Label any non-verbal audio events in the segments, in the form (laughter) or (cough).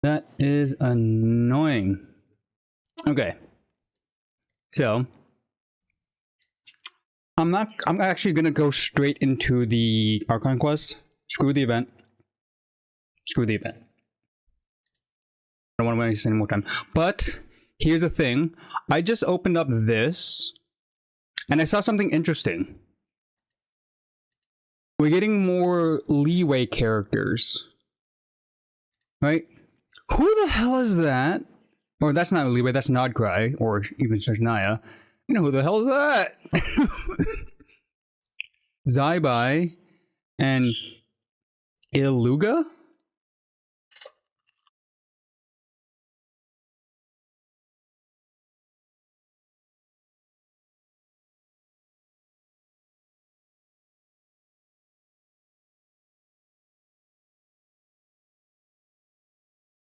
That is annoying. Okay. So I'm actually gonna go straight into the Archon quest. Screw the event. Screw the event. I don't want to waste any more time. But here's the thing. I just opened up this and I saw something interesting. We're getting more leeway characters. Right? Who the hell is that? Or that's not leeway, that's Nodcry, or even Naya. You know who the hell is that? Zybai and Iluga?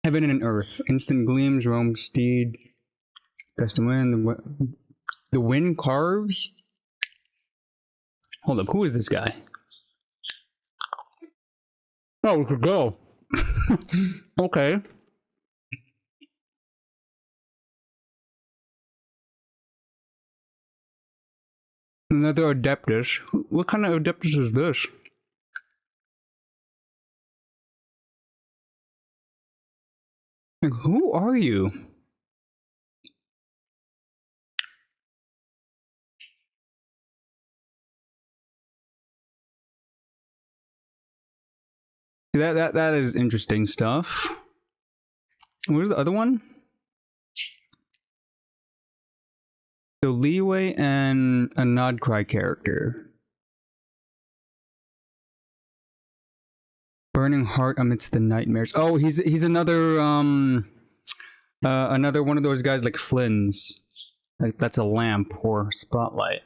Heaven and earth, instant gleams, roam steed, gust of wind, the wind carves. Hold up, who is this guy? Oh, we could go. Okay. Another Adeptus. What kind of Adeptus is this? Like, who are you? That is interesting stuff. Where's the other one? So Leeway and a Nodcry character. Burning heart amidst the nightmares. Oh, he's another another one of those guys like Flynn's. Like that's a lamp or spotlight.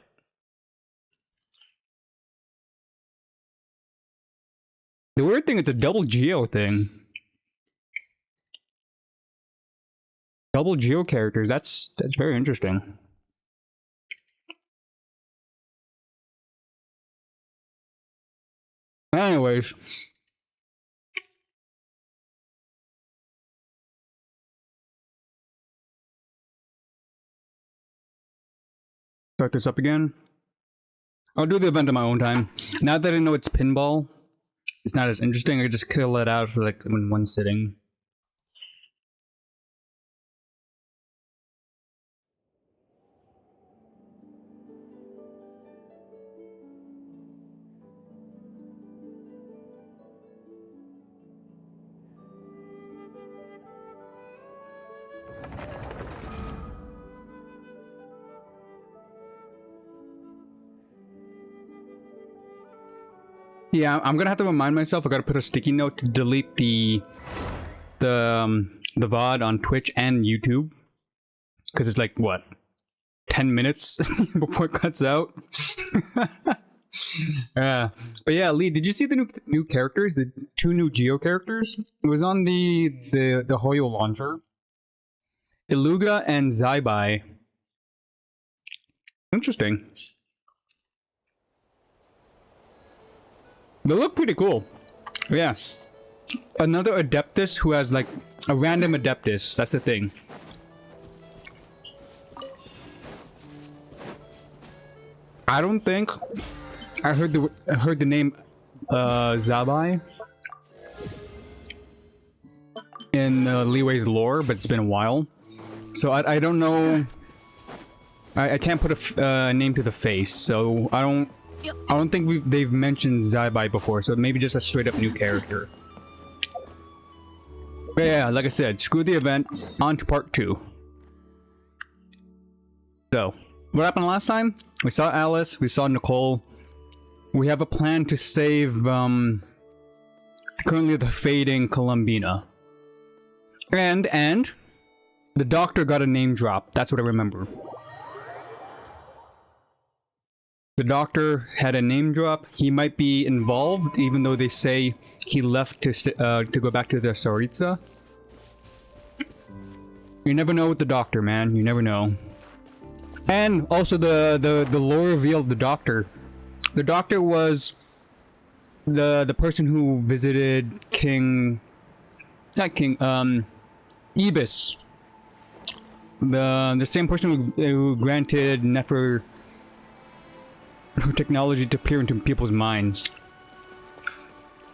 The weird thing, it's a double geo thing. Double geo characters. That's very interesting. Anyways. Start this up again. I'll do the event on my own time. Now that I know it's pinball, it's not as interesting. I can just kill it out for like in one sitting. Yeah, I'm gonna have to remind myself. I gotta put a sticky note to delete the VOD on Twitch and YouTube, because it's like what, 10 minutes before it cuts out. Yeah, but yeah, Lee, did you see the new characters? The 2 new Geo characters. It was on the Hoyo launcher. Iluga and Zybai. Interesting. They look pretty cool. Yeah. Another Adeptus who has like a random Adeptus. That's the thing. I don't think I heard the name Zabai in Leeway's lore, but it's been a while. So I don't know. I can't put a name to the face, so I don't think they've mentioned Zybai before, so maybe just a straight up new character. But yeah, like I said, screw the event, on to part 2. So, what happened last time? We saw Alice, we saw Nicole. We have a plan to save, currently the fading Columbina. And, the doctor got a name drop, that's what I remember. The doctor had a name drop. He might be involved, even though they say he left to go back to the Tsaritsa. You never know with the doctor, man. You never know. And also the lore revealed the doctor. The doctor was the person who visited King... Not King, Ibis. The same person who granted Nefer technology to peer into people's minds.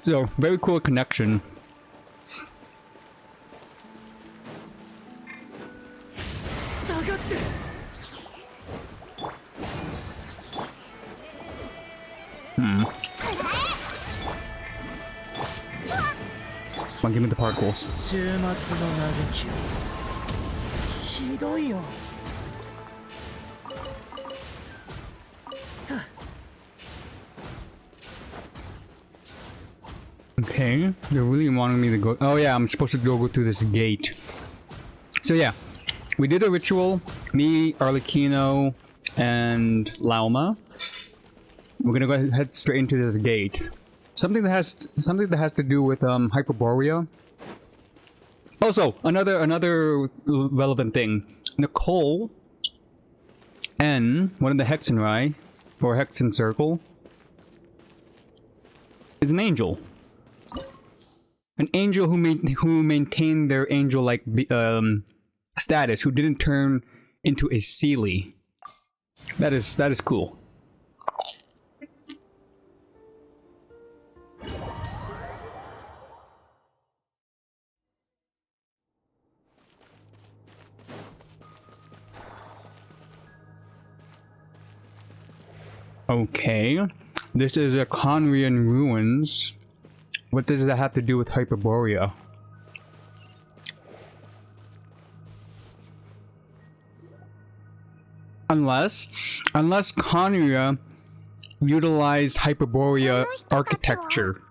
So, very cool connection. Come on, give me the particles. Okay, they're really wanting me to go. Oh yeah, I'm supposed to go through this gate. So yeah, we did a ritual. Me, Arlecchino, and Lauma. We're gonna go head straight into this gate. Something that has to do with Hyperborea. Also, another relevant thing. Nicole N, one of the Hexenrai, or Hexen Circle, is an angel. An angel who maintained their angel-like status, who didn't turn into a Seelie. That is cool. Okay, this is a Conrian ruins. What does that have to do with Hyperborea? Unless Conria utilized Hyperborea architecture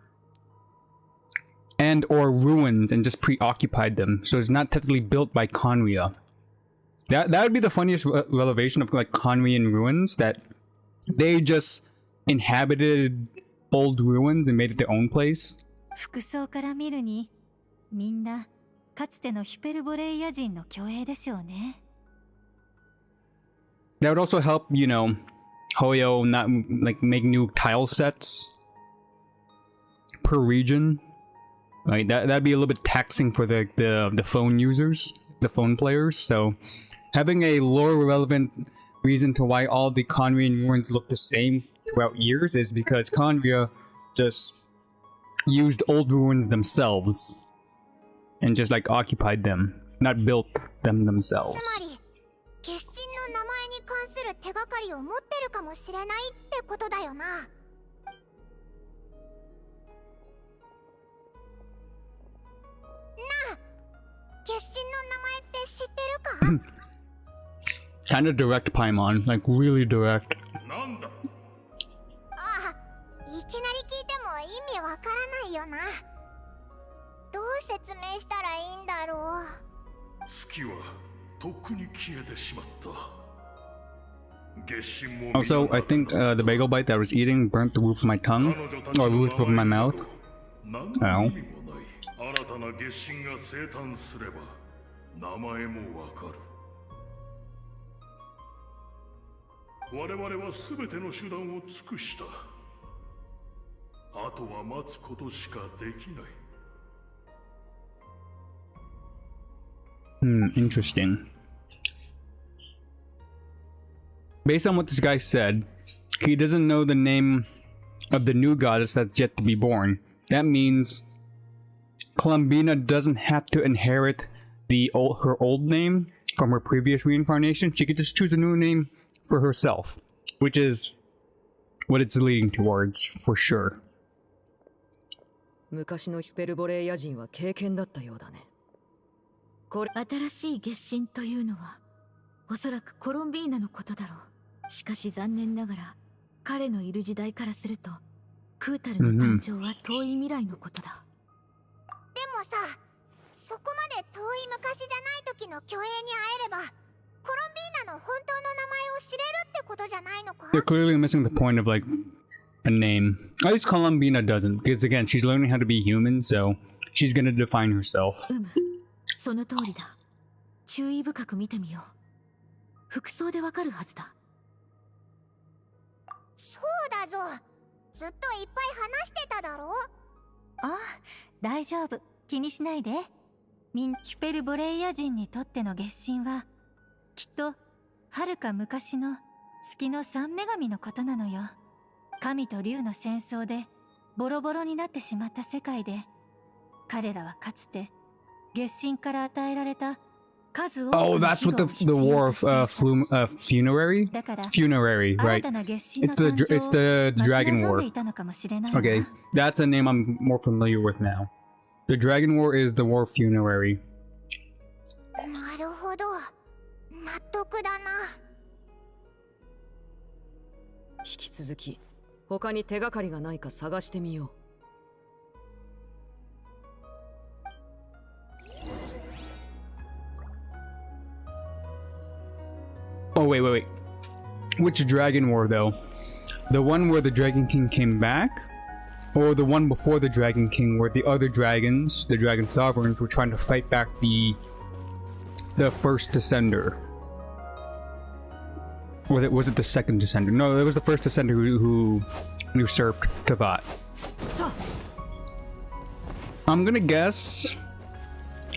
and or ruins and just preoccupied them, so it's not technically built by Conria. That would be the funniest revelation of like Conrian ruins, that they just inhabited old ruins and made it their own place. 服装から見るに、みんなかつてのヒペルボレイヤ人の居兵でしょうね。That would also help, you know, Hoyo not like make new tile sets per region. Right, that'd be a little bit taxing for the phone users, the phone players. So having a lore relevant reason to why all the Conrian ruins look the same throughout years is because Conria just used old ruins themselves and just like occupied them, not built them themselves. 決心の名前に関する手がかりを持ってるかもしれないってことだよな。なあ、決心の名前って知ってるか？ Kinda direct, Paimon, like really direct. なんだ？ああ、いきなり聞いても意味わからないよな。どう説明したらいいんだろう。月はとっくに消えてしまった。Also, I think the bagel bite that I was eating burnt the roof of my tongue, or roof of my mouth. Ow. 新たな月神が生誕すれば名前もわかる。我々は全ての手段を尽くした。あとは待つことしかできない。Interesting. Based on what this guy said, he doesn't know the name of the new goddess that's yet to be born. That means Columbina doesn't have to inherit her old name from her previous reincarnation. She could just choose a new name for herself, which is what it's leading towards, for sure. 昔のヒペルボレイヤ人は経験だったようだね。これ新しい月神というのはおそらくコロンビーナのことだろう。しかし残念ながら彼のいる時代からするとクータルの誕生は遠い未来のことだ。でもさ、そこまで遠い昔じゃない時の巨兵に会えればコロンビーナの本当の名前を知れるってことじゃないのか？ They're clearly missing the point of like a name. At least Columbina doesn't, because again, she's learning how to be human, so she's gonna define herself. その通りだ。注意深く見てみよう。服装でわかるはずだ。そうだぞ。ずっといっぱい話してただろ？ああ、大丈夫。気にしないで。キュペルボレイヤ人にとっての月神はきっと遥か昔の月の三女神のことなのよ。神と竜の戦争でボロボロになってしまった世界で、彼らはかつて月神から与えられた数多く Oh, の that's 庇 what 護を the 必 the 要 war と of していた。 funerary? だから Funerary, 新 right? たな月 It's 神の the 誕 it's 生 the を待ち Dragon 望んで War. いたのかもしれないわ。 Okay, that's a name I'm more familiar with now. The Dragon War is the war of funerary. なるほど、納得だな。引き続き他に手がかりがないか探してみよう。Oh wait. Which Dragon War though? The one where the Dragon King came back? Or the one before the Dragon King where the other dragons, the Dragon Sovereigns, were trying to fight back the first Descender? Or was it the second Descender? No, it was the first Descender who usurped Tavat. I'm gonna guess,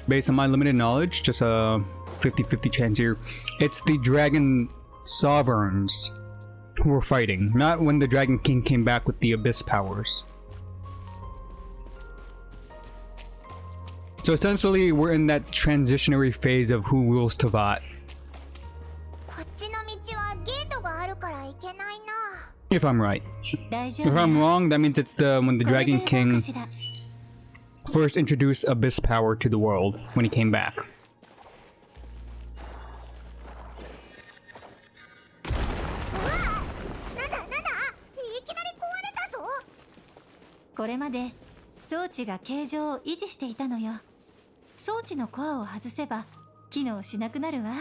based on my limited knowledge, just a 50-50 chance here, it's the Dragon Sovereigns who were fighting, not when the Dragon King came back with the Abyss powers. So essentially, we're in that transitionary phase of who rules Tavat. こっちの道はゲートがあるから行けないな。 If I'm right. 大丈 If 夫。 I'm wrong, that means it's when the これで Dragon どうか King しら。 first introduced Abyss power to the world when he came back. なんだいきなり壊れたぞ。これまで装置が形状を維持していたのよ。装置のコアを外せば機能しなくなるわ。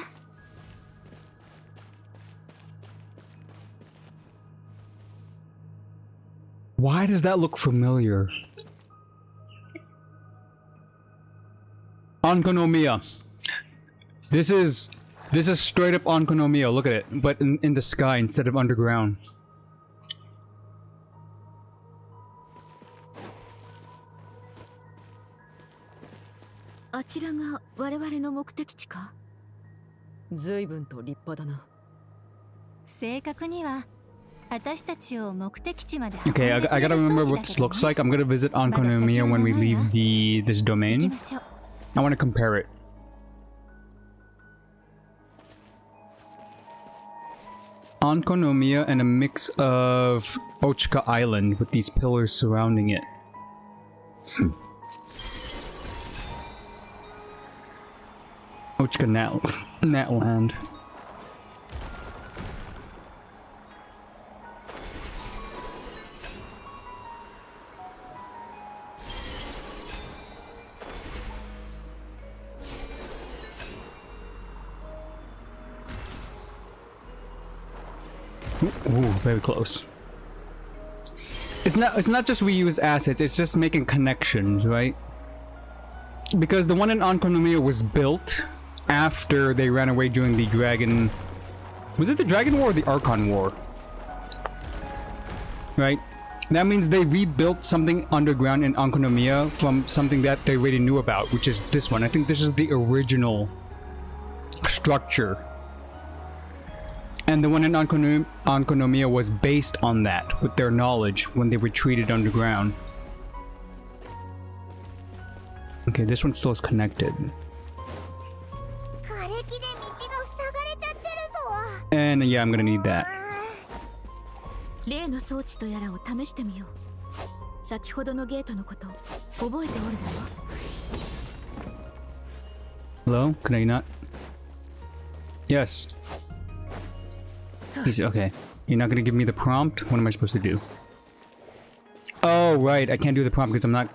Why does that look familiar? Onkonomiya. This is straight up Onkonomiya. Look at it, but in the sky instead of underground. あちらが我々の目的地か。随分と立派だな。正確には私たちを目的地まで Okay, I gotta remember what this looks like. I'm gonna visit Onkonomiya when we leave this 行き domain. ましょう。 I want to compare it. Onkonomiya and a mix of Ochika Island with these pillars surrounding it. Ochika Natland. Ooh, very close. It's not just reused assets, it's just making connections, right? Because the one in Onkonomiya was built after they ran away during the Dragon... Was it the Dragon War or the Archon War? Right? That means they rebuilt something underground in Onkonomiya from something that they already knew about, which is this one. I think this is the original structure. And the one in Onkonomiya was based on that, with their knowledge when they retreated underground. Okay, this one still is connected. And yeah, I'm gonna need that. 例の装置とやらを試してみよう。先ほどのゲートのこと覚えておるだろ。 Hello? Can I not? Yes. He's okay. You're not gonna give me the prompt? What am I supposed to do? Oh, right. I can't do the prompt because I'm not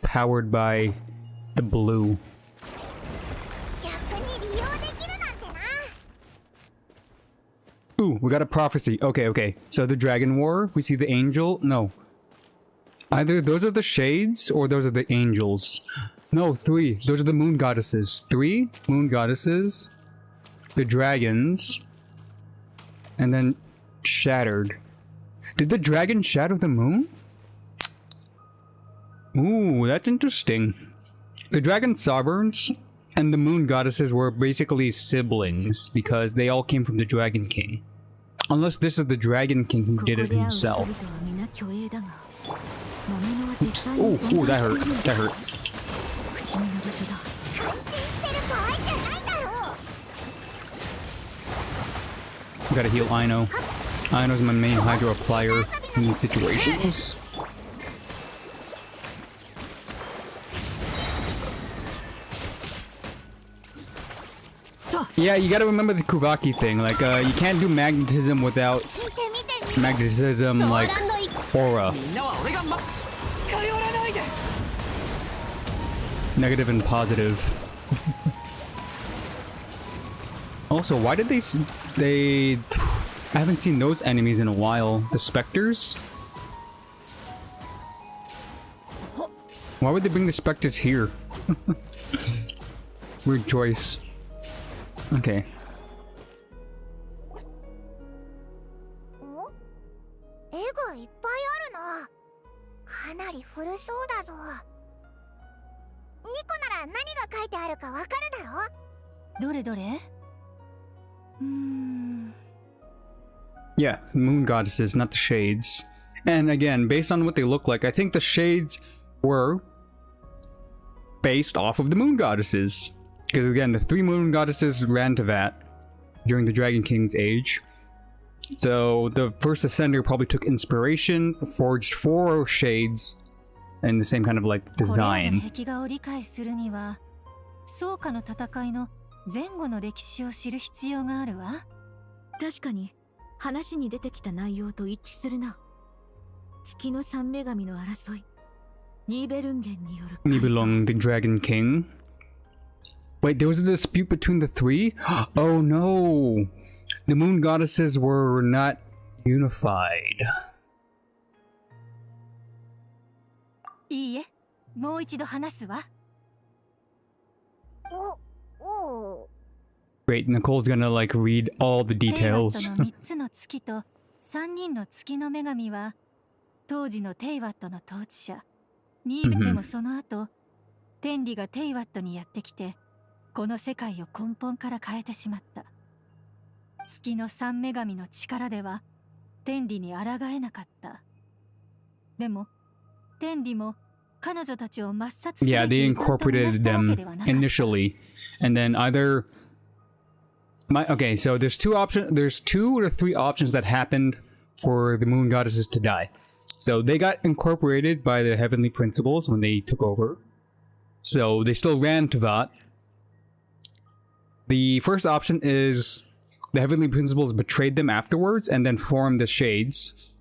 powered by the blue. Ooh, we got a prophecy. Okay. So the Dragon War, we see the angel. No. Either those are the shades or those are the angels. No, 3. Those are the moon goddesses. 3 moon goddesses. The dragons. And then shattered. Did the dragon shatter the moon? Ooh, that's interesting. the Dragon Sovereigns and the Moon Goddesses were basically siblings because they all came from the Dragon King. Unless this is the Dragon King who did it himself. Ooh, that hurt. That hurt. Gotta heal Aino. Aino's my main Hydro applier in these situations. Yeah, you gotta remember the Kuvaki thing. Like, you can't do magnetism without magnetism, like, aura. Negative and positive. Also, why did they... I haven't seen those enemies in a while. The Spectres? Why would they bring the Spectres here? Weird choice. Okay. 絵がいっぱいあるな。かなり古そうだぞ。ニコなら何が書いてあるかわかるだろ？どれどれ？Yeah, Moon Goddesses, not the Shades. And again, based on what they look like, I think the Shades were based off of the Moon Goddesses. Because again, the 3 Moon Goddesses ran to that during the Dragon King's age. So the first Ascender probably took inspiration, forged 4 Shades, and the same kind of like design. 確かに話に出てきた内容と一致するな。月の三女神の争い、ニーベルンゲンによる。Nibelung, the Dragon King. Wait, there was a dispute between the 3? Oh no! The Moon Goddesses were not unified. いいえ、もう一度話すわ。Great, Nicole's gonna like read all the details. 3つの月と3人の月の女神は当時のテイワットの統治者。ニーベでもその後、天理がテイワットにやってきて、この世界を根本から変えてしまった。月の三女神の力では天理に抗えなかった。でも天理も彼女たちを抹殺する。 Yeah, they incorporated them initially, and then either okay, so there's 2 options. There's 2 or 3 options that happened for the Moon Goddesses to die. So they got incorporated by the Heavenly Principles when they took over. So they still ran to that. The first option is the Heavenly Principles betrayed them afterwards and then formed the Shades.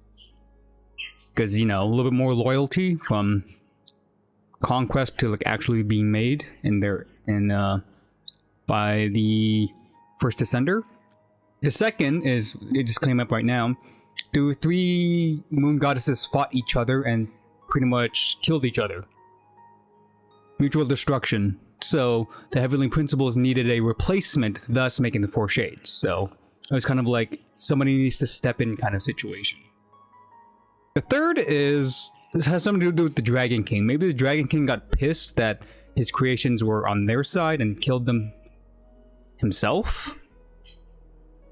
Because, you know, a little bit more loyalty from conquest to like actually being made by the first Ascender. The second is, it just came up right now, the 3 Moon Goddesses fought each other and pretty much killed each other. Mutual destruction. So the Heavenly Principles needed a replacement, thus making the 4 Shades. So it was kind of like somebody needs to step in kind of situation. The third is, this has something to do with the Dragon King. Maybe the Dragon King got pissed that his creations were on their side and killed them himself,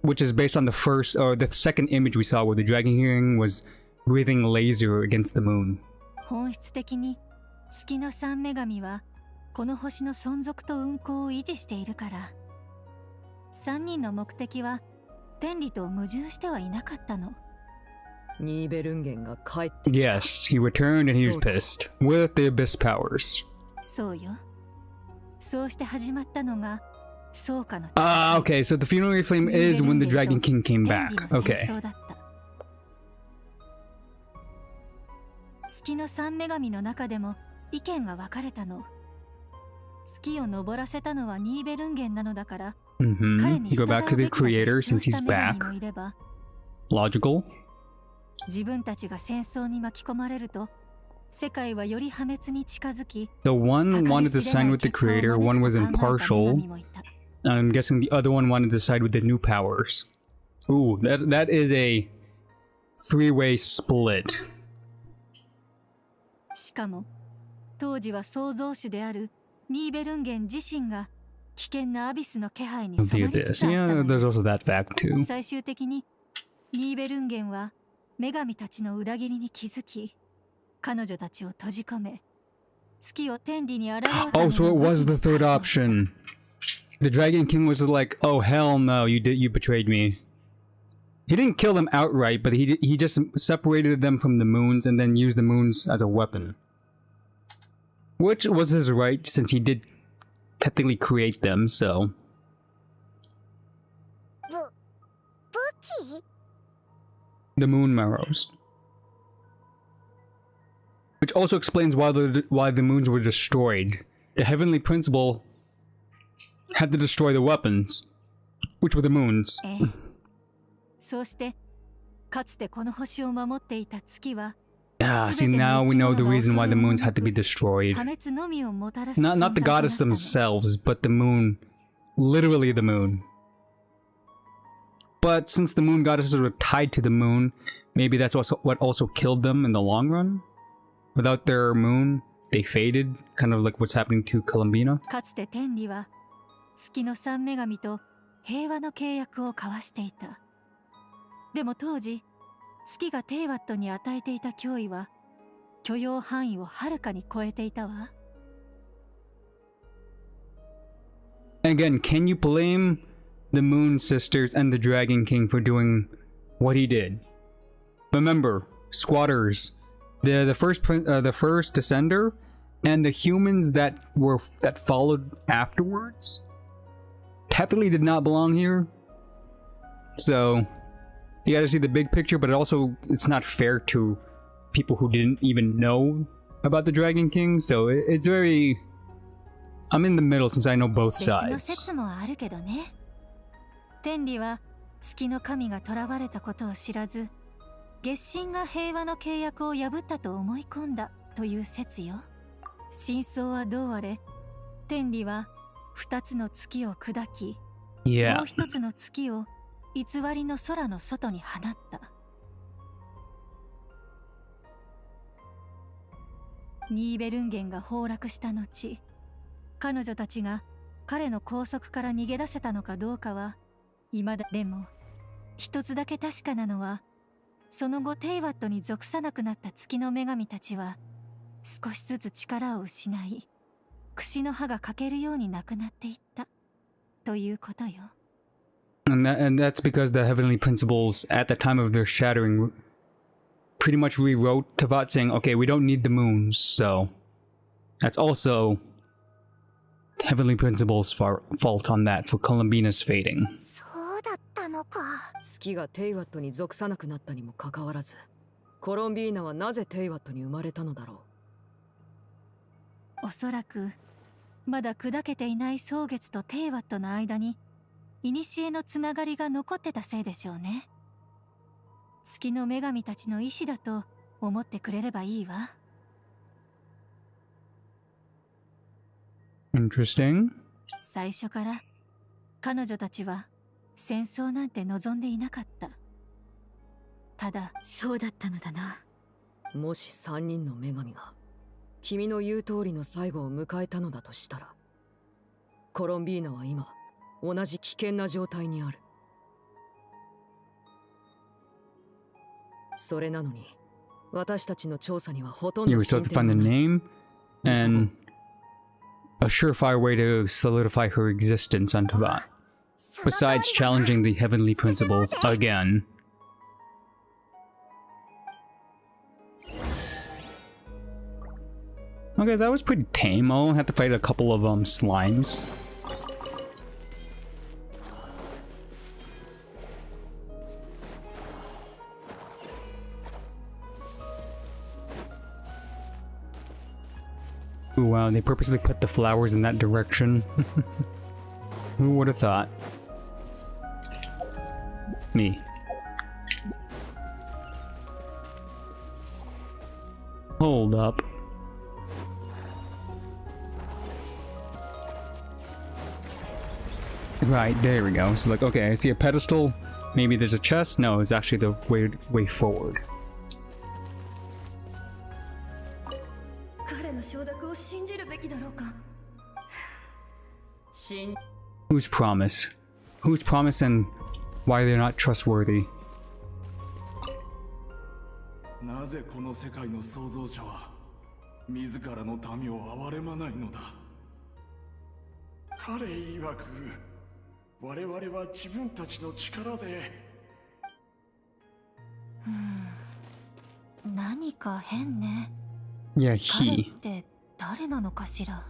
which is based on the first or the second image we saw where the Dragon King was breathing laser against the moon. 本質的に月の三女神はこの星の存続と運行を維持しているから、3人の目的は天理と矛盾してはいなかったの。ニーベルンゲンが帰ってきた。 Yes, he returned and he was pissed with the Abyss powers. そうよ。そうして始まったのが okay, so the funerary flame is when the Dragon King came back. Okay. 月の三女神の中でも意見が分かれたの。月を登らせたのはニーベルンゲンなのだから、彼に You go back to the creator since he's back. Logical. 自分たちが戦争に巻き込まれると、世界はより破滅に近づき、 The one wanted to side with the creator, one was impartial. I'm guessing the other one wanted to side with the new powers. Ooh, that is a 3-way split. しかも当時は創造主であるニーベルンゲン自身が危険なアビスの気配に Of the 染まりつ abyss. つあった Yeah, の there's よ。 also that fact too. 最終的にニーベルンゲンは女神たちの裏切りに気づき、彼女たちを閉じ込め、月を天理に現れたの Oh, が so it was the 悪 third 魔の退治をした。 option. The Dragon King was like, "Oh hell no, you betrayed me." He didn't kill them outright, but he just separated them from the moons and then used the moons as a weapon. Which was his right, since he did technically create them, so... 武器 The moon marrows. Which also explains why the moons were destroyed. The heavenly principle had to destroy the weapons, which were the moons. ええ、そうしてかつてこの星を守っていた月は Ah, see, now we know the reason why the moons had to be destroyed. 破滅のみをもたらす Not the 存在とな goddess ったの。 themselves, but the moon. Literally the moon. But since the moon goddesses were tied to the moon, maybe that's what also killed them in the long run? Without their moon, they faded, kind of like what's happening to Columbina. かつて天理は月の三女神と平和の契約を交わしていた。でも当時月がテイワットに与えていた脅威は許容範囲をはるかに超えていたわ。 Again, can you blame the Moon Sisters and the Dragon King for doing what he did? Remember, squatters, the first descender, and the humans that followed afterwards, technically did not belong here. So you gotta see the big picture, but it's not fair to people who didn't even know about the Dragon King. So it's very... I'm in the middle since I know both 別の sides. 説もあるけどね。天理は月の神が囚われたことを知らず、月神が平和の契約を破ったと思い込んだという説よ。真相はどうあれ、天理は二つの月を砕き、も Yeah. う一つの月を偽りの空の外に放った。ニーベルンゲンが崩落した後、彼女たちが彼の拘束から逃げ出せたのかどうかは未だ。でも一つだけ確かなのは、その後テイワットに属さなくなった月の女神たちは少しずつ力を失い、櫛の刃が欠けるようになくなっていったということよ。 And that's because the heavenly principles at the time of their shattering pretty much rewrote Tavat, saying, okay, we don't need the moons, so that's also heavenly principles' fault on that, for Columbina's fading. そうだったのか。月がテイワットに属さなくなったにもかかわらず、コロンビーナはなぜテイワットに生まれたのだろおそらくまだ砕けていない蒼月とテイワットの間に古のつながりが残ってたせいでしょうね。月の女神たちの意志だと思ってくれればいいわ。 Interesting. 最初から彼女たちは戦争なんて望んでいなかった。ただそうだったのだな。う。もし3人の女神が君の言う通りの最後を迎えたのだとしたら、コロンビーナは今同じ危険な状態にある。それなのに私たちの調査にはほとん You ど were 進 still to 展 find が the ない。 name and a surefire way to solidify her existence on Tavat, その通り besides だな。 challenging the heavenly principles again. Okay, that was pretty tame. I'll have to fight a couple of slimes. Ooh, wow, they purposely put the flowers in that direction. Who would have thought? Me. Hold up. Right, there we go. So like, okay, I see a pedestal. Maybe there's a chest. No, it's actually the way forward. 彼の承諾を信じるべきだろうか。Whose promise? Whose promise and why they're not trustworthy? なぜこの世界の創造者は自らの民を憐れまないのだ。彼曰く我々は自分たちの力で。何か変ね。 Yeah, 彼っ he. て誰なのかしら。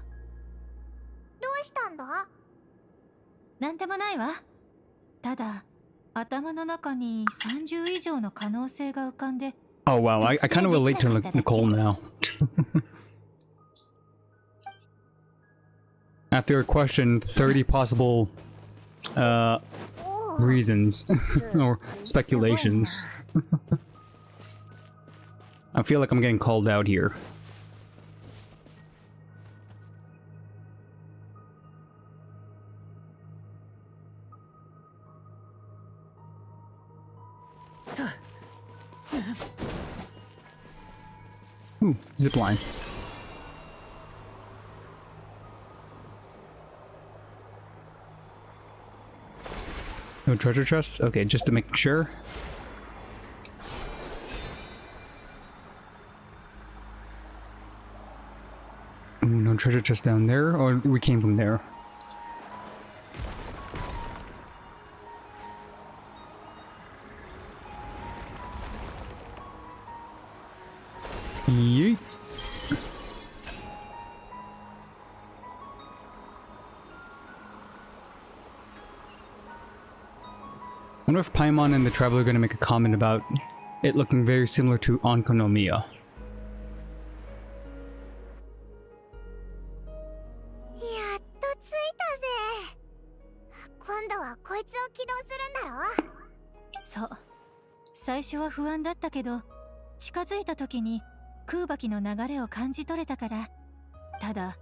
どうしたんだ？なんでもないわ。ただ頭の中に30以上の可能性が浮かんで。 Oh wow, I kind of relate to Nicole now. After a question, 30 possible reasons or speculations. I feel like I'm getting called out here. Ooh, zipline. No treasure chests? Okay, just to make sure. Ooh, no treasure chest down there, or we came from there. Yeet. I wonder if Paimon and the Traveler are going to make a comment about it looking very similar to Onkonomiya. やっと着いたぜ。今度はこいつを起動するんだろ？そう。最初は不安だったけど、近づいた時に空爆の流れを感じ取れたから。ただ、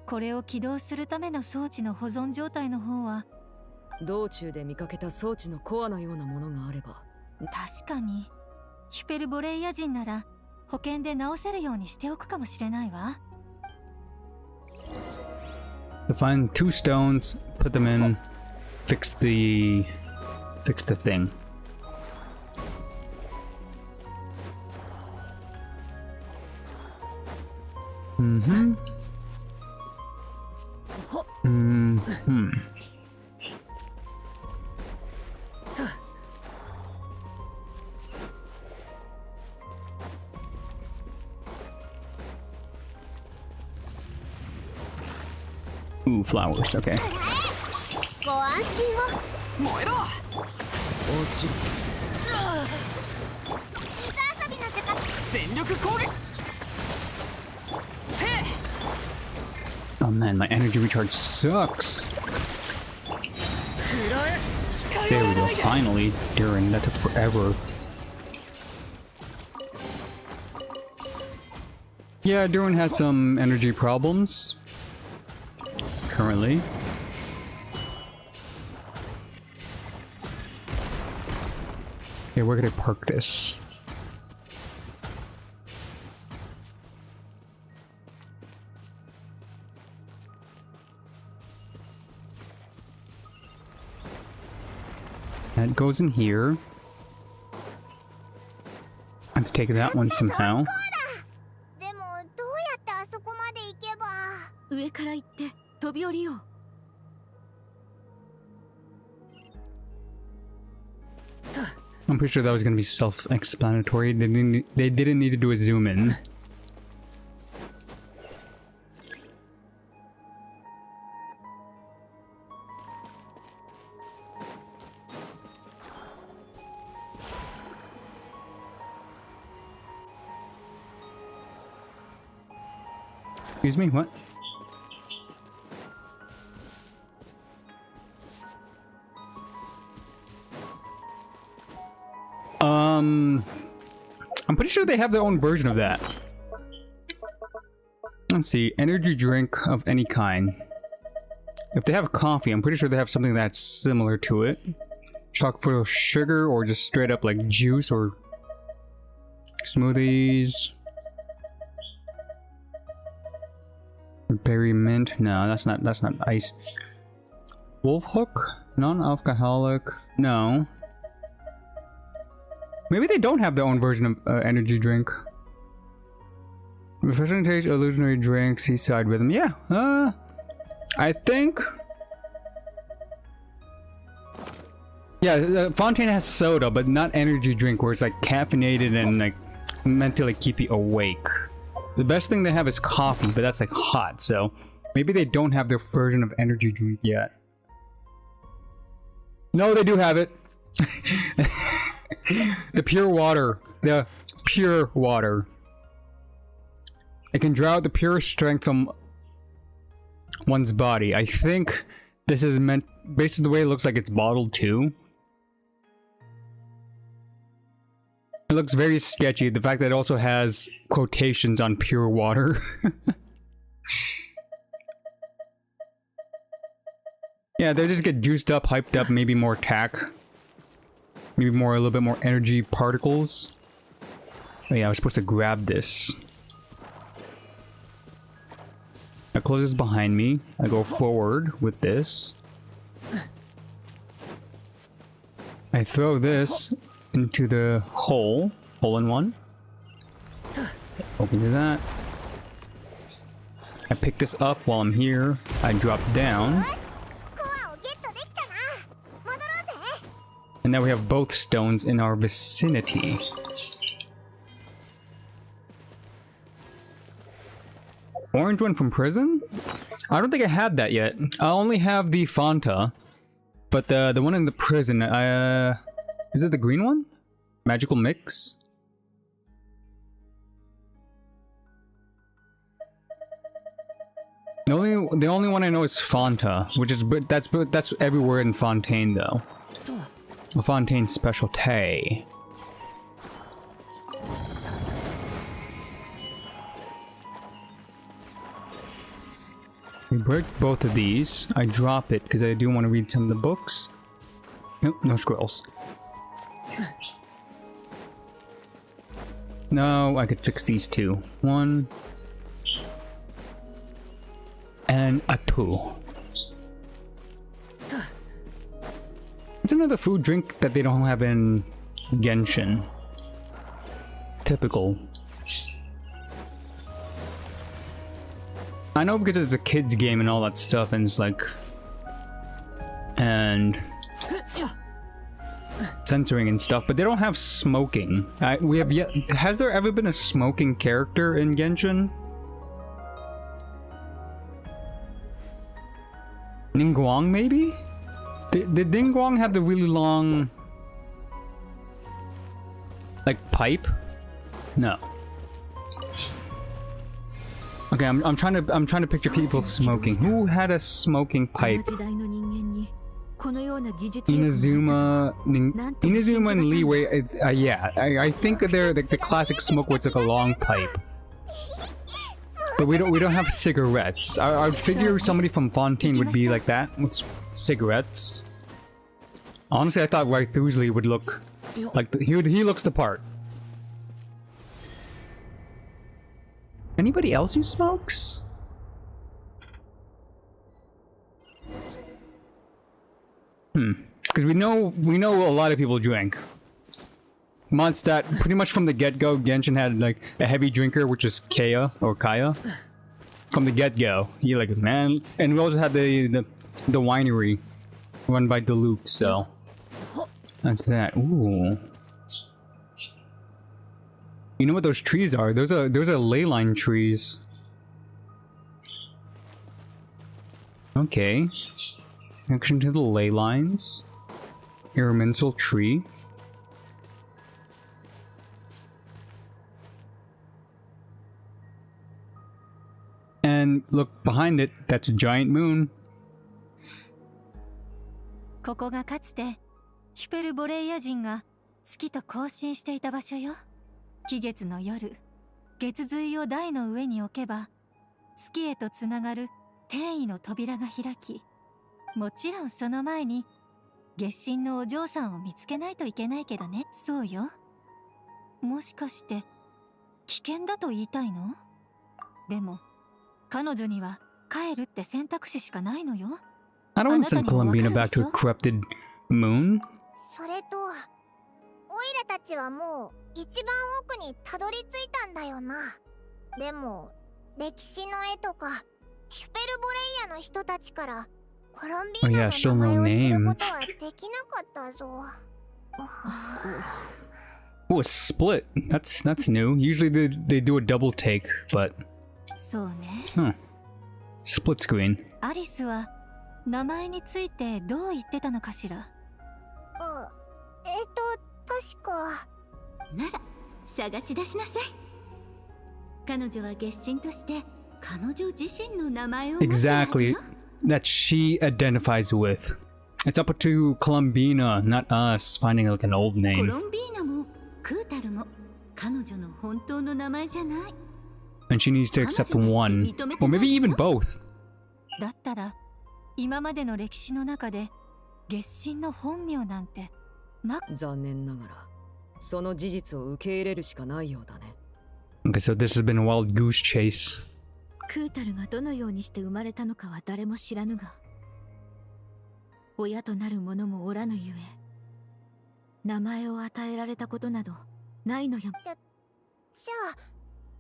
これを起動するための装置の保存状態の方は、道中で見かけた装置のコアのようなものがあれば。確かにヒュペルボレイヤ人なら保険で直せるようにしておくかもしれないわ。 To find 2 stones, put them in, fix the thing. Mm-hmm. Mm-hmm. Ooh, flowers, okay. ご安心を。燃えろ。落ちる。水遊びの時間。全力攻撃。 Oh man, my energy recharge sucks. There we go, finally. Durin, that took forever. Yeah, Durin has some energy problems. Currently. Okay, where could I park this? That goes in here. I have to take that one somehow. でもどうやってあそこまで行けば。上から行って飛び降りよう。 I'm pretty sure that was going to be self-explanatory. They didn't need to do a zoom in. Excuse me, what? I'm pretty sure they have their own version of that. Let's see, energy drink of any kind. If they have coffee, I'm pretty sure they have something that's similar to it. Chock full of sugar or just straight up like juice or smoothies. Berry mint? No, that's not iced. Wolf Hook? Non-alcoholic? No. Maybe they don't have their own version of energy drink. Refreshing taste, illusionary drink, seaside rhythm. Yeah, I think... Yeah, Fontaine has soda, but not energy drink where it's like caffeinated and like meant to like keep you awake. The best thing they have is coffee, but that's like hot, so maybe they don't have their version of energy drink yet. No, they do have it. The pure water. The pure water. It can draw out the pure strength from one's body. I think this is meant, based on the way it looks like it's bottled too. It looks very sketchy. The fact that it also has quotations on pure water. Yeah, they just get juiced up, hyped up, maybe more attack. Maybe more, a little bit more energy particles. Oh yeah, I was supposed to grab this. I close this behind me. I go forward with this. I throw this into the hole. Hole in one. Opens that. I pick this up while I'm here. I drop down. And now we have both stones in our vicinity. Orange one from prison? I don't think I had that yet. I only have the Fanta. But the one in the prison, is it the green one? Magical mix? The only one I know is Fanta, which is that's everywhere in Fontaine though. A Fontaine specialty. We break both of these. I drop it because I do want to read some of the books. Nope, no scrolls. No, I could fix these two. One. And a two. It's another food drink that they don't have in Genshin. Typical. I know because it's a kid's game and all that stuff, and it's like... And... censoring and stuff, but they don't have smoking. We have yet... Has there ever been a smoking character in Genshin? Ningguang, maybe? Did Ningguang have the really long... like, pipe? No. Okay, I'm trying to picture people smoking. Who had a smoking pipe? Inazuma and Leeway. Yeah, I think they're the classic smoke where it's like a long pipe. But we don't have cigarettes. I would figure somebody from Fontaine would be like that with cigarettes. Honestly, I thought Raithusli would look like he looks the part. Anybody else who smokes? Because we know a lot of people drink. Mondstadt, pretty much from the get-go, Genshin had like a heavy drinker, which is Kaya or Kaya. From the get-go, he like man, and we also had the winery run by Deluxe, so that's that. Ooh. You know what those trees are? Those are ley line trees. Okay. Connection to the ley lines. Irminsul tree. And look behind it, that's a giant moon. ここがかつてヒペルボレイヤ人が月と交信していた場所よ。期月の夜、月髄を台の上に置けば、月へとつながる天意の扉が開き、もちろんその前に月神のお嬢さんを見つけないといけないけどね。そうよ。もしかして危険だと言いたいの？でも彼女には帰るって選択肢しかないのよ。I don't want to send Columbina back to a corrupted moon. それとオイラたちはもう一番奥にたどり着いたんだよな。でも歴史の絵とかシュペルボレイヤの人たちからコロンビーナの名前を知ることはできなかったぞ。Oh, a split. That's new. Usually they do a double take, but そうね。split screen. アリスは名前についてどう言ってたのかしら。確か。なら探し出しなさい。彼女は月神として彼女自身の名前を持ってるはずよ。 Exactly. That she identifies with. It's up to Columbina, not us, finding like an old コ name. ロンビーナもクータルも彼女の本当の名前じゃない。 And she needs to accept one. Or maybe even both. だったら今までの歴史の中で月神の本名なんてな。残念ながらその事実を受け入れるしかないようだね。 Okay, so this has been a wild goose chase. クータルがどのようにして生まれたのかは誰も知らぬが、親となる者もおらぬゆえ、名前を与えられたことなどないのや。じゃあ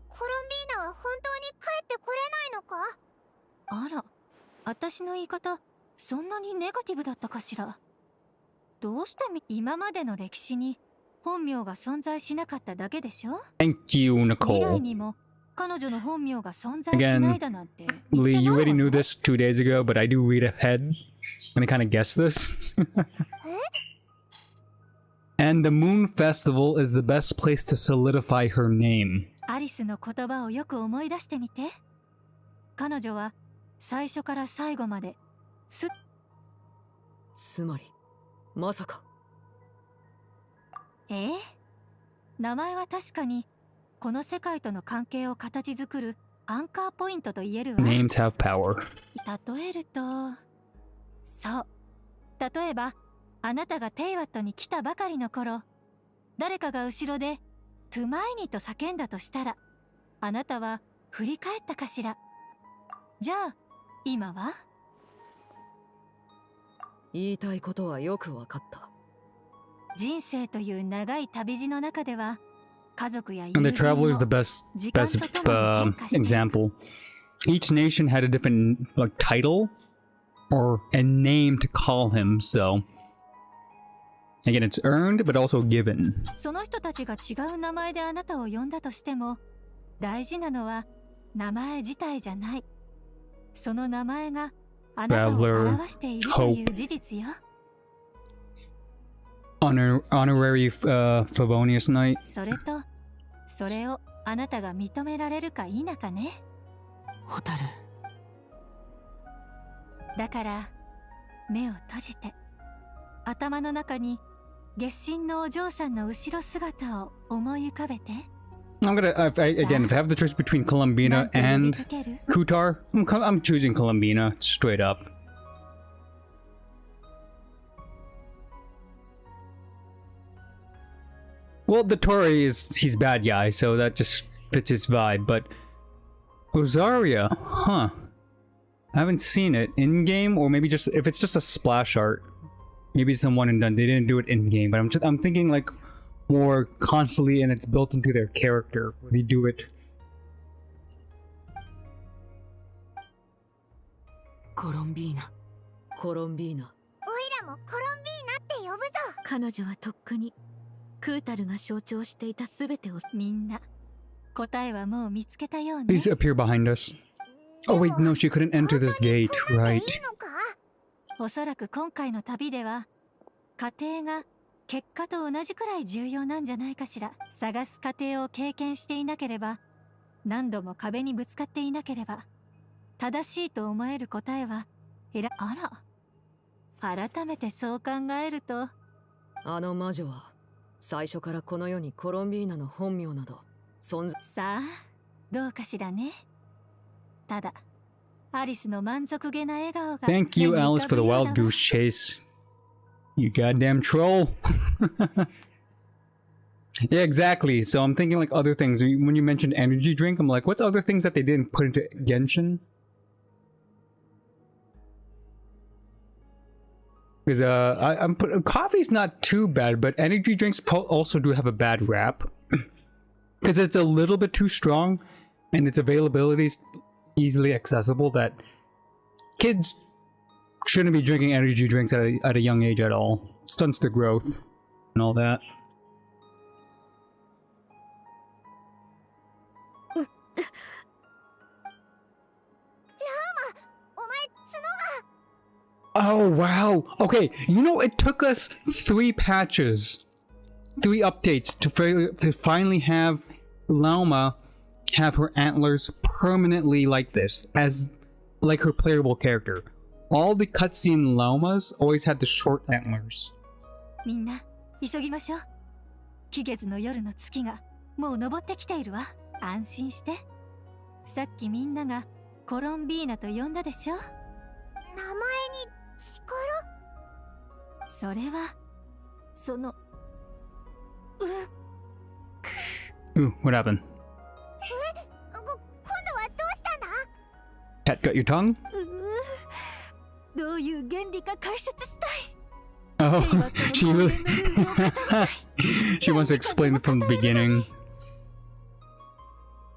コロンビーナは本当に帰ってこれないのか？あら、私の言い方そんなにネガティブだったかしら。どうして今までの歴史に本名が存在しなかっただけでしょ。 Thank you, 未来 Nicole. にも彼女の本名が存在しないだなんて言って Lee, ない you わ already よ。 knew this 2 days ago, but I do read ahead when I kind of guess this. And the Moon Festival is the best place to solidify her name. アリスの言葉をよく思い出してみて。彼女は最初から最後までつまりまさか。ええ、名前は確かにこの世界との関係を形作るアンカーポイントと言えるわ。 Names have power. 例えると、そう。例えば、あなたがテイワットに来たばかりの頃、誰かが後ろでトゥマイニと叫んだとしたら、あなたは振り返ったかしら。じゃあ、今は？言いたいことはよくわかった。人生という長い旅路の中では、家族や友 And the 人 Traveler も is the best example. Each nation had a different like title or a name to call him, so again, it's earned but also given. その人たちが違う名前であなたを呼んだとしても、大事なのは名前自体じゃない。その名前があなたを表しているという事実よ。Honorary Favonius Knight. それと、それをあなたが認められるか否かね。ホタル。だから、目を閉じて、頭の中に月神のお嬢さんの後ろ姿を思い浮かべて。I'm gonna again, if I have the choice between Columbina and Kutar, I'm choosing Columbina straight up. Well, the Tory he's bad guy, so that just fits his vibe, but Rosaria, huh? I haven't seen it in game, or maybe just if it's just a splash art, maybe it's some one and done. They didn't do it in game, but I'm thinking like more constantly, and it's built into their character where they do it. コロンビーナ。コロンビーナ。オイラもコロンビーナって呼ぶぞ。彼女はとっくにクータルが象徴していたすべてを。みんな、答えはもう見つけたようね。 Please appear behind us. Oh wait, no, she couldn't enter this gate, right? おそらく今回の旅では、家庭が結果と同じくらい重要なんじゃないかしら。探す過程を経験していなければ、何度も壁にぶつかっていなければ、正しいと思える答えはあら、改めてそう考えると、あの魔女は最初からこの世にコロンビーナの本名など存在。さあ、どうかしらね。ただ、アリスの満足げな笑顔が。 Thank you, Alice, for the wild goose chase. You goddamn troll. Yeah, exactly. So I'm thinking like other things. When you mentioned energy drink, I'm like, what's other things that they didn't put into Genshin? Because coffee's not too bad, but energy drinks also do have a bad rap. Because it's a little bit too strong, and its availability is easily accessible that kids shouldn't be drinking energy drinks at a young age at all. Stunts the growth and all that. Oh wow. Okay, you know, it took us 3 patches, 3 updates to finally have Lauma have her antlers permanently like this, as like her playable character. All the cutscene Laumas always had the short antlers. みんな急ぎましょう。期月の夜の月がもう昇ってきているわ。安心して。さっきみんながコロンビーナと呼んだでしょ。名前に力？それはそのOoh, what happened? 今度はどうしたんだ？ Cat got your tongue? どういう原理か解説したい。Oh, she really she wants to explain it from the beginning.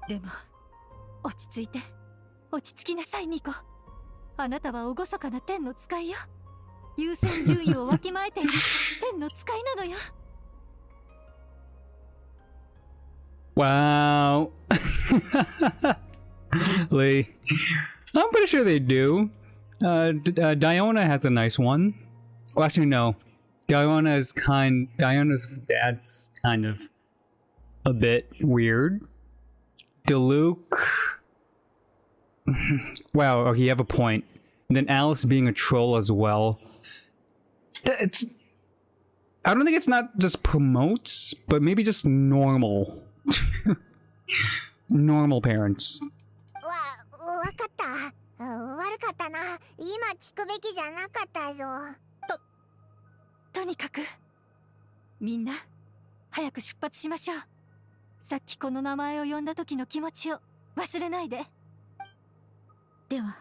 でも落ち着いて、落ち着きなさいニコ。あなたは厳かな天の使いよ。優先順位をわきまえている天の使いなのよ。Wow. Lee. I'm pretty sure they do. Diona has a nice one. Well, actually, no. Diona's dad's kind of a bit weird. Diluc. Wow, okay, you have a point. And then Alice being a troll as well. I don't think it's not just promotes, but maybe just normal. Normal parents. わかった。悪かったな。今聞くべきじゃなかったぞ。とにかくみんな早く出発しましょう。さっきこの名前を呼んだ時の気持ちを忘れないで。では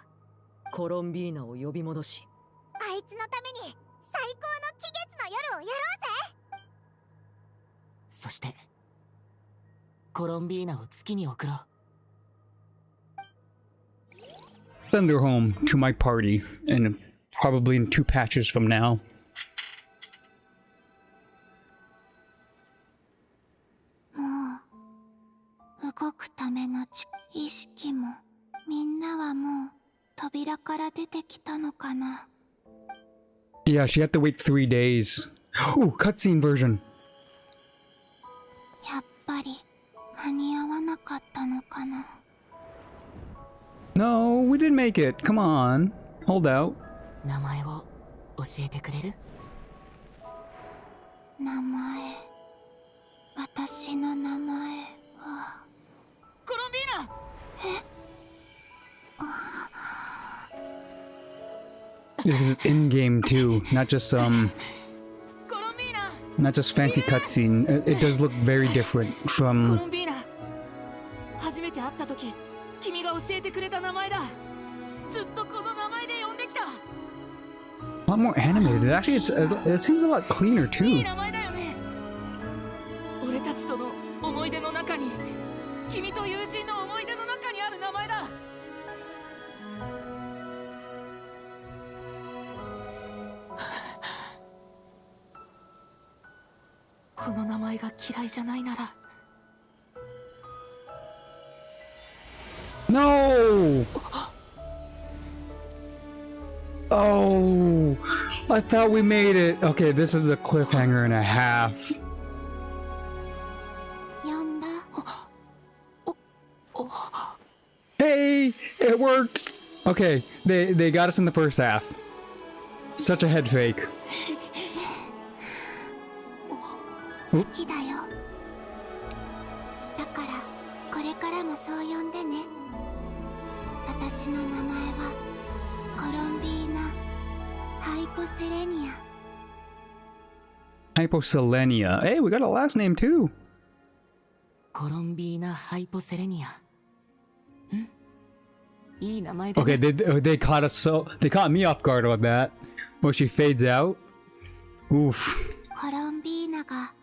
コロンビーナを呼び戻し、あいつのために最高の期月の夜をやろうぜ。そしてコロンビーナを月に送ろう。Send her home to my party, and probably in 2 patches from now. もう動くための意識もみんなはもう扉から出てきたのかな。 Yeah, she had to wait 3 days. Ooh, cutscene version. やっぱり間に合わなかったのかな。 No, we didn't make it. Come on. Hold out. 名前を教えてくれる？名前、私の名前はコロンビーナ。This is in-game too, not just not just fancy cutscene. It does look very different コ from. ロンビーナ。初めて会った時、君が教えてくれた名前だ。ずっとこの名前で呼んできた。A lot more animated. Actually, it seems a lot cleaner いい too. 名前だよね。俺たちとの思い出の中に、君と友人の思い出の中にある名前だ。この名前が嫌いじゃないなら。No! Oh, I thought we made it. Okay, this is a cliffhanger and a half. 呼んだ。 Hey, it worked. Okay, they got us in the first half. Such a head fake. 好きだよ。だからこれからもそう呼んでね。私の名前はコロンビーナ・ハイポセレニア。 Hyposelenia. Hey, we got a last name too. コロンビーナ・ハイポセレニア。いい名前だね。 Okay, they caught us they caught me off guard about that. Oh, she fades out? Oof. コロンビーナが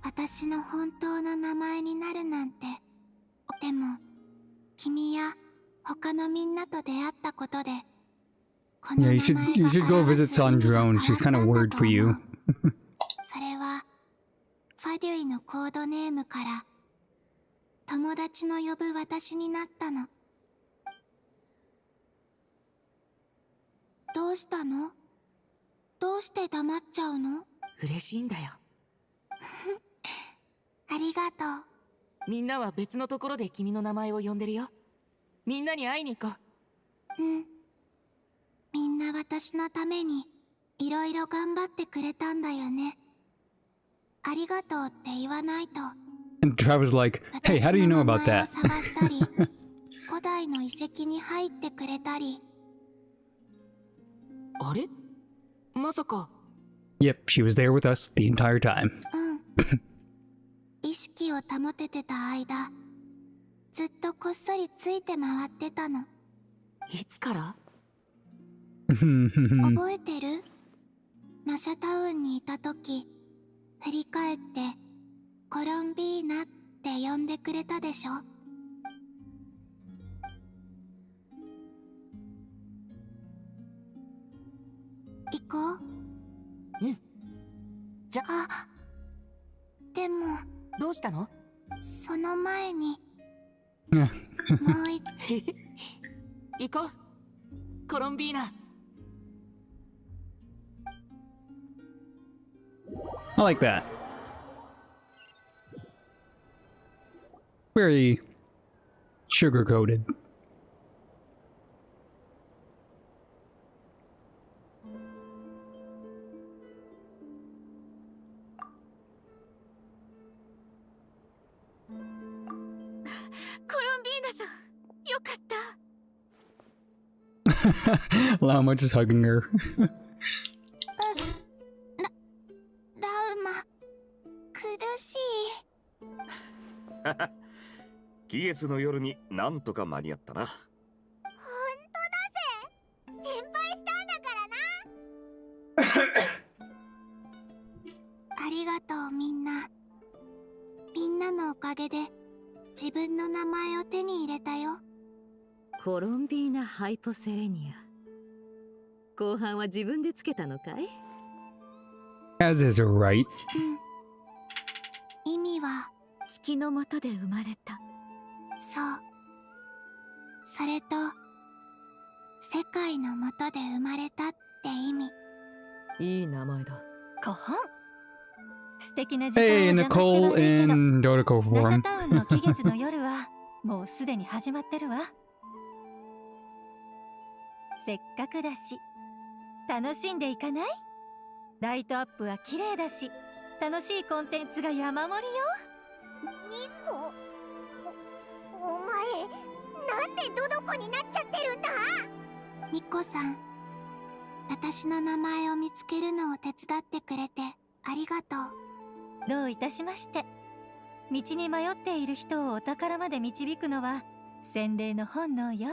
私の本当の名前になるなんて。でも君や他のみんなと出会ったことでこの Yeah, 名 you 前 should が you should go 表 visit す意味が変わ Sandrone. った She's kind of んだ worried と for 思 you. う。それはファデュイのコードネームから友達の呼ぶ私になったの。どうしたの？どうして黙っちゃうの？嬉しいんだよ。ありがとう。みんなは別のところで君の名前を呼んでるよ。みんなに会いに行こう。うん。みんな私のためにいろいろ頑張ってくれたんだよね。ありがとうって言わないと。And Trevor's like, hey, how do you know about 私の名前を that? 探したり、古代の遺跡に入ってくれたり。あれ？まさか。Yep, she was there with us the entire time. うん。意識を保ててた間、ずっとこっそりついて回ってたの。いつから？覚えてる？ナシャタウンにいた時、振り返ってコロンビーナって呼んでくれたでしょ？行こう。うん。じゃあ、でもどうしたの？その前にYeah. もう行こう。コロンビーナ。I like that. Very sugar-coated. Lama just hugging her. ラウマ、苦しい。期月の夜になんとか間に合ったな。ほんとだぜ。心配したんだからな。ありがとうみんな。みんなのおかげで自分の名前を手に入れたよ。コロンビーナ・ハイポセレニア。後半は自分でつけたのかい？ As is her right. うん。意味は月の下で生まれた。そう。それと世界の下で生まれたって意味。いい名前だ。古本。素敵な時間を Hey, 邪魔して Nicole 悪いけど、 in Dotoko ナシャ form. タウンの期月の夜はもうすでに始まってるわ。せっかくだし楽しんでいかない？ライトアップは綺麗だし楽しいコンテンツが山盛りよ。ニコ、お前なんでドドコになっちゃってるんだ？ニコさん、私の名前を見つけるのを手伝ってくれてありがとう。どういたしまして。道に迷っている人をお宝まで導くのは洗礼の本能よ。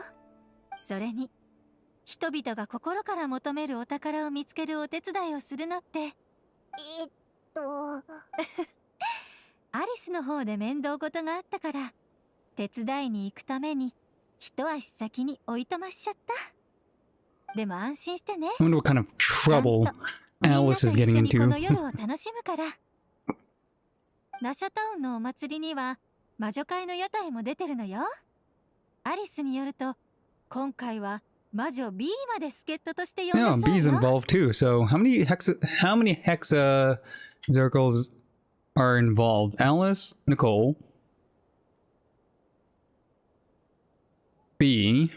それに人々が心から求めるお宝を見つけるお手伝いをするのってアリスの方で面倒事があったから手伝いに行くために一足先においとましちゃった。でも安心してね。 I wonder what kind of ちゃん trouble とみんなと Alice is 一 getting 緒にこの into. 夜を楽しむから。ナシャタウンのお祭りには魔女会の屋台も出てるのよ。アリスによると今回は魔女 B まで助っ人として呼んだ No, そう B's よ。 involved too. So how many hexa circles are involved? Alice, Nicole, B.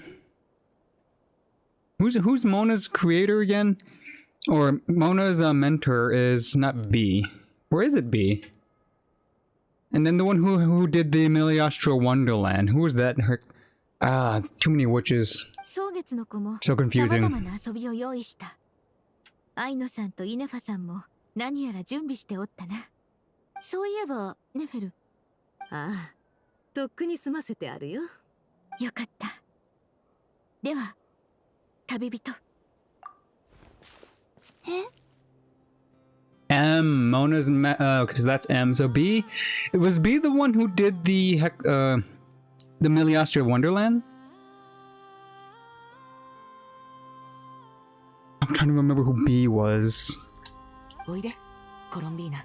Who's Mona's creator again? Or Mona's mentor is not B. Where is it B? And then the one who did the Meliostro Wonderland. Who was that? Too many witches. 蒼月の子も So 様 confusing. 々な遊びを用意した。アイノさんとイネファさんも何やら準備しておったな。そういえばネフェル。ああ、とっくに済ませてあるよ。よかった。では旅人。M. Mona's because that's M. So B, it was B the one who did the Miliastra Wonderland? I'm trying to remember who B was. おいでコロンビーナ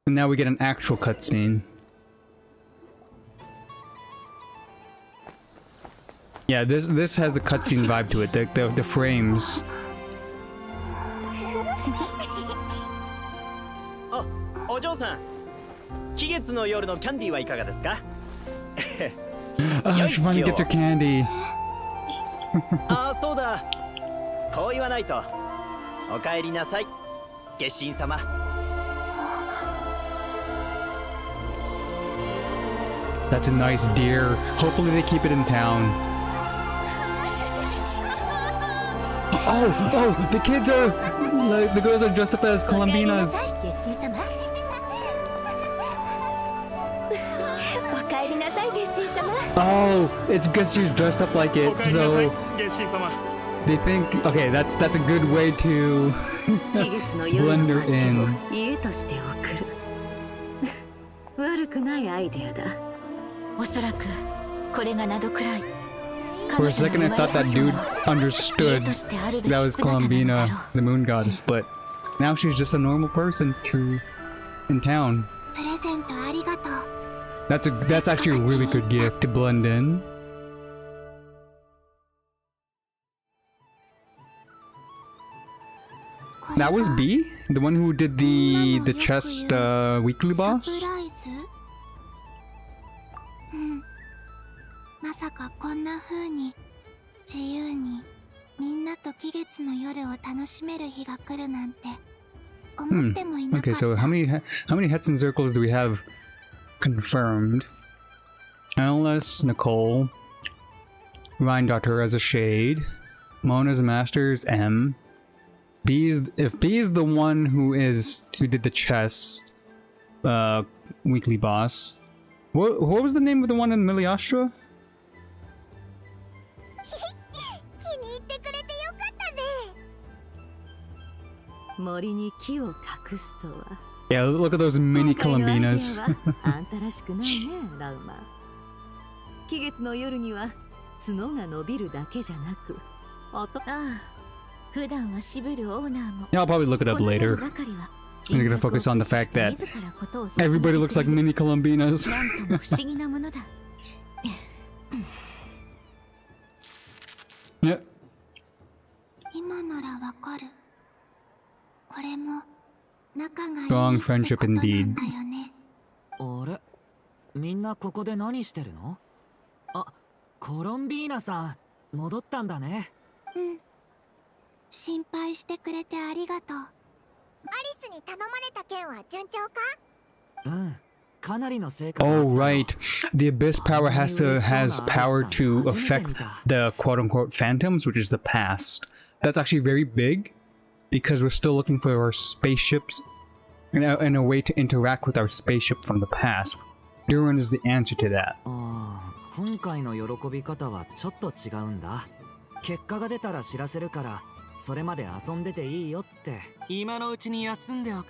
And now we get an actual cutscene. Yeah, this has a cutscene vibe to it. The frames. お嬢さん、期月の夜のキャンディーはいかがですか？ She finally gets her candy. ああ、そうだ。こう言わないと。お帰りなさい、月神様。That's a nice deer. Hopefully they keep it in town. Oh, the kids are like the girls are dressed up as Colombinas. おかえりなさい、月神様。 Oh, it's because she's dressed up like it, so they think okay, that's a good way to 期月の夜 blend の her 街を in. 家として送る悪くないアイデアだ。おそらくこれがナドくらい For a second, I thought that dude understood that was Colombina, the moon goddess, but now she's just a normal person in town. プレゼントありがとう。 That's actually a really good gift to blend in. That was B, the one who did the chest weekly サ boss. プライズ？うん。まさかこんな風に自由にみんなと期月の夜を楽しめる日が来るなんて思ってもいなか Okay, った。 so how many hets and circles do we have confirmed? Alice, Nicole, Rhine-Daughter as a shade, Mona's Masters, M. If B is the one who did the chest weekly boss. What was the name of the one in Miliastra? 気に入ってくれてよかったぜ。森に木を隠すとは。 Yeah, look at those mini 今回のアイデア Colombinas. はあんたらしくないね、ラウマ。期月の夜には角が伸びるだけじゃなく、音。ああ、普段は渋るオーナーも Yeah, I'll probably look it up この夜 later. ばかりは I'm gonna focus on the fact that 自らことを進めて everybody looks like mini Colombinas. なんとも不思議なものだ Yeah. 今ならわかる。これも仲がいい Strong って friendship ことなんだ indeed. よね。あれみんなここで何してるの？あ、コロンビーナさん戻ったんだね。うん。心配してくれてありがとう。アリスに頼まれた件は順調か？うん、かなりの成果。 Oh right, the abyss power has power to affect the quote-unquote phantoms, which is the past. That's actually very big because we're still looking for our spaceships and a way to interact with our spaceship from the past. Durin is the answer to that. ああ、今回の喜び方はちょっと違うんだ。結果が出たら知らせるから、それまで遊んでていいよって。今のうちに休んでおこ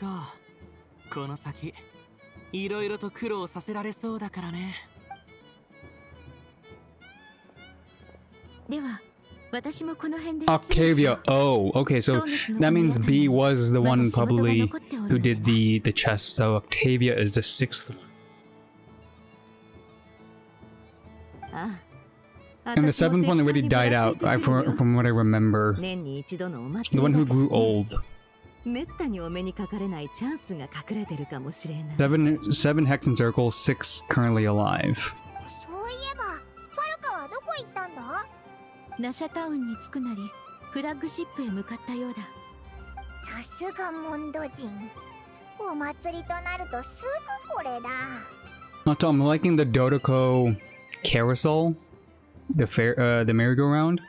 う。この先いろいろと苦労させられそうだからね。では私もこの辺で Octavia. Oh, okay, so that means B was the one probably who did the chest. So Octavia is the sixth one. ああ And the seventh one already died out, from what I remember. 年に一度のお祭 The り one だ who から grew old. めったにお目にかかれないチャンスが隠れてるかもしれない。 Seven hex and circles, 6 currently alive. そういえば、ファルカはどこ行ったんだ？ナシャタウンに着くなりフラッグシップへ向かったようださすがモンド人。お祭りとなるとすぐこれだ。 Also, I'm liking the Dodoko carousel, the merry-go-round,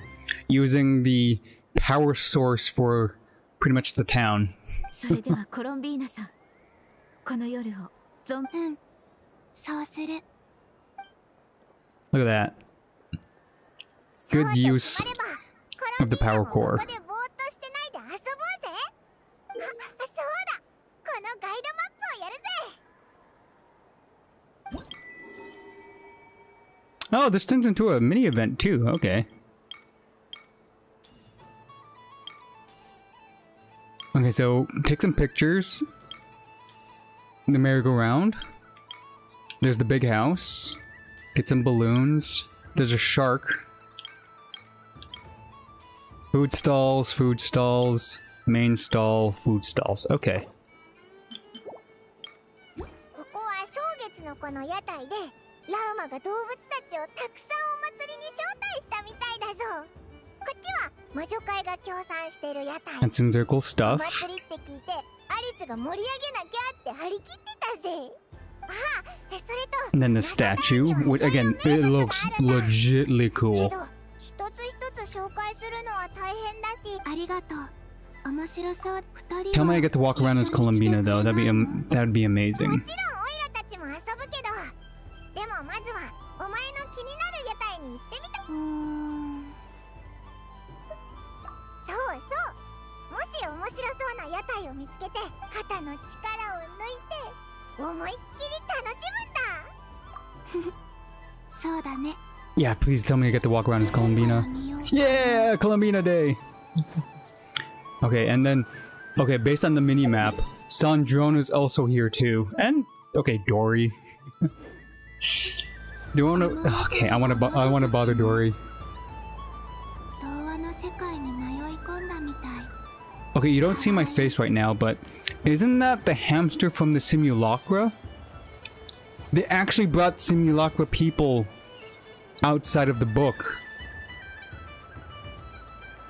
using the power source for pretty much the town. それではコロンビーナさんこの夜を存分そうする。 Look at that. good use of the power core. ここでぼーっとしてないで遊ぼうぜ。そうだ。このガイドマップをやるぜ。 Oh, this turns into a mini event too. Okay. Okay, so take some pictures. The merry-go-round. There's the big house. Get some balloons. There's a shark. Food stalls, main stall, food stalls. Okay. ここは草月のこの屋台でラウマが動物たちをたくさんお祭りに招待したみたいだぞ。こっちは魔女会が協賛してる屋台。 That's in circle お stuff. 祭りって聞いてアリスが盛り上げなきゃって張り切ってたぜ。あ、それと And then the statue. Again, it looks legitly け cool. ど一つ一つ紹介するのは大変だし。ありがとう。面白そう。二人 Tell me I get to walk around as Columbina though. That'd be も amazing. ちろんオイラたちも遊ぶけど、でもまずはお前の気になる屋台に行ってみた。そうそう。もし面白そうな屋台を見つけて肩の力を抜いて思いっきり楽しむんだ。そうだね。 Yeah, please tell me I get to walk around as Columbina. Yeah, Columbina Day. Okay, and then okay, based on the mini map, Sandrone is also here too, and okay, Dory. Do you want to? Okay, I want to bother Dory. Okay, you don't see my face right now, but isn't that the hamster from the Simulacra? They actually brought Simulacra people outside of the book.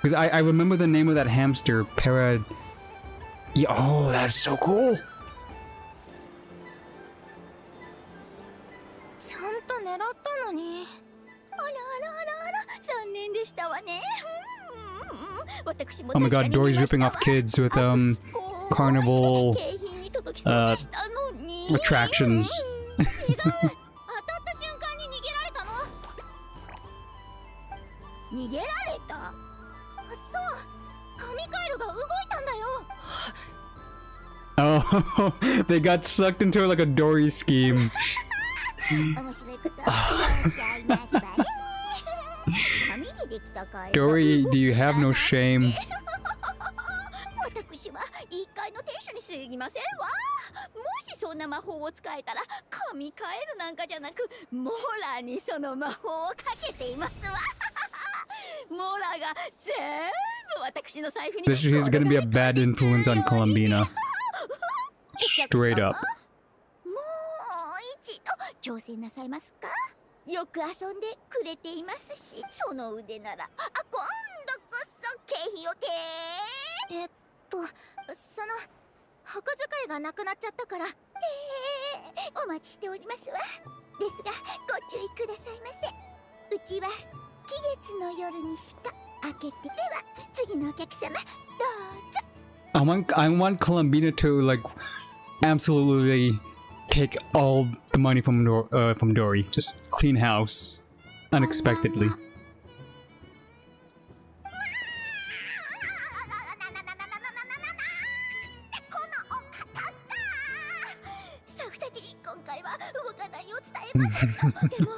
Because I remember the name of that hamster, Parad. Yeah, oh, that's so cool. ちゃんと狙ったのに。あらあらあらあら、残念でしたわね。私も Oh my 確か god, に見ま Dory's した ripping わ。 off kids with carnival 景品に届きそうでしたのに。 attractions. 違う。当たった瞬間に逃げられたの。逃げられた。あ、そう。神カエルが動いたんだよ。 Oh, they got sucked into like a Dory scheme. 面白いことを言っちゃいますわね。紙でできたカエル。 Dory, do you have no shame? 私は一階の亭主にすぎませんわ。もしそんな魔法を使えたら神カエルなんかじゃなくモラにその魔法をかけていますわ。モラが全部私の財布に。 This is gonna be a bad influence on Columbina. Straight up. もう一度挑戦なさいますか。よく遊んでくれていますし、その腕なら今度こそ景品をその箱使いがなくなっちゃったからお待ちしておりますわ。ですがご注意くださいませ。うちは期月の夜にしか開けて。では次のお客様どうぞ。 I want Columbina to like absolutely take all the money from Dory. Just clean house unexpectedly. スタッフたちに今回は動かないよう伝えます。でも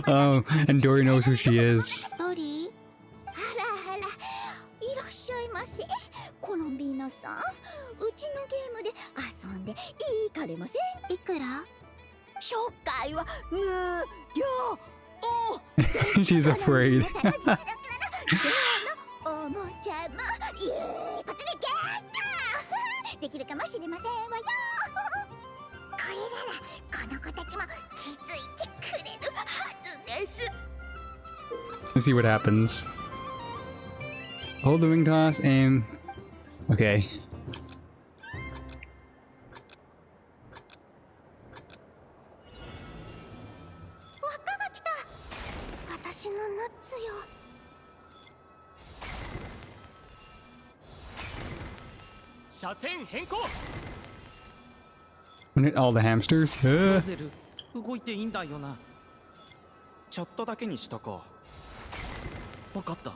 Oh, and Dory knows who she is. ドリー、あらあら、いらっしゃいませ。コロンビーナさん、うちのゲームで遊んでいかれません？いくら？初回は無料。She's afraid. 皆さんの実力ならどのおもちゃも一発でゲットできるかもしれませんわよ。これならこの子たちも気づいてくれるはずです。 Let's see what happens. Hold the ring toss, aim. Okay. 輪っかが来た。私のナッツよ。車線変更。 All the hamsters. ロゼル動いていいんだよな。ちょっとだけにしとこう。わかった。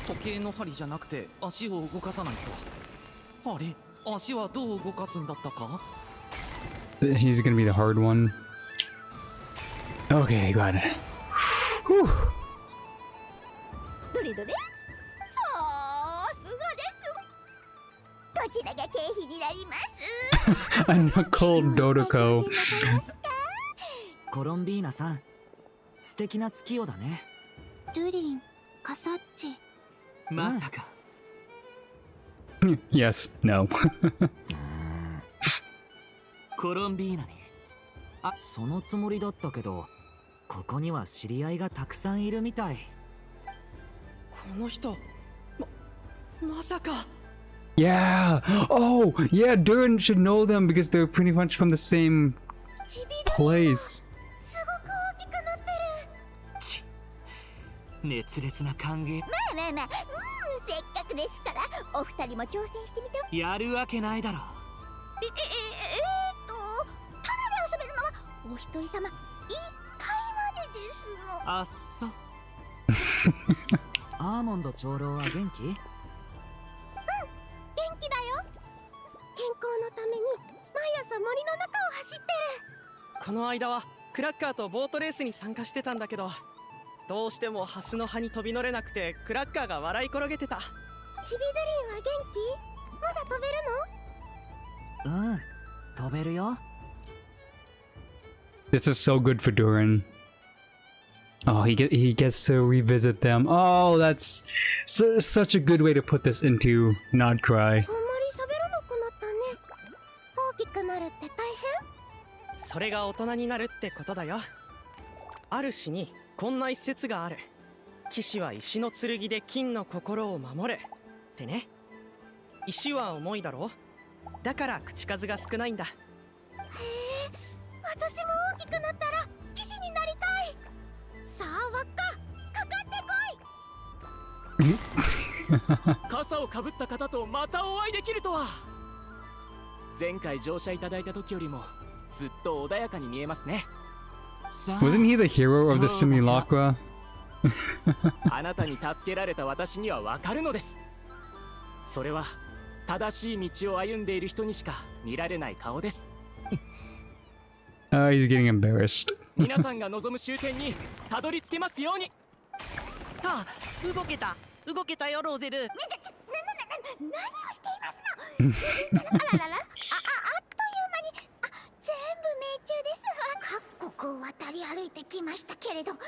時計の針じゃなくて足を動かさないと。あれ、足はどう動かすんだったか？ He's gonna be the hard one. Okay, got it. Whew. どれどれ、さすがです。どちらが経費になります？ A knuckle Dodoko. コロンビーナさん、素敵な月夜だね。ドゥリン、カサッチ。まさか。Yes, no. コロンビーナに。そのつもりだったけど、ここには知り合いがたくさんいるみたい。この人、まさか。Yeah. Oh, yeah. Durin should know them because they're pretty much from the same place. すごく大きくなってる。熱烈な歓迎。まあ、せっかくですからお二人も挑戦してみて。やるわけないだろ。ただで遊べるのはお一人様1回までですの。あっそ。アーモンド長老は元気？元気だよ。健康のために毎朝森の中を走ってる。この間はクラッカーとボートレースに参加してたんだけど、どうしてもハスの葉に飛び乗れなくてクラッカーが笑い転げてた。チビドリンは元気？まだ飛べるの？うん、飛べるよ。This is so good for Durin. Oh, he gets to revisit them. Oh, that's such a good way to put this into Not Cry. あんまり喋らなくなったね。大きくなるって大変？それが大人になるってことだよ。ある詩にこんな一節がある。騎士は石の剣で金の心を守れってね。石は重いだろ。だから口数が少ないんだ。へえ、私も大きくなったら騎士になりたい。さあ輪っか、かかってこい。傘をかぶった方とまたお会いできるとは。前回乗車いただいた時よりもずっと穏やかに見えますね。Wasn't he the hero of the simulacra? あなたに助けられた私にはわかるのです。それは正しい道を歩んでいる人にしか見られない顔です。He's getting embarrassed. 皆さんが望む終点にたどり着けますように。あ、動けたよローゼル。何をしていますの？自分からあららら、あっという間に、全部命中です。各国を渡り歩いてきましたけれど、で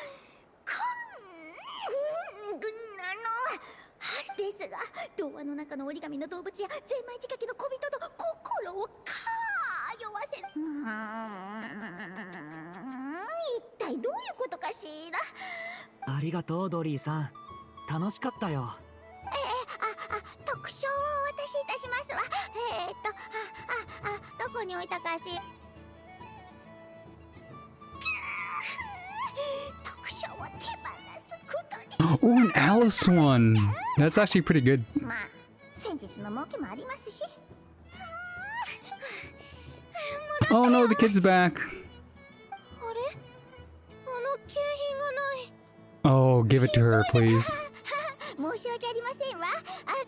すが、童話の中の折り紙の動物やゼンマイ仕掛けの小人と心を通わせる。一体どういうことかしら。ありがとうドリーさん、楽しかったよ。特賞をお渡しいたしますわ。どこに置いたかし。特賞を手放すことに。Oh, an Alice one. That's actually pretty good. まあ、先日の儲けもありますし。Oh no, the kid's back. あれ？景品がない。Oh, give it to her, please. 申し訳ありませんわ。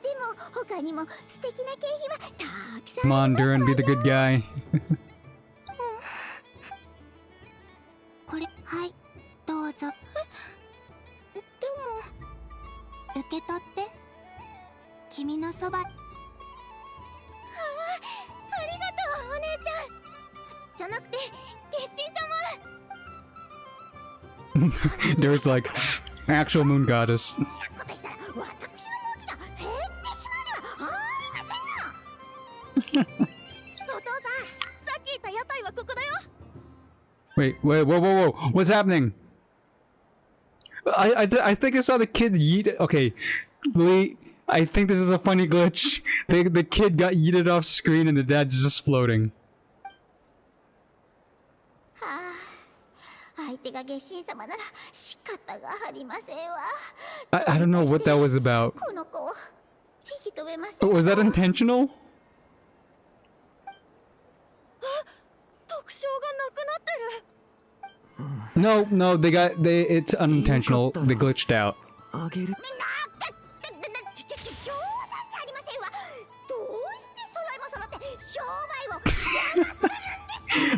でも他にも素敵な景品はたくさん Come あり on, ますわよ。 Durin, be the good guy. これ、はい、どうぞ。でも受け取って。君のそば。ありがとうお姉ちゃん。じゃなくて月神様。There's like actual moon goddess. ことしたら私の動きが減ってしまうではありませんが。お父さん、さっき言った屋台はここだよ。 Wait, whoa. What's happening? I think I saw the kid yeet. Okay, wait. I think this is a funny glitch. The kid got yeeted off screen and the dad's just floating. 相手が月神様なら仕方がありませんわ。I don't know what that was about. この子を引き止めません。 Was that intentional? 特徴がなくなってる。No, it's unintentional. They glitched out. あげる。みんな冗談じゃありませんわ。どうして揃いも揃って商売を邪魔するんですか。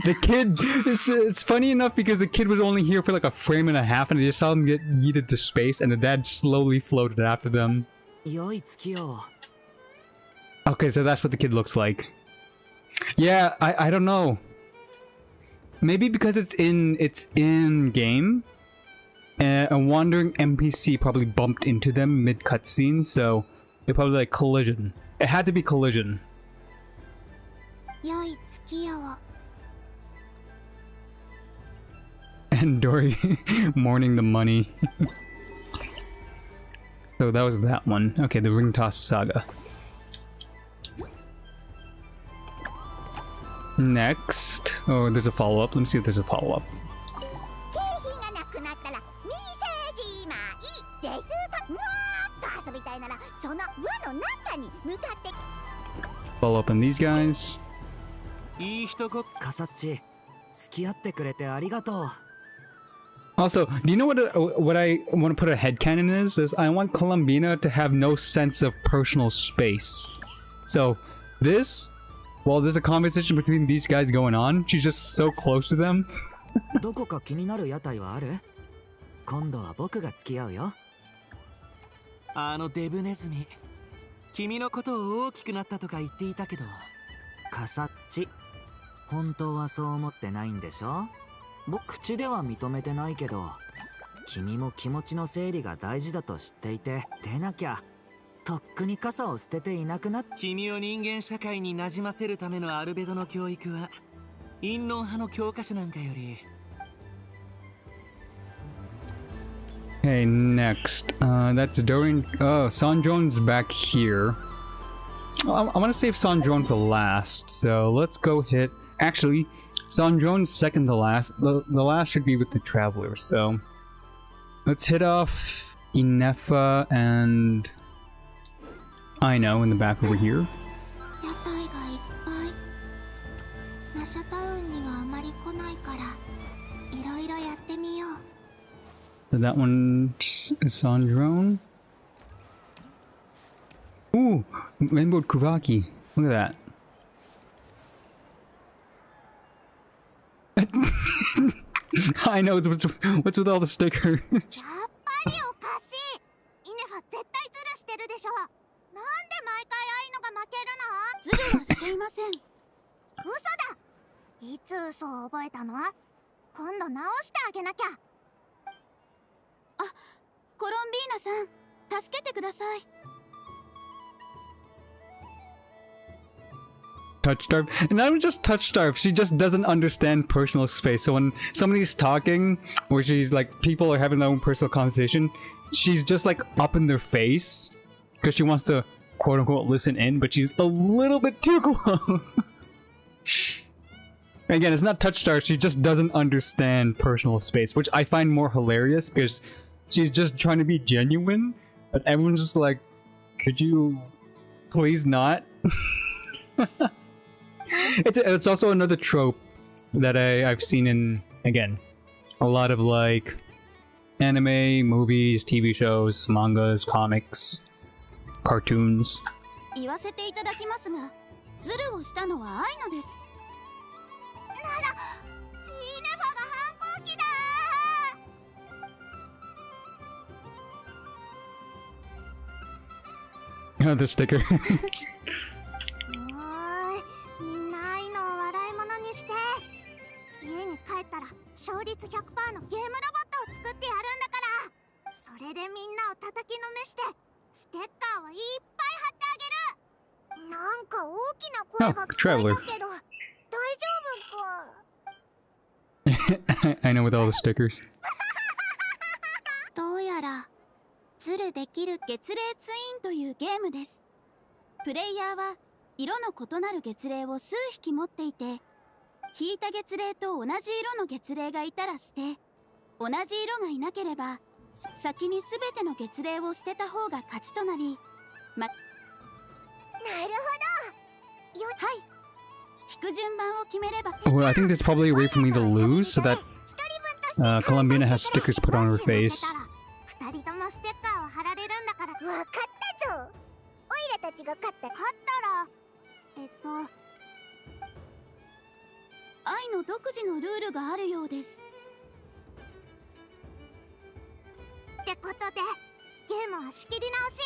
The kid, it's funny enough because the kid was only here for like a frame and a half, and they just saw him get yeeted to space, and the dad slowly floated after them. 良い月よ。 Okay, so that's what the kid looks like. Yeah, I don't know. Maybe because it's in game. A wandering NPC probably bumped into them mid cutscene, so it probably like collision. It had to be collision. 良い月よ。 And Dory mourning the money. So that was that one. Okay, the ring toss saga. Next. Oh, there's a follow-up. Let me see if there's a follow-up. 景品がなくなったらミセージマイですか。もっと遊びたいならその輪の中に向かって。 Follow up on these guys. いい人ごカサッチ、付き合ってくれてありがとう。 Also, do you know what I want to put a headcanon is I want Columbina to have no sense of personal space. So, this, while there's a conversation between these guys going on, she's just so close to them. どこか気になる屋台はある？今度は僕が付き合うよ。あのデブネズミ、君のことを大きくなったとか言っていたけど。カサッチ、本当はそう思ってないんでしょ？僕口では認めてないけど、君も気持ちの整理が大事だと知っていて出なきゃ。とっくに傘を捨てていなくなっ。君を人間社会に馴染ませるためのアルベドの教育は、陰謀派の教科書なんかより。Okay, next. That's Durin. Oh, Sandron's back here. I want to save Sandron for last, so let's go hit. Actually, Sandron's second to last. The last should be with the Travelers, so let's hit off Inefa and Aino in the back over here. 屋台がいっぱい。ナシャタウンにはあまり来ないからいろいろやってみよう。 So that one is Sandron. Ooh, Rainbow Kuvaki. Look at that. I know what's with all the stickers. やっぱりおかしい。イネファ絶対ズルしてるでしょ。なんで毎回ああいうのが負けるの？ズルはしていません。嘘だ。いつ嘘を覚えたの？今度直してあげなきゃ。あ、コロンビーナさん、助けてください。 Touch starve, and not even just touch starve, she just doesn't understand personal space. So when somebody's talking, or she's like, people are having their own personal conversation, she's just like up in their face because she wants to quote unquote listen in, but she's a little bit too close. Again, it's not touch starve, she just doesn't understand personal space, which I find more hilarious because she's just trying to be genuine, but everyone's just like, could you please not? It's also another trope that I've seen in, again, a lot of like anime, movies, TV shows, mangas, comics, cartoons. 言わせていただきますが、ズルをしたのはアイノです。なら、イネファが反抗期だ。 The sticker. みんな愛のを笑い物にして、家に帰ったら勝率 100% のゲームロボットを作ってやるんだから、それでみんなを叩きのめしてステッカーをいっぱい貼ってあげる。なんか大きな声が聞こえたけど、大丈夫か？ I know with all the stickers. どうやらズルできる月齢ツインというゲームです。プレイヤーは色の異なる月齢を数匹持っていて、引いた月齢と同じ色の月齢がいたら捨て、同じ色がいなければ先に全ての月齢を捨てた方が勝ちとなり、なるほど。はい。引く順番を決めれば。Well, I think there's probably a way for me to lose so that Columbina has stickers put on her face. 二人ともステッカーを貼られるんだから。わかったぞ。オイラたちが勝ったら愛の独自のルールがあるようです。ってことでゲームは仕切り直し。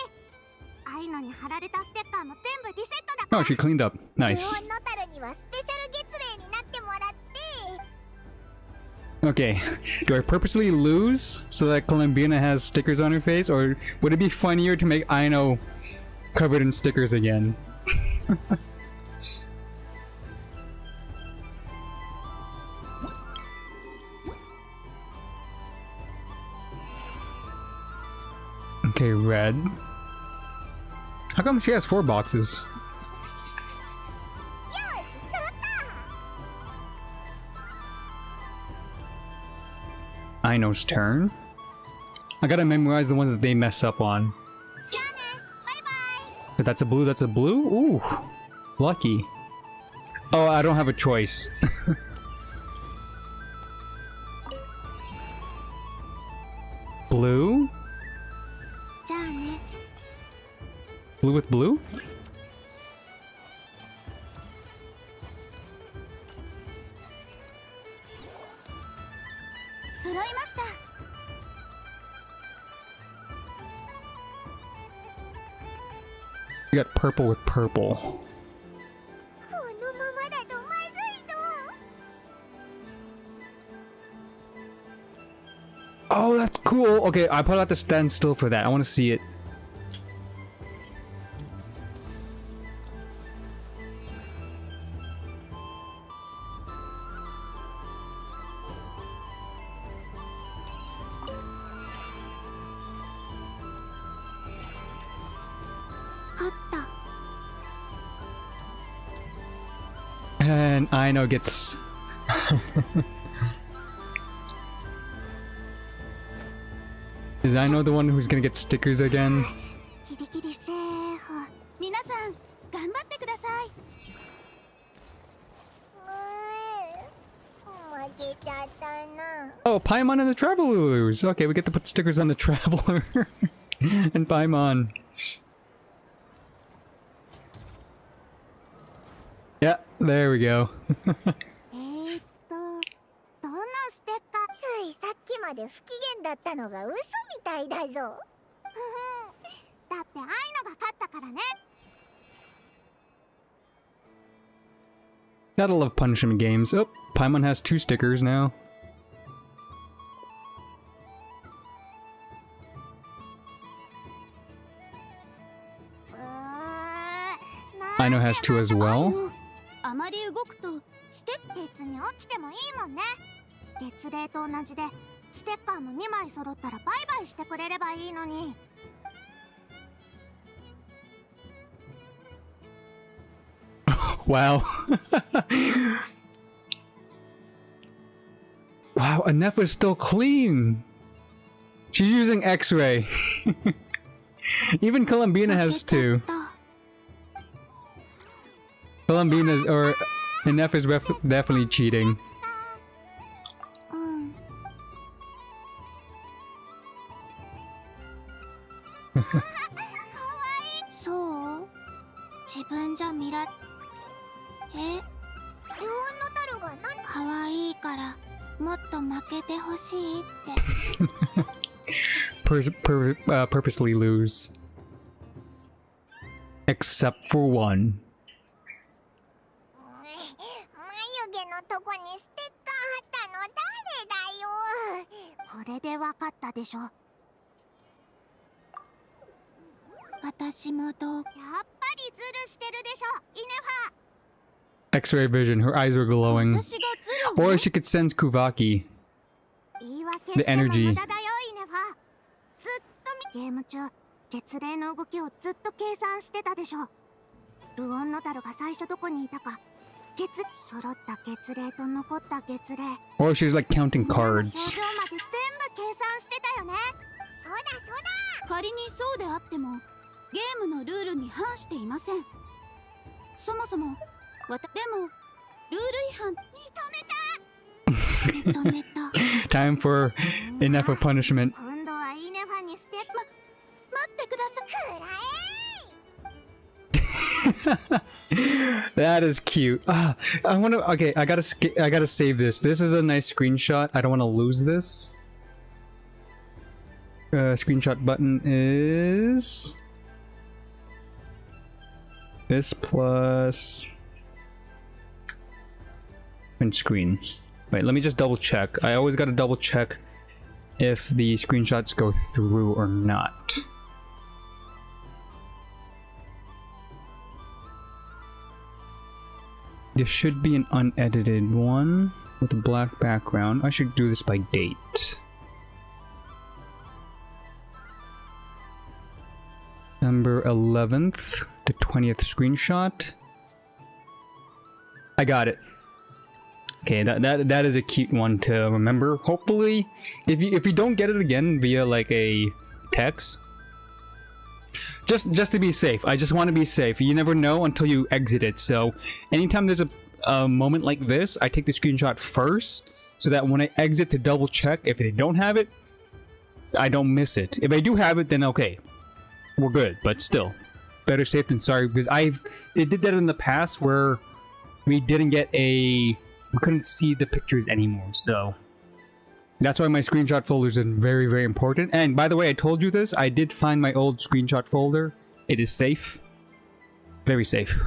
愛のに貼られたステッカーも全部リセットだから。Oh, she cleaned up. Nice. ノタルにはスペシャル月齢になってもらって。Okay, do I purposely lose so that Columbina has stickers on her face, or would it be funnier to make Aino covered in stickers again? Okay, red. How come she has 4 boxes? Aino's turn. I gotta memorize the ones that they mess up on. But that's a blue, that's a blue? Ooh, lucky. Oh, I don't have a choice. Blue? Blue with blue? We got purple with purple. Oh, that's cool. Okay, I probably have to stand still for that. I want to see it. And Aino gets... Is Aino the one who's gonna get stickers again? 皆さん頑張ってください。負けちゃったな。 Oh, Paimon and the Travelers! Okay, we get to put stickers on the Traveler and Paimon. Yeah, there we go. どのステッカーついさっきまで不機嫌だったのが嘘みたいだぞ。だって愛のが勝ったからね。Gotta love punishment games. Oh, Paimon has 2 stickers now. Aino has 2 as well. あまり動くとステッカー別に落ちてもいいもんね。月齢と同じでステッカーも2枚揃ったらバイバイしてくれればいいのに。Wow. Wow, Anef is still clean. She's using X-ray. Even Columbina has 2. Columbina's or Anef is definitely cheating. So, 自分じゃ見らえ、可愛いからもっと負けてほしいって。Purposely lose. Except for one. 眉毛のとこにステッカー貼ったの誰だよ。これでわかったでしょ。私もどう？やっぱりズルしてるでしょ、イネファ。X-ray vision. Her eyes were glowing. Or she could sense Kuvaki. The energy. ゲーム中、月齢の動きをずっと計算してたでしょ。ルオンノタルが最初どこにいたか。揃った月齢と残った月齢。Or she's like counting cards. 表情まで全部計算してたよね。そうだそうだ。仮にそうであっても、ゲームのルールに反していません。そもそも、でもルール違反認めた。Time for enough of punishment. 今度はイネファにステップ待ってください。 That is cute. Ah, I want to. Okay, I gotta save this. This is a nice screenshot. I don't want to lose this. Screenshot button is this plus print screen. Wait, let me just double check. I always gotta double check if the screenshots go through or not. There should be an unedited one with a black background. I should do this by date. December 11th to 20th screenshot. I got it. Okay, that is a cute one to remember. Hopefully, if you don't get it again via like a text, just to be safe. I just want to be safe. You never know until you exit it. So anytime there's a moment like this, I take the screenshot first so that when I exit to double check if they don't have it, I don't miss it. If I do have it, then okay, we're good. But still, better safe than sorry, because it did that in the past where we didn't get we couldn't see the pictures anymore. So that's why my screenshot folders are very, very important. And by the way, I told you this. I did find my old screenshot folder. It is safe. Very safe.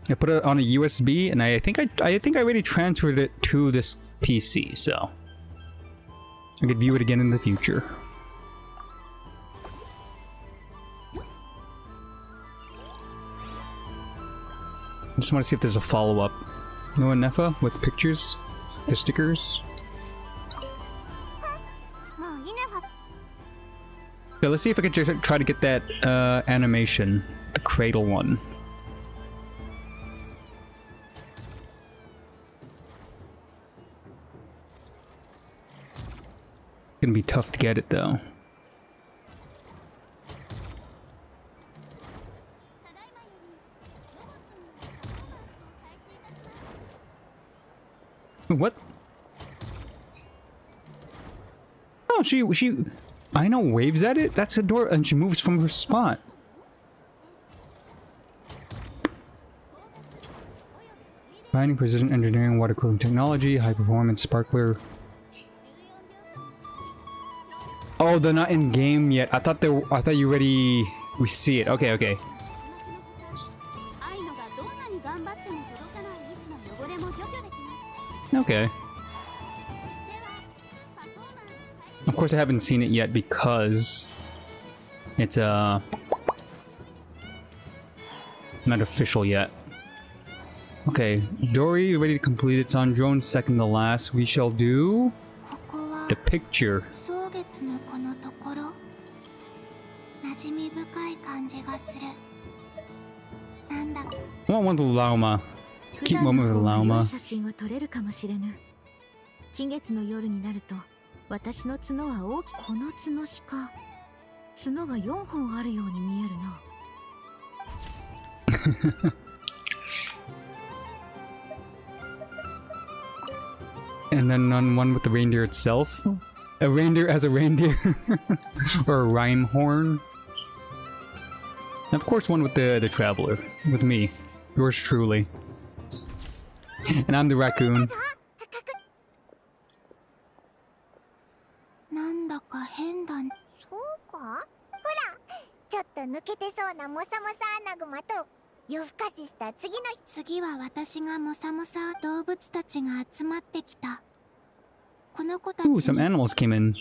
I put it on a USB, and I think I already transferred it to this PC, so I could view it again in the future. I just want to see if there's a follow-up. No Nefa with pictures, the stickers. Yeah, let's see if I can try to get that animation, the cradle one. It's gonna be tough to get it though. What? Oh, she I know, waves at it? That's a door, and she moves from her spot. Combining precision engineering, water cooling technology, high performance sparkler. Oh, they're not in game yet. I thought you already we see it. Okay, okay. Okay. Of course, I haven't seen it yet because it's not official yet. Okay, Dory ready to complete its on drone, second to last. We shall do the picture. I want one with the llama. Keep one with the llama. 私の角は大きくこの角しか角が4本あるように見えるな。And then on one with the reindeer itself. A reindeer as a reindeer. Or a rhyme horn. And of course one with the traveler. With me. Yours truly. And I'm the raccoon. なんだか変だね。そうか？ほら、ちょっと抜けてそうなモサモサアナグマと夜更かしした次は私がモサモサ動物たちが集まってきた。この子たち。Ooh, some animals came in.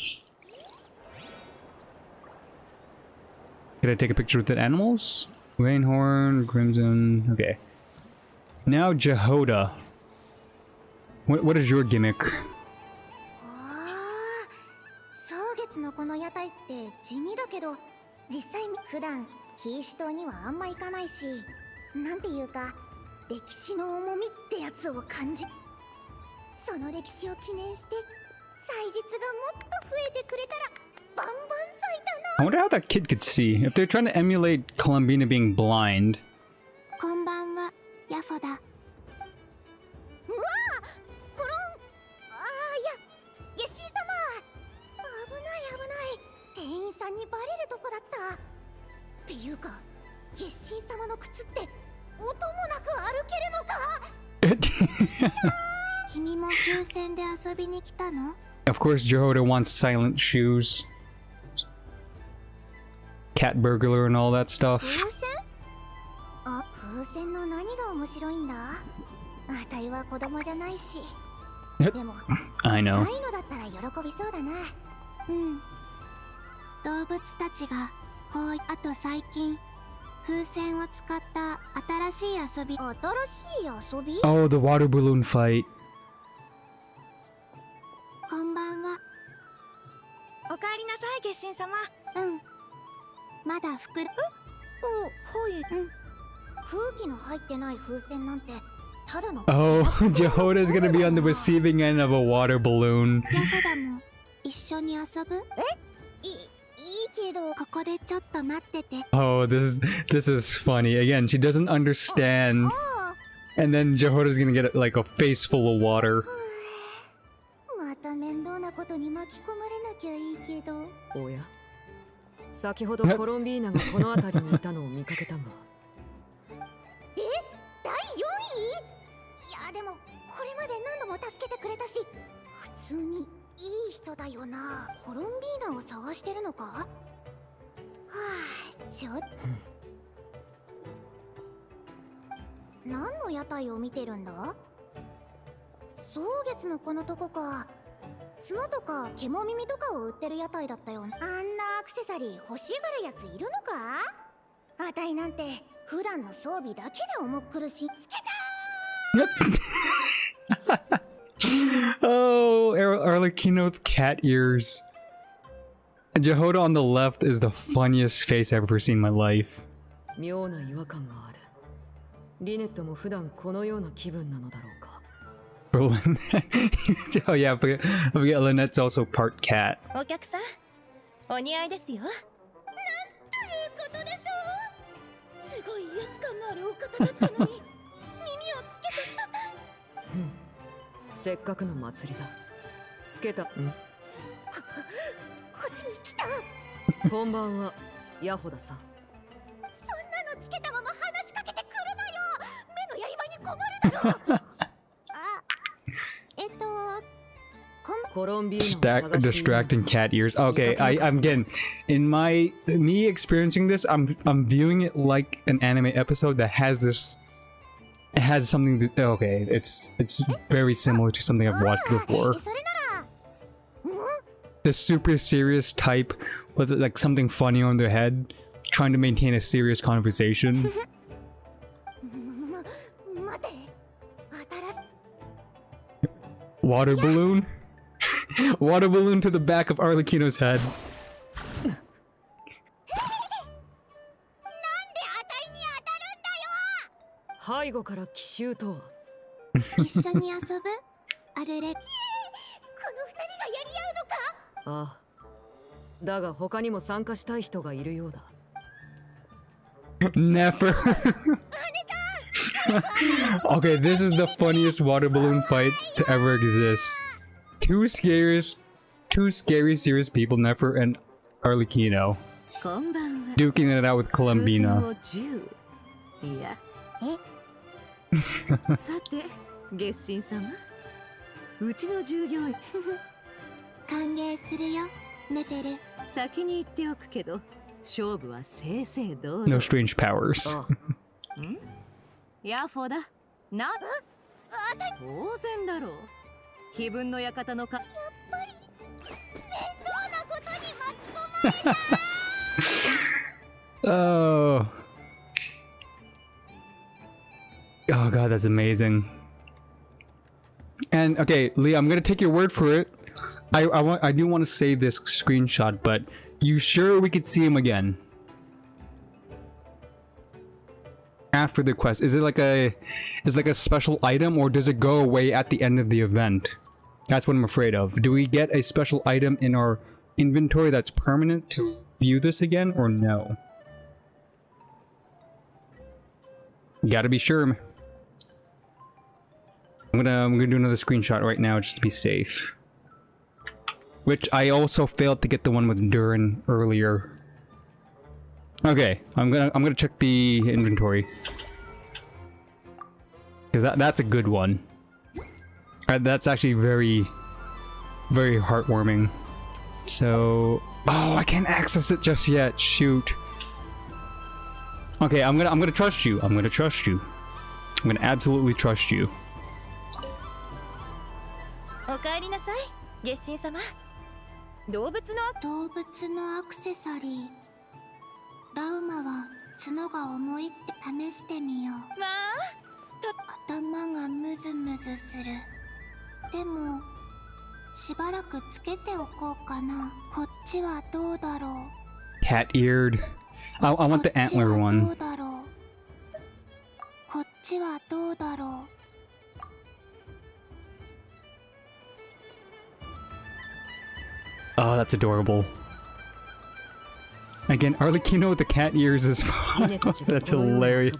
Could I take a picture with the animals? Rainhorn, Crimson. Okay. Now Jehoda. What is your gimmick? のこの屋台って地味だけど実際普段キーシ島にはあんま行かないしなんていうか歴史の重みってやつを感じその歴史を記念して祭日がもっと増えてくれたらバンバン咲いたな I wonder how that kid could see if they're trying to emulate Columbina being blind. こんばんはヤフォだうわコロン店員さんにバレるとこだった。っていうか、月神様の靴って音もなく歩けるのか。君も風船で遊びに来たの？ Of course, Jehoda wants silent shoes. Cat burglar and all that stuff. 風船？あ、風船の何が面白いんだ？あたいは子供じゃないし。でも、I know. ないのだったら喜びそうだな。うん。動物たちがこう、あと最近風船を使った新しい遊び。新しい遊び？ Oh, the water balloon fight. こんばんは。おかえりなさい、月神様。うん。まだ膨ら。お、はい。うん。空気の入ってない風船なんてただの。Oh, Jehoda's gonna be on the receiving end of a water balloon. ヤホダも一緒に遊ぶ？いいけど、ここでちょっと待ってて。Oh, this is funny. Again, she doesn't understand. And then Jehoda's gonna get like a face full of water. また面倒なことに巻き込まれなきゃいいけど。おや、先ほどコロンビーナがこの辺りにいたのを見かけたが。え、第4位？いやでもこれまで何度も助けてくれたし、普通にいい人だよな。コロンビーナを探してるのか？はあ、ちょっと。何の屋台を見てるんだ？蒼月のこのとこか。角とか獣耳とかを売ってる屋台だったよ。あんなアクセサリー欲しがるやついるのか？あたいなんて普段の装備だけで重苦しい。つけたーOh, Arlecchino with cat ears. And Jehoda on the left is the funniest face I've ever seen in my life. 妙な違和感がある。リネットも普段このような気分なのだろうか。Oh yeah, I forget Lynette's also part cat. お客さん、お似合いですよ。なんということでしょう。すごい威圧感のあるお方だったのに耳をつけてたたん。せっかくの祭りだ。つけた。こっちに来た。こんばんは、ヤホダさん。そんなのつけたまま話しかけてくるなよ。目のやり場に困るだろう。Distracting cat ears. Okay, I'm getting in me experiencing this. I'm viewing it like an anime episode that has this. It has something. Okay, it's very similar to something I've watched before. The super serious type with like something funny on their head, trying to maintain a serious conversation. Water balloon? Water balloon to the back of Arlecchino's head. 背後から奇襲とは。一緒に遊ぶ？あれれ。この二人がやり合うのか？ああ。だが他にも参加したい人がいるようだ。Never. Okay, this is the funniest water balloon fight to ever exist. Two scary serious people, Nefer and Arlecchino, duking it out with Columbina. さて、月神様、うちの従業員歓迎するよ、ネフェル。先に言っておくけど、勝負は正々堂々。 No strange powers. ヤフォだ。な、当然だろう。気分の館のか。やっぱり面倒なことに巻き込まれた。Oh. Oh god, that's amazing. And okay, Leah, I'm gonna take your word for it. I do want to save this screenshot, but you sure we could see him again? After the quest, is it like a special item, or does it go away at the end of the event? That's what I'm afraid of. Do we get a special item in our inventory that's permanent to view this again, or no? Gotta be sure. I'm gonna do another screenshot right now just to be safe. which I also failed to get the one with Durin earlier. Okay, I'm gonna check the inventory. Because that's a good one. That's actually very, very heartwarming. So, oh, I can't access it just yet. Shoot. Okay, I'm gonna trust you. I'm gonna trust you. I'm gonna absolutely trust you. おかえりなさい、月神様。動物のアクセサリー。ラウマは角が重いって試してみよう。まあ、頭がムズムズする。でもしばらくつけておこうかな。こっちはどうだろう。 Cat-eared. I want the antler one. こっちはどうだろう。 Oh, that's adorable. Again, Arlecchino with the cat ears is that's hilarious.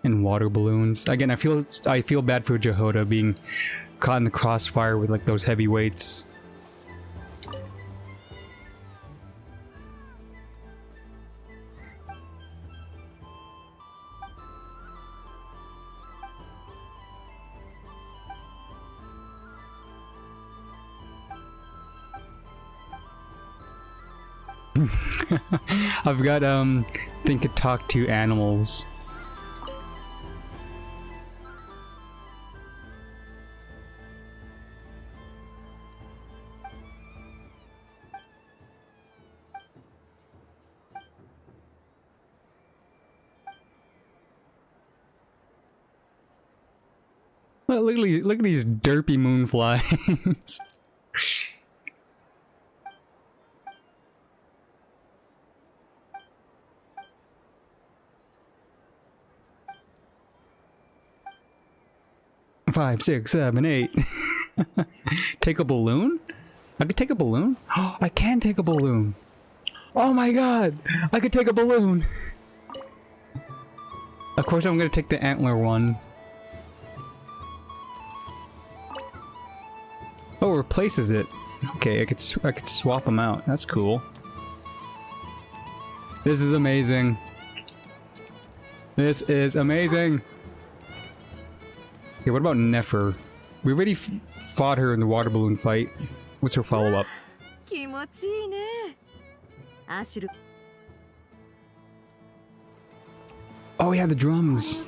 And water balloons. Again, I feel bad for Jehoda being caught in the crossfire with like those heavy weights. I've got think and talk to animals. Look at these derpy moonflies. Five, 6, 7, 8. Take a balloon? I could take a balloon? Oh, I can take a balloon. Oh my god! I could take a balloon! Of course I'm gonna take the antler one. Oh, it replaces it. Okay, I could swap them out. That's cool. This is amazing. This is amazing! Okay, what about Nefer? We already fought her in the water balloon fight. What's her follow-up? Oh yeah, the drums!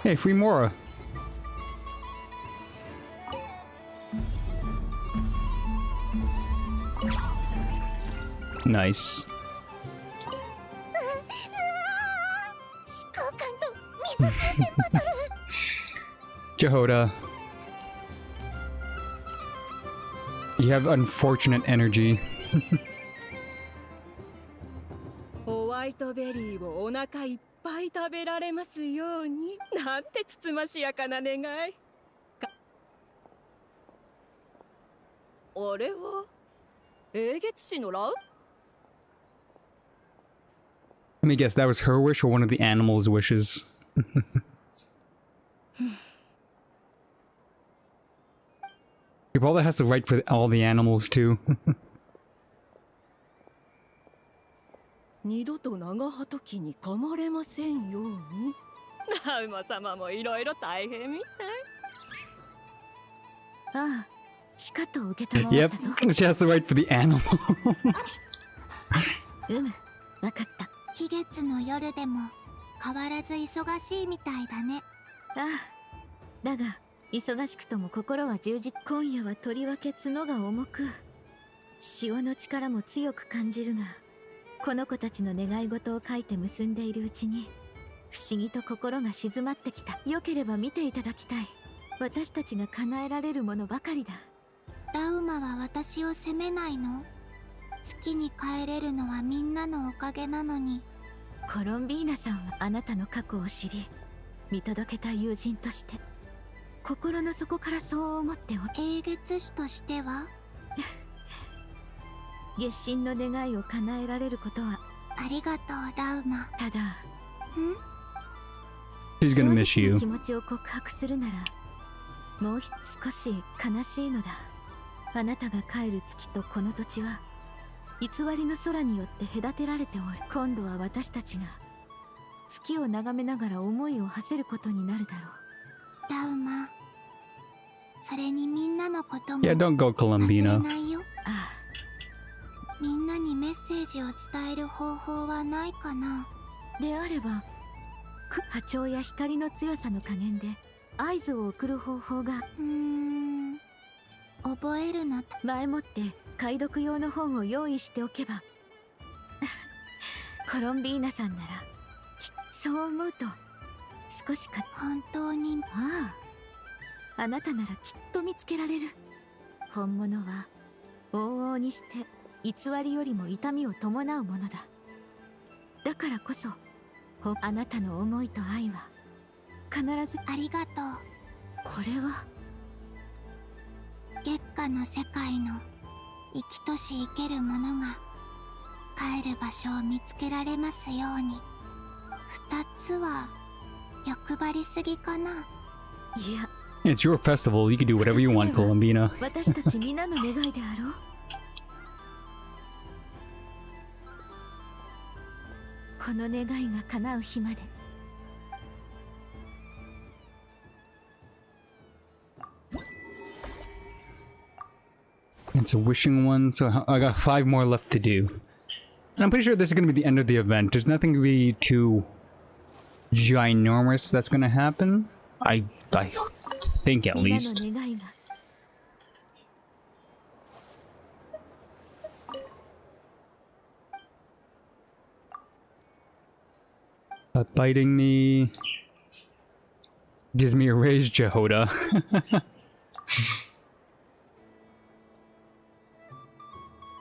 Hey, free Mora! Nice. Jehoda. You have unfortunate energy. ホワイトベリーをお腹いっぱい食べられますように。なんてつつましやかな願い。あれは英月氏のラウ？ Let me guess, that was her wish or one of the animals' wishes? He probably has to write for all the animals too. 二度と長鳩期に噛まれませんように。ラウマ様もいろいろ大変みたい。ああ、しかと受けたまわったぞ。Yep, she has to write for the animals. わかった。季月の夜でも変わらず忙しいみたいだね。ああ、だが忙しくとも心は充実。今夜はとりわけ角が重く、潮の力も強く感じるが、この子たちの願い事を書いて結んでいるうちに不思議と心が静まってきた。よければ見ていただきたい。私たちが叶えられるものばかりだ。ラウマは私を責めないの？月に帰れるのはみんなのおかげなのに。コロンビーナさんはあなたの過去を知り、見届けた友人として心の底からそう思って英月師としては月神の願いを叶えられることはありがとうラウマ。ただ、She's gonna miss 正直 you. な気持ちを告白するならもう少し悲しいのだ。あなたが帰る月とこの土地は偽りの空によって隔てられておる。今度は私たちが月を眺めながら思いを馳せることになるだろう。ラウマ、それにみんなのことも Yeah, don't go 忘れ Columbina. ないよ。あみんなにメッセージを伝える方法はないかな。あ、であれば波長や光の強さの加減で合図を送る方法が覚えるの。前もって解読用の本を用意しておけばコロンビーナさんならそう思うと少しか。本当に。ああ、あなたならきっと見つけられる。本物は往々にして偽りよりも痛みを伴うものだ。だからこそあなたの思いと愛は必ず。ありがとう。これは月下の世界の生きとし生けるものが帰る場所を見つけられますように。二つは欲張りすぎかな。いや、 It's your festival. You can do whatever you want, Columbina. 私たち皆の願いであろう。この願いが叶う日まで。It's a wishing one, so I got 5 more left to do. And I'm pretty sure this is going to be the end of the event. There's nothing to be too ginormous that's going to happen. I think at 皆 least. の願いが But biting me gives me a raise, Jehoda.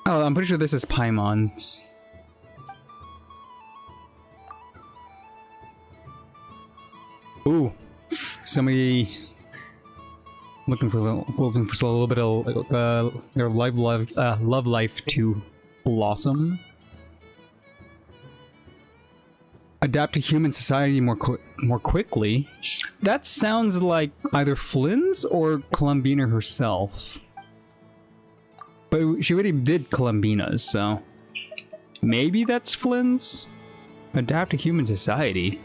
Oh, I'm pretty sure this is Paimon's. Ooh, somebody looking for a little bit of their love life to blossom. Adapt to human society more quickly. That sounds like either Flynn's or Columbina herself. But she already did Columbina's, so maybe that's Flynn's? Adapt to human society.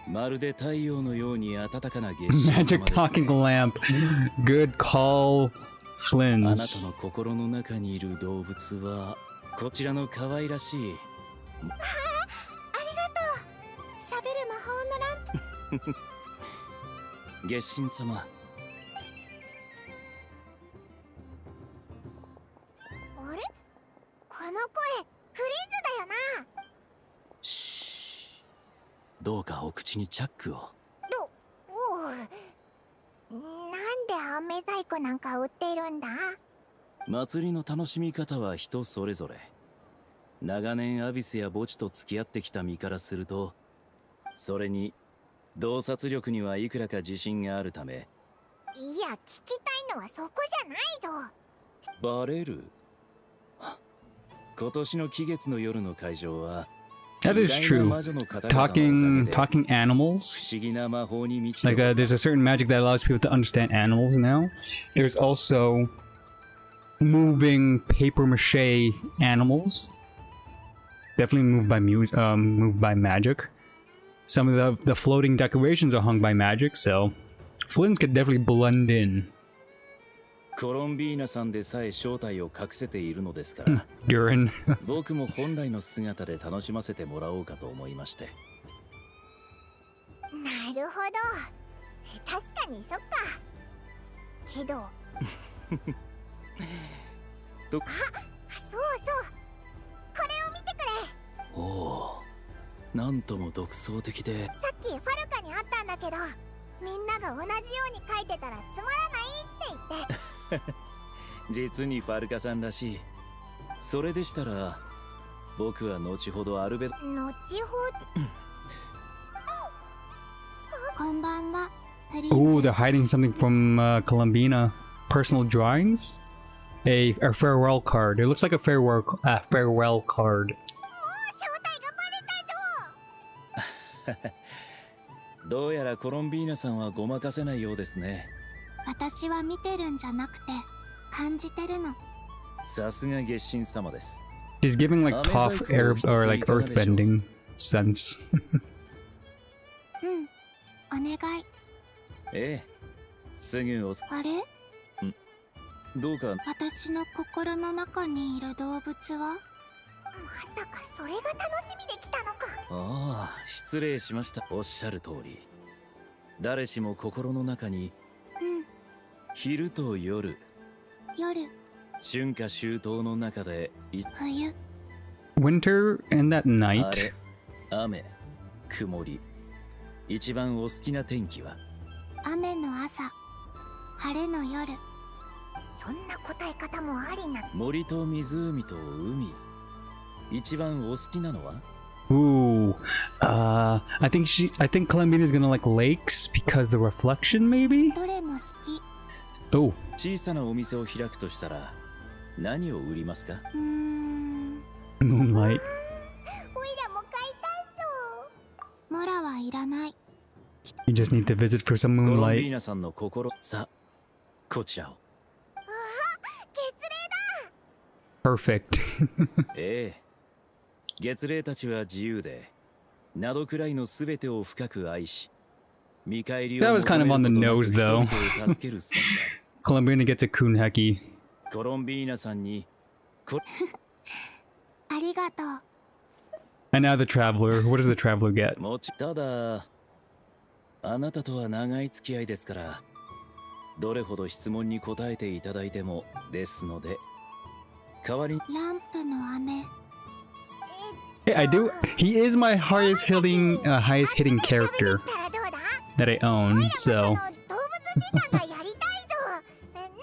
まるで太陽のように暖かな月 Magic talking lamp. Good call, あなた Flynn's. の心の中にいる動物はこちらの可愛らしい。ありがとう。喋る魔法のランプ。月神様。あれ？この声、フリーズだよな。どうかお口にチャックを。なんで飴細工なんか売ってるんだ？祭りの楽しみ方は人それぞれ。長年アビスや墓地と付き合ってきた身からすると、それに洞察力にはいくらか自信があるため。いや、聞きたいのはそこじゃないぞ。バレる？今年の季月の夜の会場は That is true. Talking animals. Like there's a certain magic that allows people to understand animals now. There's also moving paper mache animals. Definitely moved by magic. Some of the floating decorations are hung by magic, so Flynn's could definitely blend in. コロンビーナさんでさえ正体を隠せているのですから。Durin. 僕も本来の姿で楽しませてもらおうかと思いまして。なるほど。確かにそっか。けど。そうそう。これを見てくれ。おお。なんとも独創的で。さっきファルカにあったんだけど、みんなが同じように書いてたらつまらないって言って。実にファルカさんらしい。それでしたら僕は後ほどアルベ後ほどこんばんは。 Oh, they're hiding something from Columbina. Personal drawings? A farewell card. It looks like a farewell card. どうやらコロンビーナさんはごまかせないようですね。私は見てるんじゃなくて感じてるの。さすが月神様です。 She's giving like tough air or like earthbending sense. お願い。ええ、すぐおあれ？どうか私の心の中にいる動物は？まさかそれが楽しみで来たのか。ああ、失礼しました。おっしゃる通り、誰しも心の中に、昼と夜、春夏秋冬の中で冬、 Winter and that night. 雨、曇り、一番お好きな天気は？雨の朝、晴れの夜。そんな答え方もありな。森と湖と海、一番お好きなのは？ Ooh, I think Columbina is gonna like lakes because the reflection, maybe. どれも好き。Oh, 小さなお店を開くとしたら何を売りますか？ moonlight. おいらも買いたいぞ。モラはいらない。 You just need to visit for some コロンビー moonlight. ナさんの心、さ、こちらを。Perfect. ええ、月霊たちは自由で、などくらいのすべてを深く愛し、見返りを That was kind of on the 求める nose, ことな though. く人々を助ける存在。 Columbina gets a kunheki. コロンビーナさんに、ありがとう。 And now the traveler. What does the traveler get? もち、ただ、あなたとは長い付き合いですから、どれほど質問に答えていただいてもですので、代わりにランプの飴。 Hey, I do. He is my highest hitting character that I own. So 動物時間がやりたいぞ。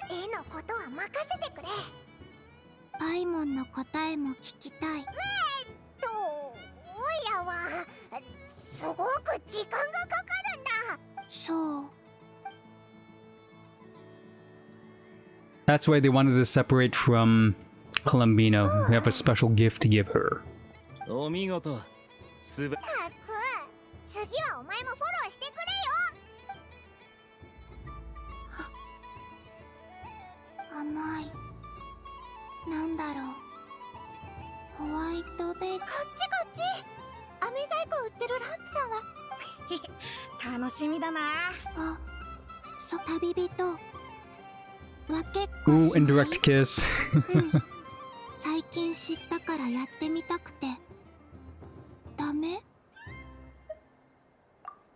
絵のことは任せてくれ。パイモンの答えも聞きたい。おいらはすごく時間がかかるんだ。そう。 that's why they wanted to separate from Columbina. We have a special gift to give her. お見事。すば。次はお前もフォローしてくれよ。甘い。なんだろう。ホワイトベイ。こっちこっち。飴細工売ってるランプさんは。楽しみだな。あ、旅人。分けっこ Ooh, しない。 indirect kiss. 最近知ったからやってみたくて。ダメ？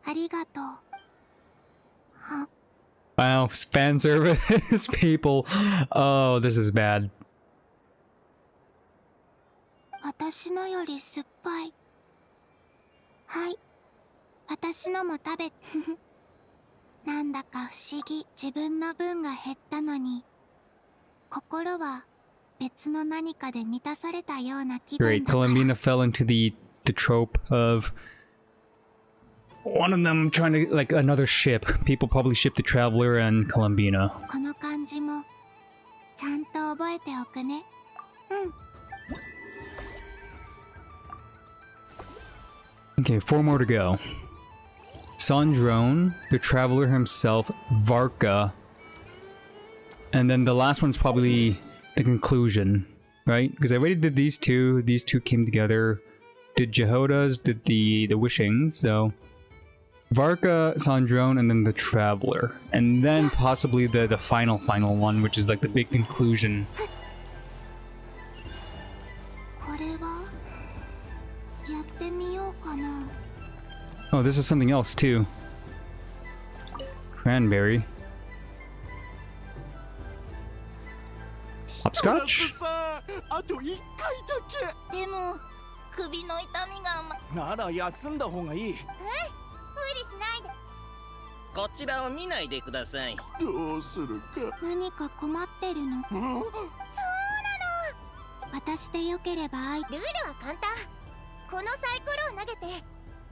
ありがとう。は。 Wow, fan service, people. Oh, this is bad. 私のより酸っぱい。はい。私のも食べ。なんだか不思議。自分の分が減ったのに、心は別の何かで満たされたような気分 Great. だから。 Columbina fell into the trope of one of them trying to like another ship. People probably ship the Traveler and Columbina. この漢字もちゃんと覚えておくね。うん。 Okay, 4 more to go. Sandrone, the Traveler himself, Varka, and then the last one's probably the conclusion, right? Because I already did these two came together. Did Jehodas, did the Wishing, so Varka, Sandrone, and then the Traveler. And then possibly the final one, which is like the big conclusion. これはやってみようかな。 Oh, this is something else too. Cranberry. Hopscotch? あと1回だけ。でも首の痛みがなら休んだ方がいい。無理しないで。こちらを見ないでください。どうするか。何か困ってるの？そうなの。私でよければルールは簡単。このサイコロを投げて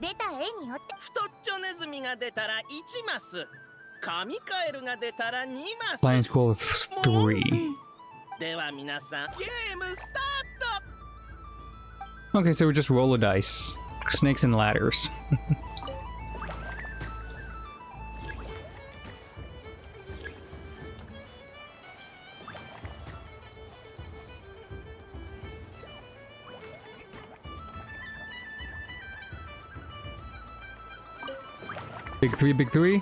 出た絵によって太っちょネズミが出たら1マス、神カエルが出たら2マス。 Lions goal is 3. では皆さんゲームスタート。 Okay, so we just roll a dice. Snakes and ladders. Big three, big three.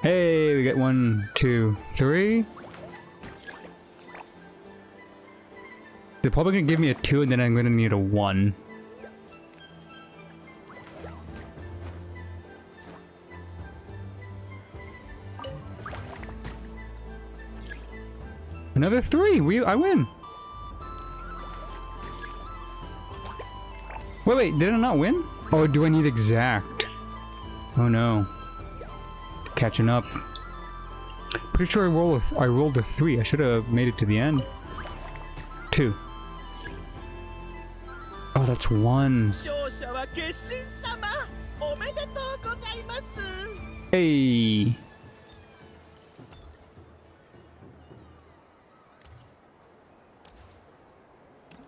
Hey, we get 1, 2, 3. They're probably gonna give me a 2 and then I'm gonna need a 1. Another 3! I win! Wait, did I not win? Oh, do I need exact? Oh no. Catching up. Pretty sure I rolled a 3. I should have made it to the end. 2. Oh, that's 1. Hey.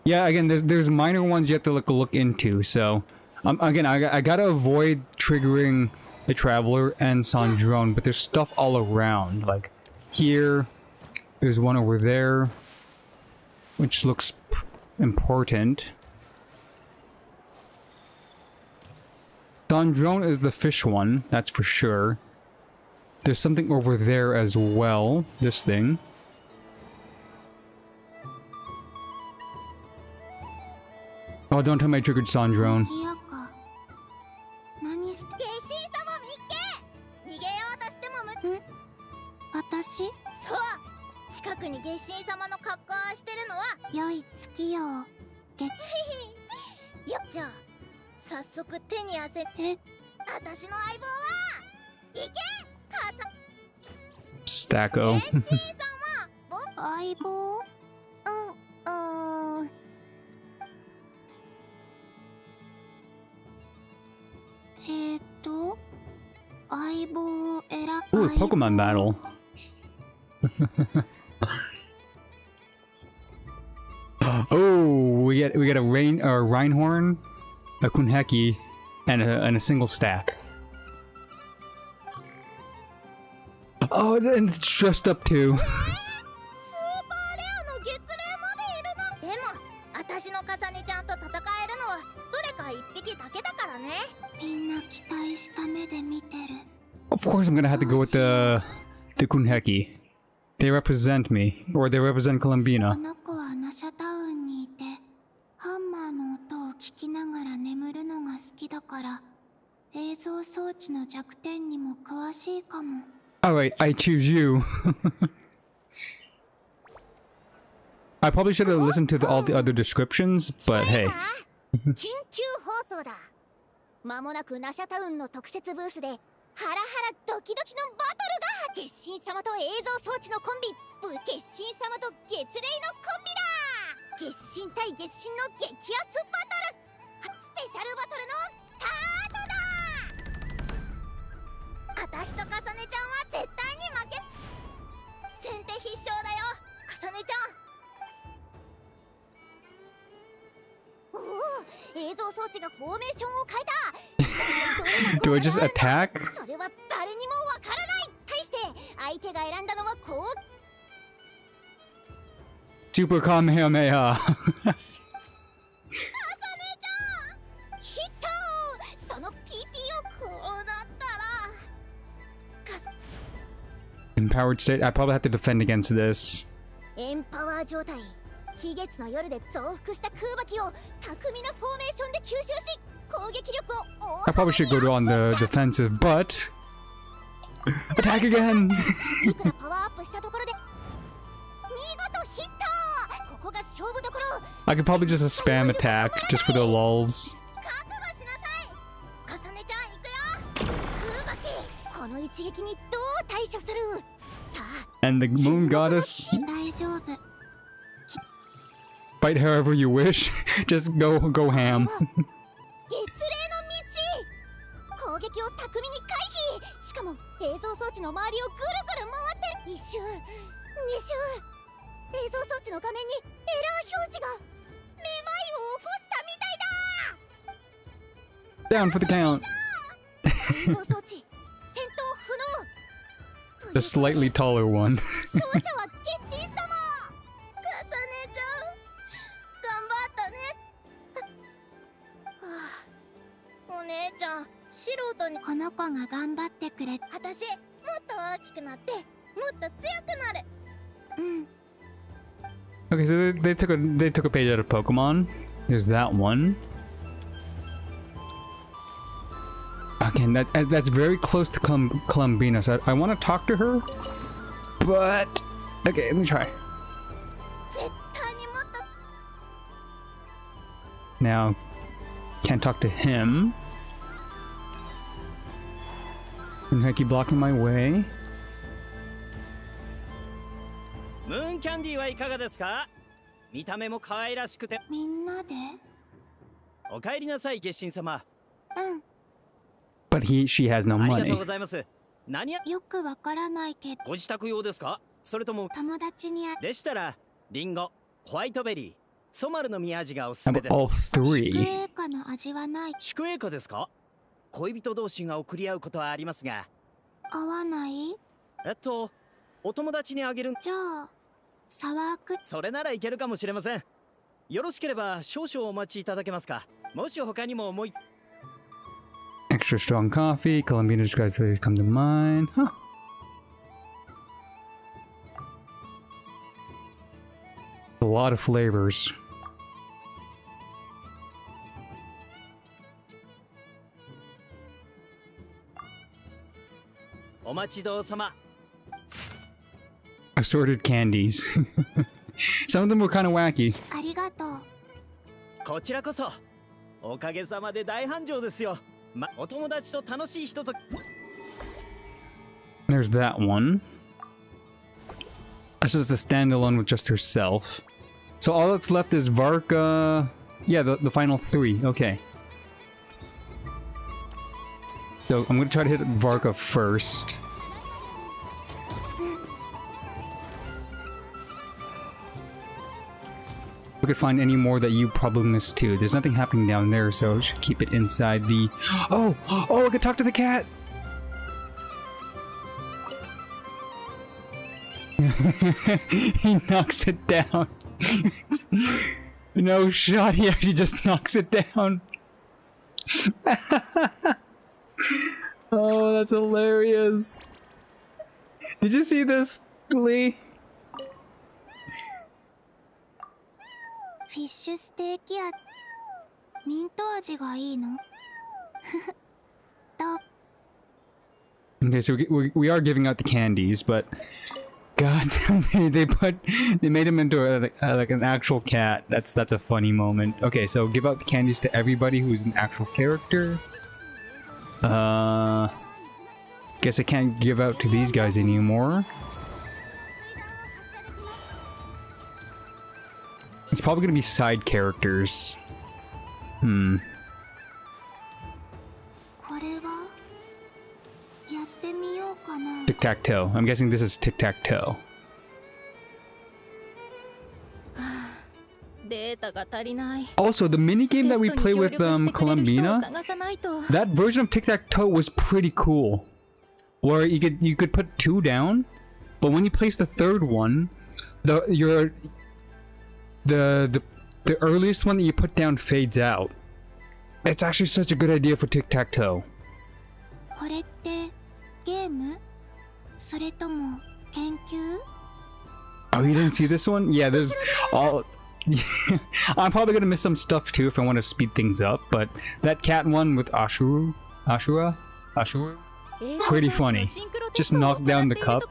Yeah, again, there's minor ones you have to look into. So, again, I gotta avoid triggering the Traveler and Sandrone, but there's stuff all around. Like here, there's one over there, which looks important. Sandrone is the fish one, that's for sure. There's something over there as well. This thing. Oh, don't tell me I triggered Sandrone. 私？そう。近くに月神様の格好をしてるのは良い月よ。よっじゃあ早速手に汗。私の相棒は行け母さん。Stacko. 月神様、僕相棒？相棒を選ぶ。 Ooh, Pokemon battle. Oh, we get a Reinhorn, a Kunheki, and a single stack. Oh, and it's dressed up too. でも、私のカサネちゃんと戦えるのはどれか一匹だけだからね。みんな期待した目で見てる。 Of course, I'm gonna have to go with the Kunheki. They represent me, or they represent Columbina. この子はナシャタウンにいて、ハンマーの音を聞きながら眠るのが好きだから、映像装置の弱点にも詳しいかも。Alright, I choose you. I probably should have listened to all the other descriptions, but hey. 緊急放送だ。間もなくナシャタウンの特設ブースでハラハラドキドキのバトルが。月神様と映像装置のコンビ、月神様と月霊のコンビだ。月神対月神の激アツバトル、スペシャルバトルのスタートだ。私とカサネちゃんは絶対に負け。先手必勝だよ、カサネちゃん。おお、映像装置がフォーメーションを変えた。Do I just attack? それは誰にもわからない。対して相手が選んだのはこう。Super Kamehameha. カサネちゃんヒット。その PP をこうなったら。Empowered state. I probably have to defend against this. エンパワー状態。気月の夜で増幅した空爆を巧みなフォーメーションで吸収し、攻撃力を大 I probably should go on the defensive, but attack again. いくらパワーアップしたところで見事ヒット。ここが勝負どころ。 I could probably just spam attack just for the lulls. 覚悟しなさい。カサネちゃん行くよ。空爆。この一撃にどう対処する。さあ。 And the moon goddess. 大丈夫。fight however you wish. Just go ham. 月齢の道。攻撃を巧みに回避。しかも映像装置の周りをぐるぐる回って一周、二周。映像装置の画面にエラー表示が。めまいを起こしたみたいだ。 Down for the count. 映像装置戦闘不能。 The slightly taller one. 勝者は決心様。かさねちゃん頑張ったね。はあ、お姉ちゃん素人にこの子が頑張ってくれ。私もっと大きくなってもっと強くなる。うん。 Okay, so they took a page out of Pokemon. There's that one. Again, that's very close to Columbina, so I want to talk to her, but okay, let me try. Now, can't talk to him. And I keep blocking my way. ムーンキャンディーはいかがですか？見た目も可愛らしくて。みんなで。お帰りなさい、月神様。うん。 But she has no ありがとう money. ございます。何や？よくわからないけど。ご自宅用ですか？それとも友達にあ。でしたら、リンゴ、ホワイトベリー、ソマルの実味がおすす How め about です。 all 祝 three? 栄華の味はない。祝栄華ですか？恋人同士が送り合うことはありますが。合わない？お友達にあげる。じゃあ、サワーク。それならいけるかもしれません。よろしければ少々お待ちいただけますか？もし他にも思いつ。 Extra strong coffee. Columbina's guys come to mind. Huh. A lot of flavors. Assorted candies. Some of them were kind of wacky. ありがとう。こちらこそおかげさまで大繁盛ですよ。お友達と楽しい人と。 There's that one. That's just a standalone with just herself. So all that's left is Varka. Yeah, the final three. Okay. So I'm gonna try to hit Varka first. We could find any more that you probably missed too. There's nothing happening down there, so I should keep it inside the... Oh! Oh, I could talk to the cat! He knocks it down. No shot, he actually just knocks it down. Oh, that's hilarious. Did you see this, Lee? フィッシュステーキやミント味がいいの？どう？ Okay, so we are giving out the candies, but God, they made him into like an actual cat. That's a funny moment. Okay, so give out the candies to everybody who's an actual character. Guess I can't give out to these guys anymore. It's probably gonna be side characters. Hmm. これはやってみようかな。 Tic-tac-toe. I'm guessing this is tic-tac-toe. データが足りない。 Also, the minigame that we play with Columbina, that version of tic-tac-toe was pretty cool. Where you could put two down, but when you place the third one, the earliest one that you put down fades out. It's actually such a good idea for tic-tac-toe. これってゲーム？それとも研究？ Oh, you didn't see this one? Yeah, there's all... I'm probably gonna miss some stuff too if I want to speed things up, but that cat one with Ashura? Pretty funny. Just knock down the cup.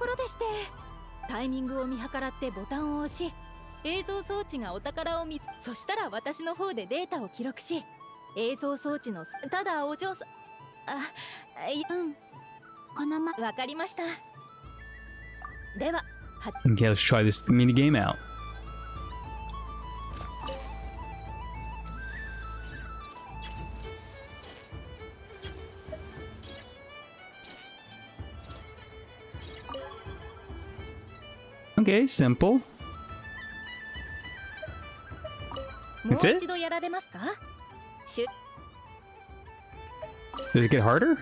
タイミングを見計らってボタンを押し、映像装置がお宝を見つ、そしたら私の方でデータを記録し、映像装置のただお嬢さん、このまわかりました。では、Okay, let's try this mini game out. Okay, simple. もう That's it? 一度やられますか？ Does it get harder?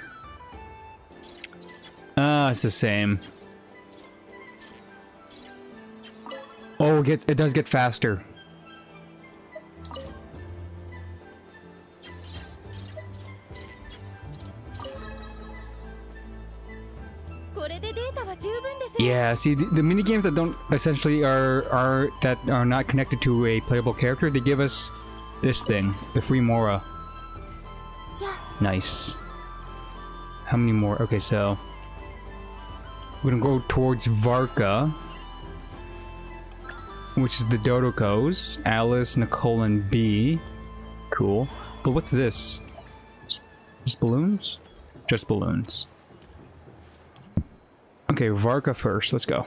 It's the same. Oh, it does get faster. Yeah, see, the mini games that don't essentially are not connected to a playable character, they give us this thing, the free Mora. Nice. How many more? Okay, so we're gonna go towards Varka, which is the Dodokos. Alice, Nicole, and B. Cool. But what's this? Just balloons? Just balloons. Okay, Varka first. Let's go.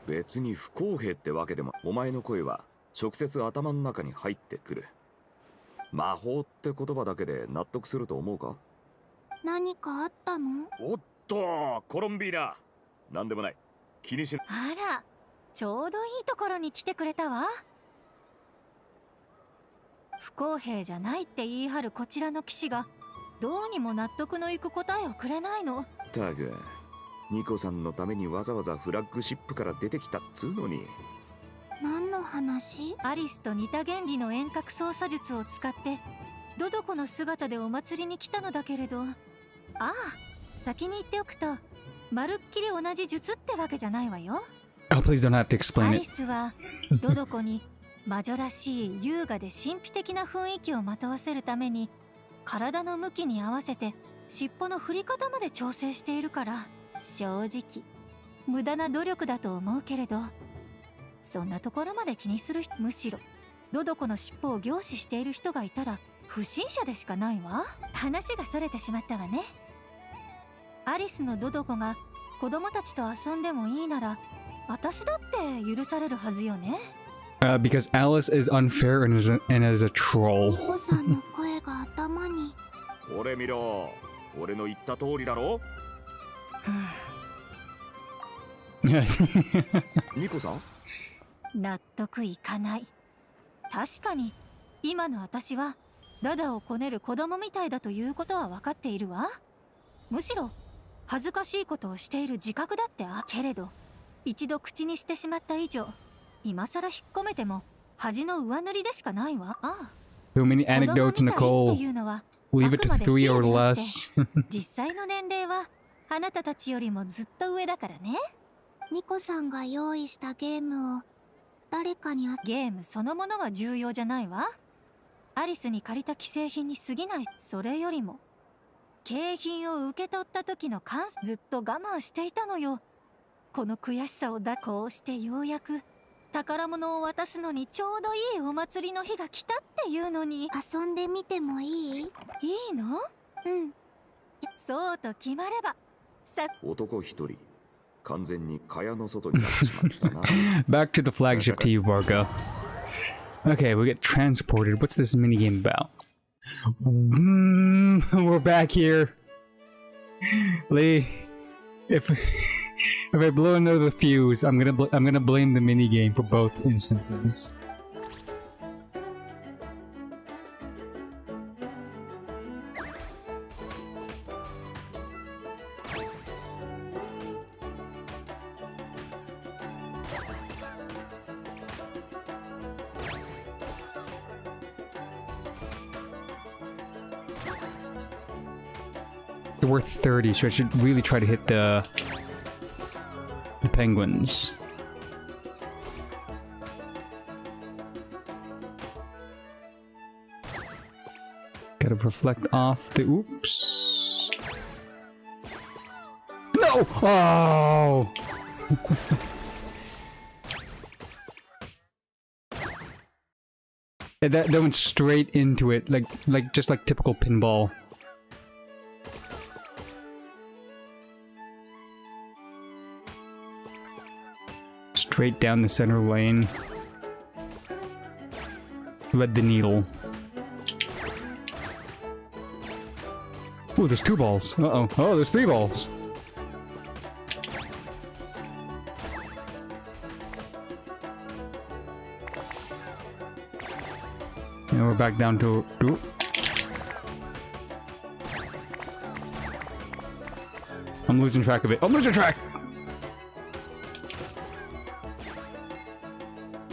別に不公平ってわけでも、お前の声は直接頭の中に入ってくる。魔法って言葉だけで納得すると思うか？何かあったの？おっと、コロンビーナ。なんでもない。気にしな。あら、ちょうどいいところに来てくれたわ。不公平じゃないって言い張るこちらの騎士がどうにも納得のいく答えをくれないの。たく、ニコさんのためにわざわざフラッグシップから出てきたっつうのに。何の話？アリスと似た原理の遠隔操作術を使ってドドコの姿でお祭りに来たのだけれど、ああ、先に言っておくとまるっきり同じ術ってわけじゃないわよ。Oh, please don't have to explain ア it. リスはドドコに魔女らしい優雅で神秘的な雰囲気をまとわせるために体の向きに合わせて尻尾の振り方まで調整しているから、正直無駄な努力だと思うけれど、そんなところまで気にする人、むしろドドコの尻尾を凝視している人がいたら不審者でしかないわ。話がそれてしまったわね。アリスのドドコが子供たちと遊んでもいいなら私だって許されるはずよね。Because Alice is unfair and is a troll. ニコさんの声が頭に。俺見ろ。俺の言った通りだろ。ニコさん？納得いかない。確かに今の私はラダをこねる子供みたいだということは分かっているわ。むしろ恥ずかしいことをしている自覚だってけれど、一度口にしてしまった以上今更引っ込めても恥の上塗りでしかないわ。ああ、 Too many anecdotes, Nicole. Leave it to 3 or less. 実際の年齢はあなたたちよりもずっと上だからね。ニコさんが用意したゲームを誰かにゲームそのものは重要じゃないわ。アリスに借りた既製品に過ぎない。それよりも景品を受け取った時のずっと我慢していたのよ。この悔しさをこうしてようやく宝物を渡すのにちょうどいいお祭りの日が来たっていうのに。遊んでみてもいい？いいの？うん。そうと決まればさ。男一人完全に蚊帳の外になってしまったな。Back to the flagship to you, Varka. Okay, we get transported. What's this minigame about? We're back here. Lee, if I blow another fuse, I'm gonna blame the minigame for both instances. We're 30, so I should really try to hit the penguins. Gotta reflect off the oops. No! Oh! that went straight into it, just like typical pinball. Straight down the center lane. Thread the needle. Ooh, there's 2 balls. Uh-oh. Oh, there's 3 balls. And we're back down to... Ooh. I'm losing track of it. I'm losing track!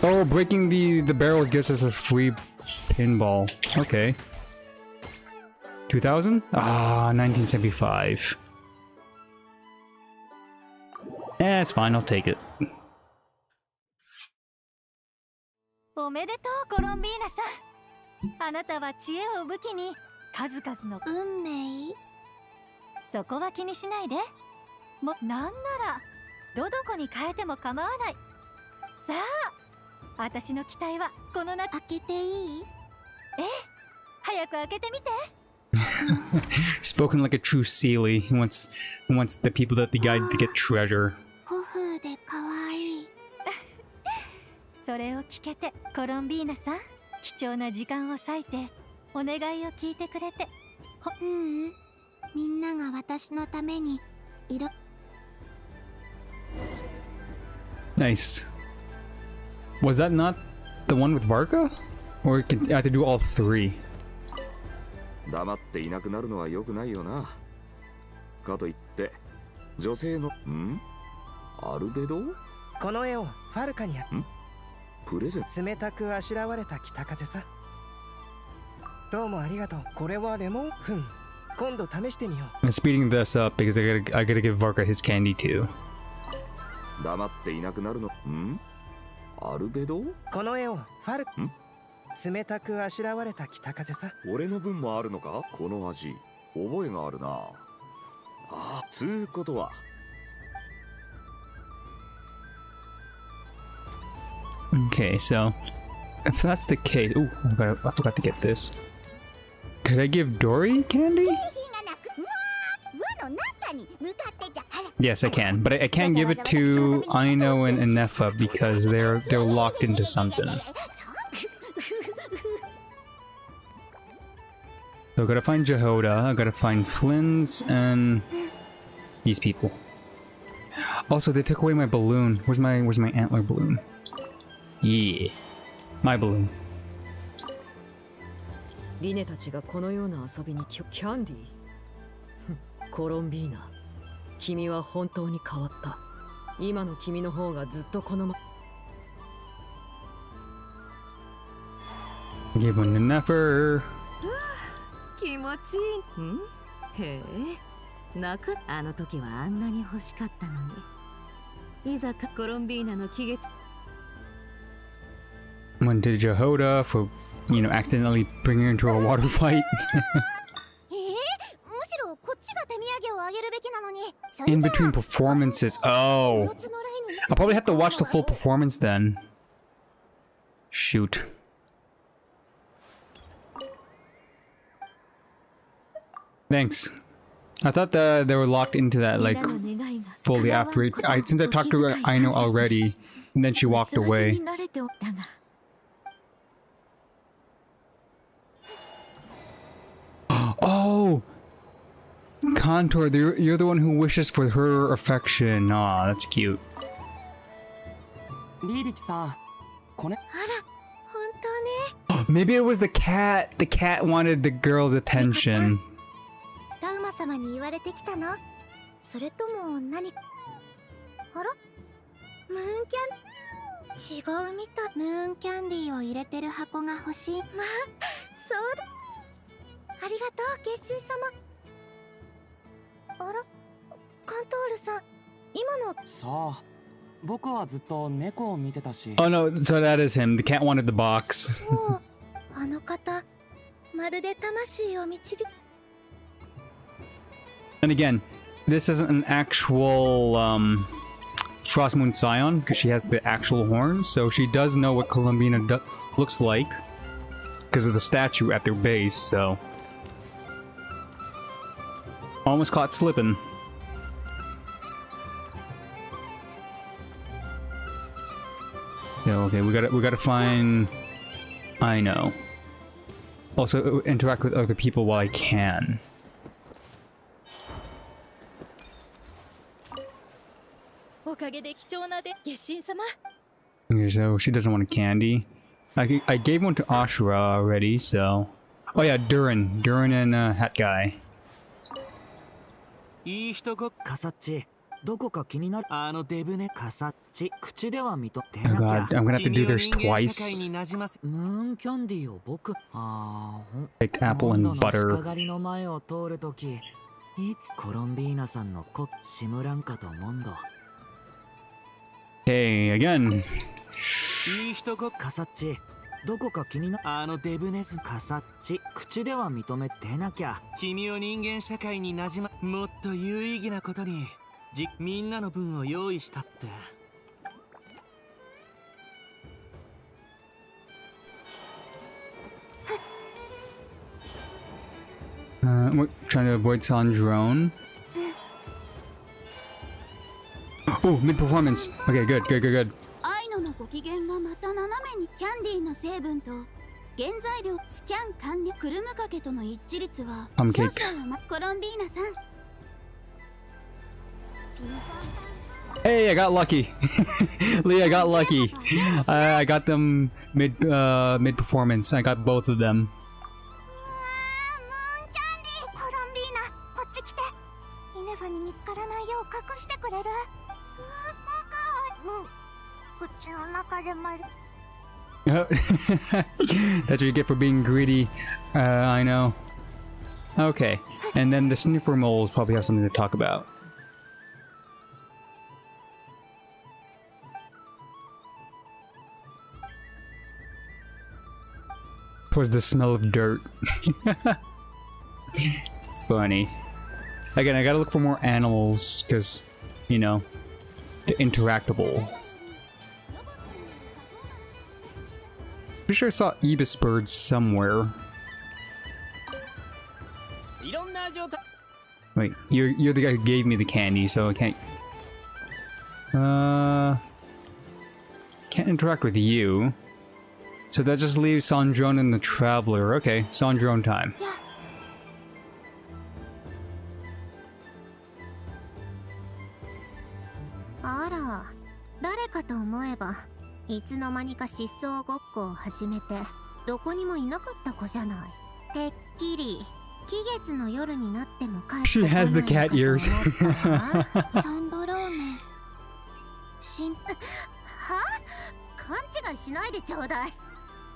Oh, breaking the barrels gives us a free pinball. Okay. 2000? Ah, 1975. Eh, it's fine. I'll take it. おめでとうコロンビーナさん。あなたは知恵を武器に数々の運命。そこは気にしないで。なんならどこに変えても構わない。さあ、私の期待はこの中。開けていい？ええ、早く開けてみて。Spoken like a true Sealy. He wants the people that the guy to get treasure. 古風で可愛い。それを聞けてコロンビーナさん、貴重な時間を割いてお願いを聞いてくれて。みんなが私のために色。Nice. Was that not the one with Varka? Or I have to do all 3? 黙っていなくなるのは良くないよな。かといって女性のアルベド？この絵をファルカにプレゼント。冷たくあしらわれた北風さ。どうもありがとう。これはレモン？今度試してみよう。I'm speeding this up because I gotta give Varka his candy too. 黙っていなくなるのアルベド？この絵をファル冷たくあしらわれた北風さ。俺の分もあるのか？この味覚えがあるな。ああ、つうことは。Okay, so if that's the case, ooh, I forgot to get this. Could I give Dory candy? Yes, I can, but I can't give it to Aino and Nefa because they're locked into something. So I gotta find Jehoda, I gotta find Flynn's, and these people. Also, they took away my balloon. Where's my antler balloon? Yeah, my balloon. リネたちがこのような遊びにキャンディーコロンビーナ、君は本当に変わった。今の君の方がずっとこのGive one to Nefer. 気持ちいい。へえ、泣く。あの時はあんなに欲しかったのに。いざかコロンビーナの気月。One to Jehoda for, you know, accidentally bringing her into a water fight. In between performances. Oh. I'll probably have to watch the full performance then. Shoot. Thanks. I thought that they were locked into that, like, fully after it. Since I talked to Aino already, and then she walked away. Oh! Contour, you're the one who wishes for her affection. Aw, that's cute. Maybe it was the cat. The cat wanted the girl's attention. ラウマ様に言われてきたの？それとも何？あら？ムーンキャン違うみたい。ムーンキャンディーを入れてる箱が欲しい。まあ、そうだ。ありがとう、月神様。あら？カントールさん、今の。さあ、僕はずっと猫を見てたし。Oh no, so that is him. The cat wanted the box. そう、あの方、まるで魂を導く。And again, this isn't an actual Frost Moon Scion because she has the actual horns, so she does know what Columbina looks like because of the statue at their base. So almost caught slipping. Yeah, okay, we gotta find. I know. Also interact with other people while I can. おかげで貴重なで月神様。 Okay, so she doesn't want a candy. I gave one to Ashura already, so... Oh yeah, Durin and Hat Guy. いい人ごカサッチどこか気になるあのデブねカサッチ口では認めてなき Oh ゃ god, I'm gonna have to do this 君を人間社 twice. 会に馴染ませムーンキャンディーを僕Like apple and モンドの butter. 鹿狩りの前を通るときいつコロンビーナさんの子シムランカとモンド Hey, again. いい人ごカサッチどこか気になあのデブネスカサッチ口では認めてなきゃ君を人間社会に馴染まもっと有意義なことにみんなの分を用意したって We're trying to avoid Sandrone. Oh, mid-performance. Okay, good. アイノのご機嫌がまた斜めにキャンディーの成分と原材料スキャン完了クルムかけとの一致率は Pancake. 少々コロンビーナさん Hey, I got lucky. Lee, I got lucky. I got them mid-performance. I got both of them. コロンビーナこっち来てイネファに見つからないよう隠してくれるすっごくもう口の中でまで That's what you get for being greedy. I know. Okay, and then the sniffer moles probably have something to talk about. Was the smell of dirt. Funny. Again, I gotta look for more animals, because, you know, the interactable. Pretty sure I saw ibis birds somewhere. Wait, you're the guy who gave me the candy, so I can't... Can't interact with you. So that just leaves Sandrone and the Traveler. Okay, Sandrone time. Ara, 誰かと思えばいつの間にか失踪ごっこを始めてどこにもいなかった子じゃない。てっきり期月の夜になっても帰ってこ She ない has the のか cat と ears. 思ったわ。サンドローネ。は？勘違いしないでちょうだい。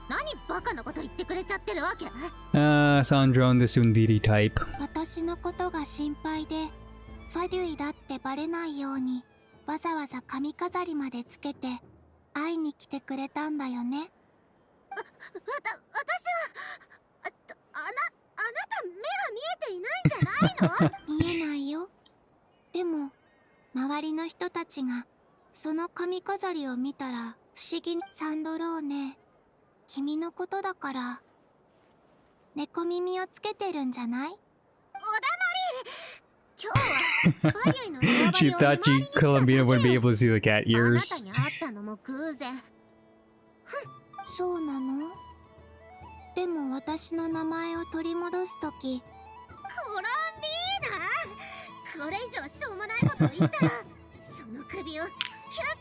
何バカなこと言ってくれちゃってるわけ？ Sandrone the Sundiri type. 私のことが心配でファデュイだってバレないようにわざわざ髪飾りまでつけて会いに来てくれたんだよね。私はあなた目が見えていないんじゃないの？見えないよ。でも周りの人たちがその髪飾りを見たら不思議にサンドローネ、君のことだから猫耳をつけてるんじゃない？おだまり。今日はファリュイの縄張 She りを thought she Columbina wouldn't be able to see the cat あな ears. たに会ったのも偶然。そうなの？でも私の名前を取り戻すとき、コロンビーナ、これ以上しょうもないことを言ったらその首をキュッ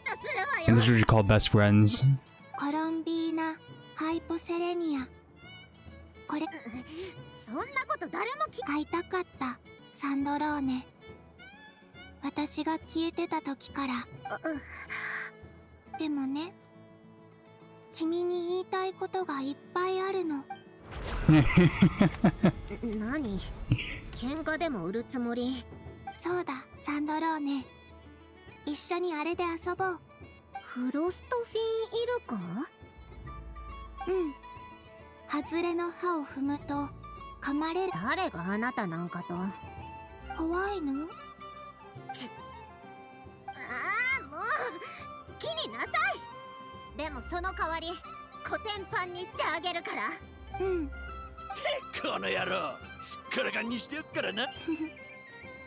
とするわよ。 And this is what you call best friends. コロンビーナ、ハイポセレニア。これ、そんなこと誰も会いたかった、サンドローネ。私が消えてた時から。でもね、君に言いたいことがいっぱいあるの。何？喧嘩でも売るつもり？そうだ、サンドローネ。一緒にあれで遊ぼう。フロストフィンイルカ？うん。外れの歯を踏むと噛まれる。誰があなたなんかと。怖いの？ああ、もう好きになさい。でもその代わりコテンパンにしてあげるから。うん。この野郎、すっからかんにしてやっからな。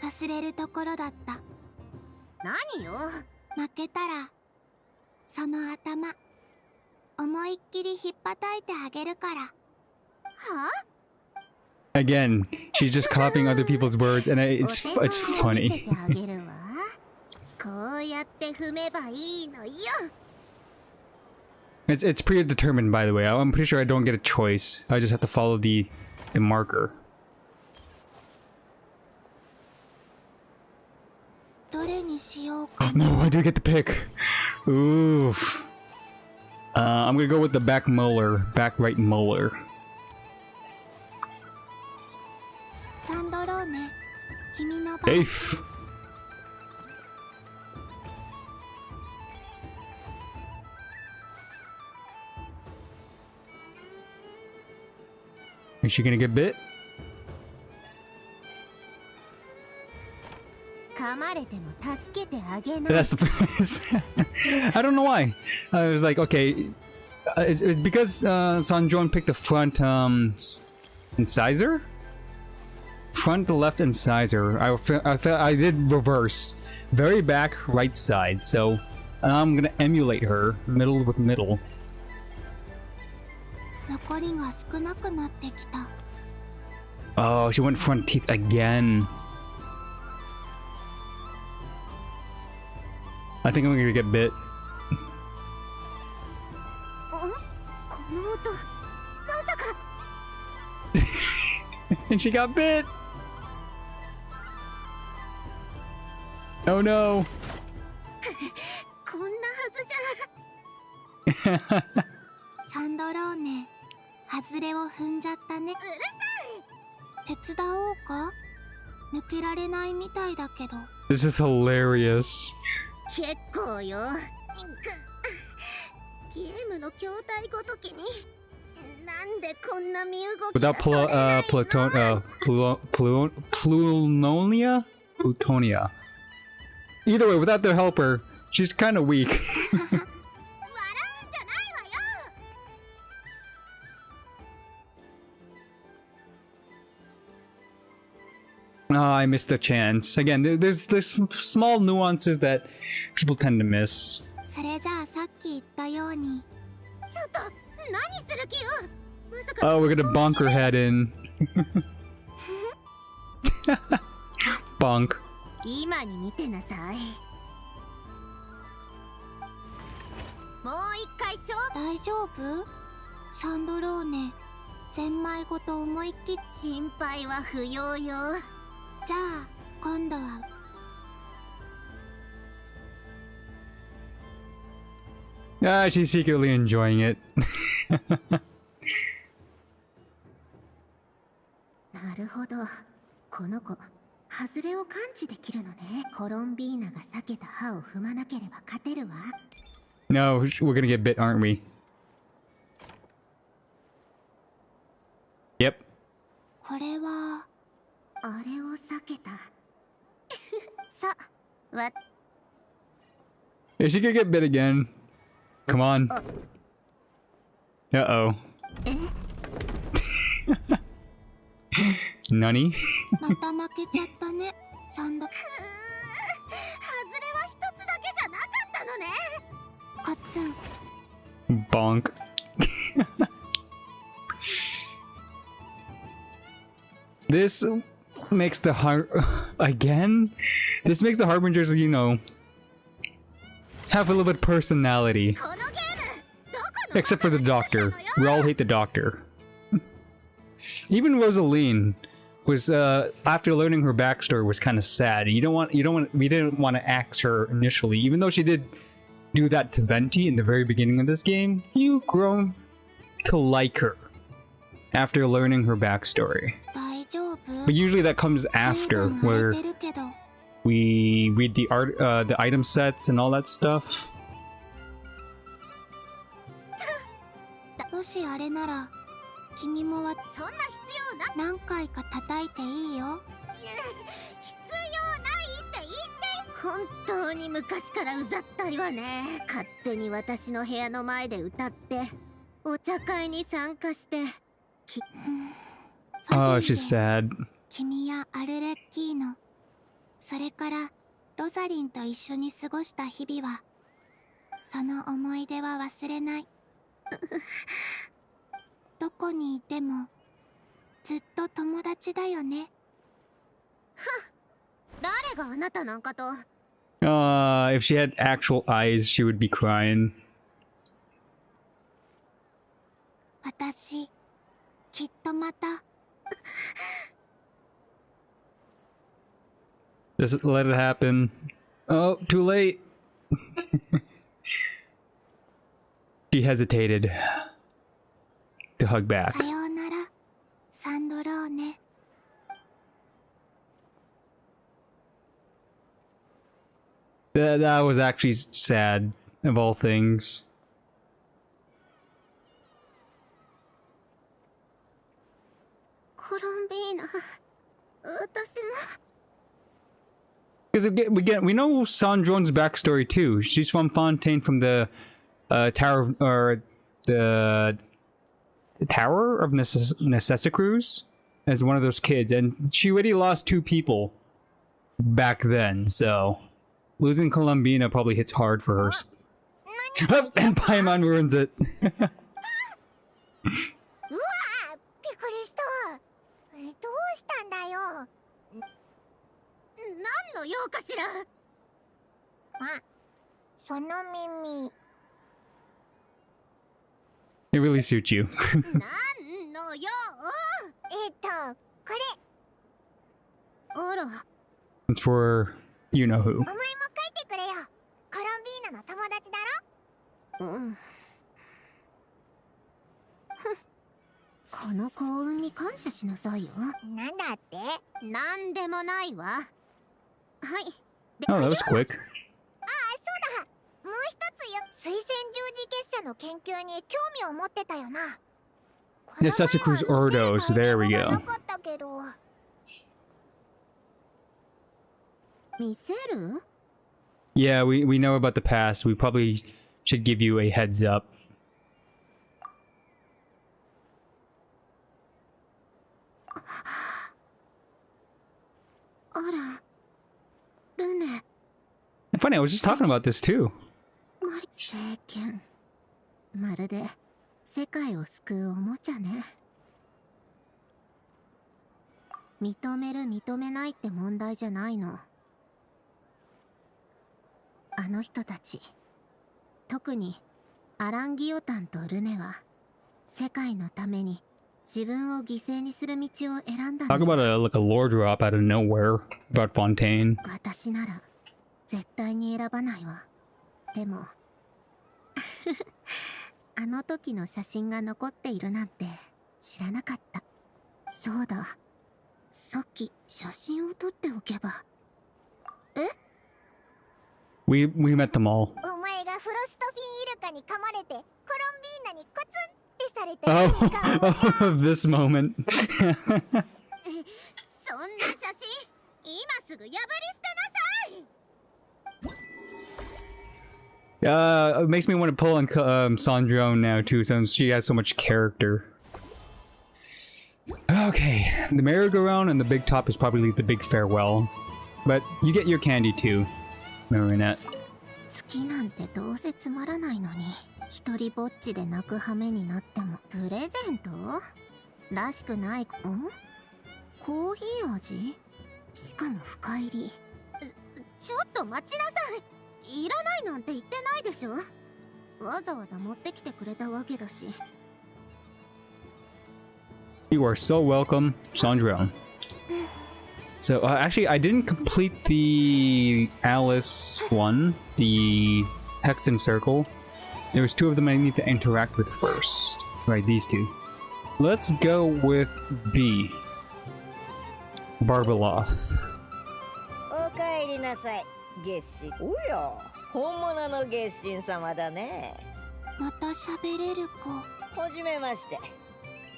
忘れるところだった。何よ。負けたらその頭思いっきり引っ叩いてあげるから。はあ？ Again, she's just copying other people's words, and it's funny. あげるわ。こうやってて踏めばいいのよ。 It's predetermined, by the way. I'm pretty sure I don't get a choice. I just have to follow the marker. どれにしようか。 No, I do get to pick. Oof. I'm gonna go with the back right molar. サンドローネ、君の番。 Safe. Is she gonna get bit? 噛まれても助けてあげない。 That's the first. I don't know why. I was like, okay, it's because Sanjon picked the front incisor, front left incisor. I did reverse, very back right side. So I'm gonna emulate her middle with middle. 残りが少なくなってきた。 Oh, she went front teeth again. I think I'm gonna get bit. この音、まさか。 And she got bit. Oh no. こんなはずじゃ。サンドローネ、外れを踏んじゃったね。うるさい。手伝おうか？抜けられないみたいだけど。 This is hilarious. 結構よ。ゲームの筐体ごときになんでこんな身動きが Without Plutonia. Either way, without their helper, she's kind of weak. Oh, I missed a chance. Again, there's small nuances that people tend to miss. それじゃあさっき言ったように。ちょっと何する気よ。まさか。 Oh, we're gonna bonk her head in. Bonk. 今に見てなさい。もう一回勝負。大丈夫？サンドローネ、ゼンマイごと思いっきり。心配は不要よ。じゃあ今度は。 Ah, she's secretly enjoying it. なるほど。この子、外れを感知できるのね。コロンビーナが避けた歯を踏まなければ勝てるわ。 No, we're gonna get bit, aren't we? Yep. これはあれを避けた。さ、わ。 Is she gonna get bit again? Come on. Uh-oh. Nani? また負けちゃったね、サンド。外れは一つだけじゃなかったのね。カッツン。Bonk. This makes the again? This makes the Harbingers, you know, have a little bit of personality. Except for the doctor. We all hate the doctor. Even Rosaline was after learning her backstory was kind of sad. We didn't want to axe her initially, even though she did do that to Venti in the very beginning of this game. You grow to like her after learning her backstory. But usually that comes after, where we read the art, the item sets and all that stuff. もしあれなら君もはそんな必要な何回か叩いていいよ。必要ないって言って本当に昔からうざったいわね。勝手に私の部屋の前で歌ってお茶会に参加して。Oh, she's sad. 君やアルレッキーノ、それからロザリンと一緒に過ごした日々はその思い出は忘れない。どこにいてもずっと友達だよね。はっ、誰があなたなんかと。If she had actual eyes, she would be crying. 私きっとまた Just let it happen. Oh, too late. She hesitated to hug back. さようならサンドローネ That was actually sad, of all things. コロンビーナ私も Because we know Sandrone's backstory too. She's from Fontaine, from the Tower or the Tower of Necessicruise as one of those kids, and she already lost 2 people back then. So losing Columbina probably hits hard for her. And Paimon ruins it. うわーびっくりしたどうしたんだよ何の用かしらあその耳 It really suits you. 何の用これあら It's for you know who. お前も書いてくれよコロンビーナの友達だろうんこの幸運に感謝しなさいよなんだってなんでもないわはい Oh, that was quick. ああそうだもう一つよ水仙十字結社の研究に興味を持ってたよな Necessicruise Ordos, there we go. なかったけど見せる Yeah, we know about the past. We probably should give you a heads up. あらルネ Funny, I was just talking about this too. 聖剣まるで世界を救うおもちゃね認める認めないって問題じゃないのあの人たち特にアランギオタンとルネは世界のために自分を犠牲にする道を選んだ Talk about like a lore drop out of nowhere about Fontaine. 私なら絶対に選ばないわでもあの時の写真が残っているなんて知らなかったそうださっき写真を撮っておけばえ We met them all. お前がフロストフィンイルカに噛まれてコロンビーナにコツンってされた Oh, of this moment. そんな写真今すぐ破り捨てなさい It makes me want to pull on Sandrone now too, since she has so much character. Okay, the merry-go-round and the big top is probably the big farewell. But you get your candy too, Marinette. 月なんてどうせつまらないのに一人ぼっちで泣く羽目になってもプレゼントらしくないコーヒー味しかも深入りちょっと待ちなさいいらないなんて言ってないでしょわざわざ持ってきてくれたわけだし You are so welcome, Sandrone. So, actually, I didn't complete the Alice one, the Hexen Circle. There was 2 of them I need to interact with first. Right, these 2. Let's go with B. Barbeloth. おかえりなさい、月神。おや、本物の月神様だね。また喋れる子。はじめまして。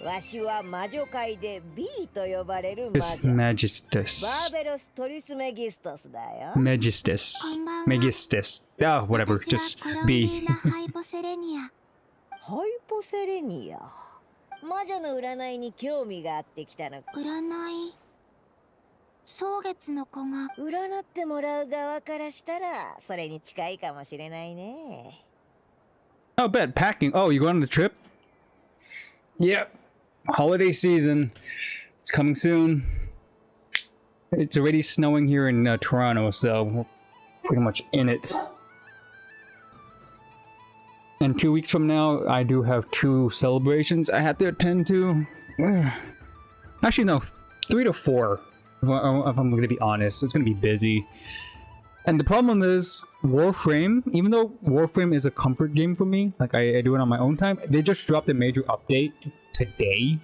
わしは魔女界で B と呼ばれる魔 This 女。 Magistus. バーベロス・トリスメギストスだよ。Magistus. Megistus. Ah, whatever. Just B. ハイポセレニア。ハイポセレニア。魔女の占いに興味があってきたの。占い蒼月の子が占ってもらう側からしたらそれに近いかもしれないね。 Oh, bet. Packing. Oh, you going on the trip? Yep. Holiday season. It's coming soon. It's already snowing here in Toronto, so pretty much in it. And 2 weeks from now, I do have 2 celebrations I have to attend to. Actually, no, 3 to 4. If I'm going to be honest, it's going to be busy. And the problem is, Warframe, even though Warframe is a comfort game for me, like I do it on my own time, they just dropped a major update today.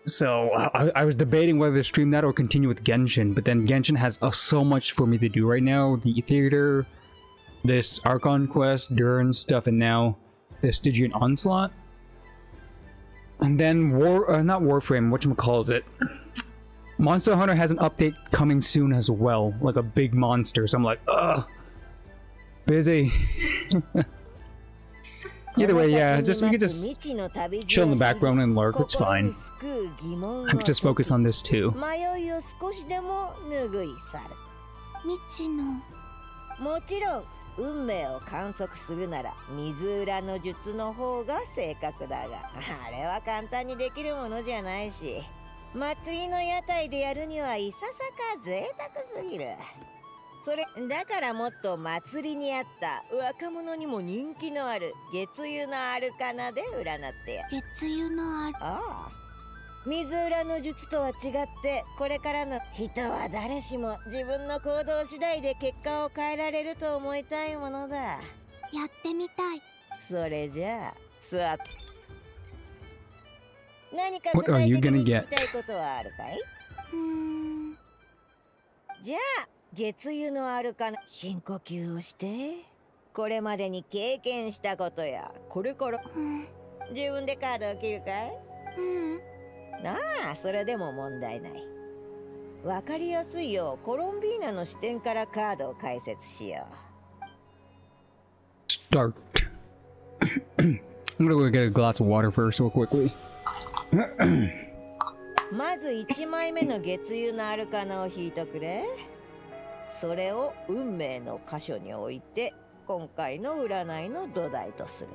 So I was debating whether to stream that or continue with Genshin, but then Genshin has so much for me to do right now. The theater, this Archon quest, Durin stuff, and now the Stygian Onslaught. And then not Warframe, whatchamacallit. Monster Hunter has an update coming soon as well, like a big monster, so I'm like, ugh, busy. Either way, yeah, just you can just chill in the background and lurk, it's fine. I can just focus on this too. もちろん運命を観測するなら水裏の術の方が正確だが、あれは簡単にできるものじゃないし、祭りの屋台でやるにはいささか贅沢すぎる。それだからもっと祭りにあった若者にも人気のある月湯のアルカナで占ってや。月湯のアル。ああ。水裏の術とは違ってこれからの人は誰しも自分の行動次第で結果を変えられると思いたいものだ。やってみたい。それじゃあ座って。何か具体的に聞きたいことはあるかい？じゃあ月湯のあるかな。深呼吸をして。これまでに経験したことやこれから、自分でカードを切るかい？なあ、それでも問題ない。わかりやすいようコロンビーナの視点からカードを解説しよう。Start. I'm gonna go get a glass of water first, real quickly. まず1枚目の月湯のアルカナを引いとくれ。それを運命の箇所に置いて今回の占いの土台とする。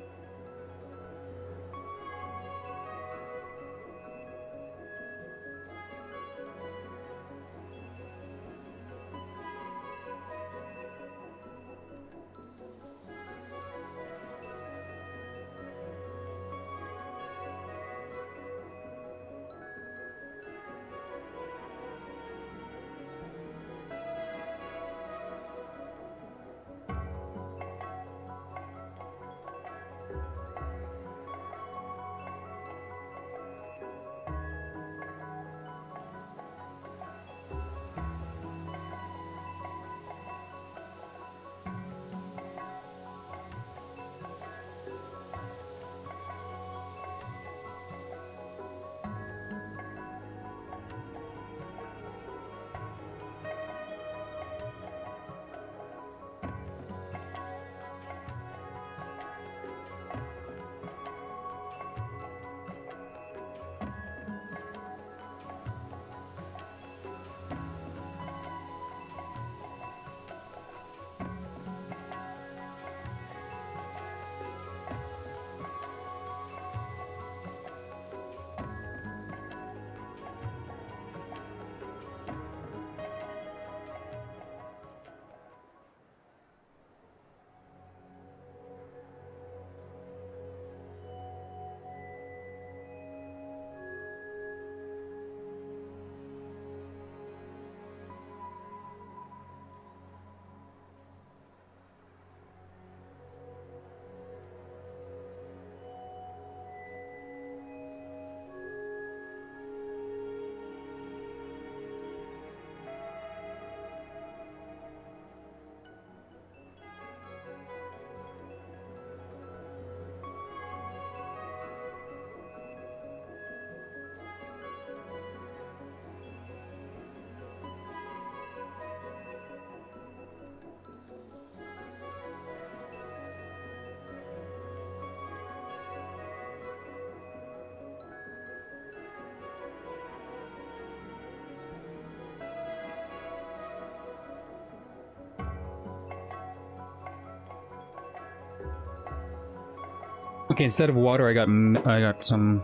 Okay, instead of water, I got some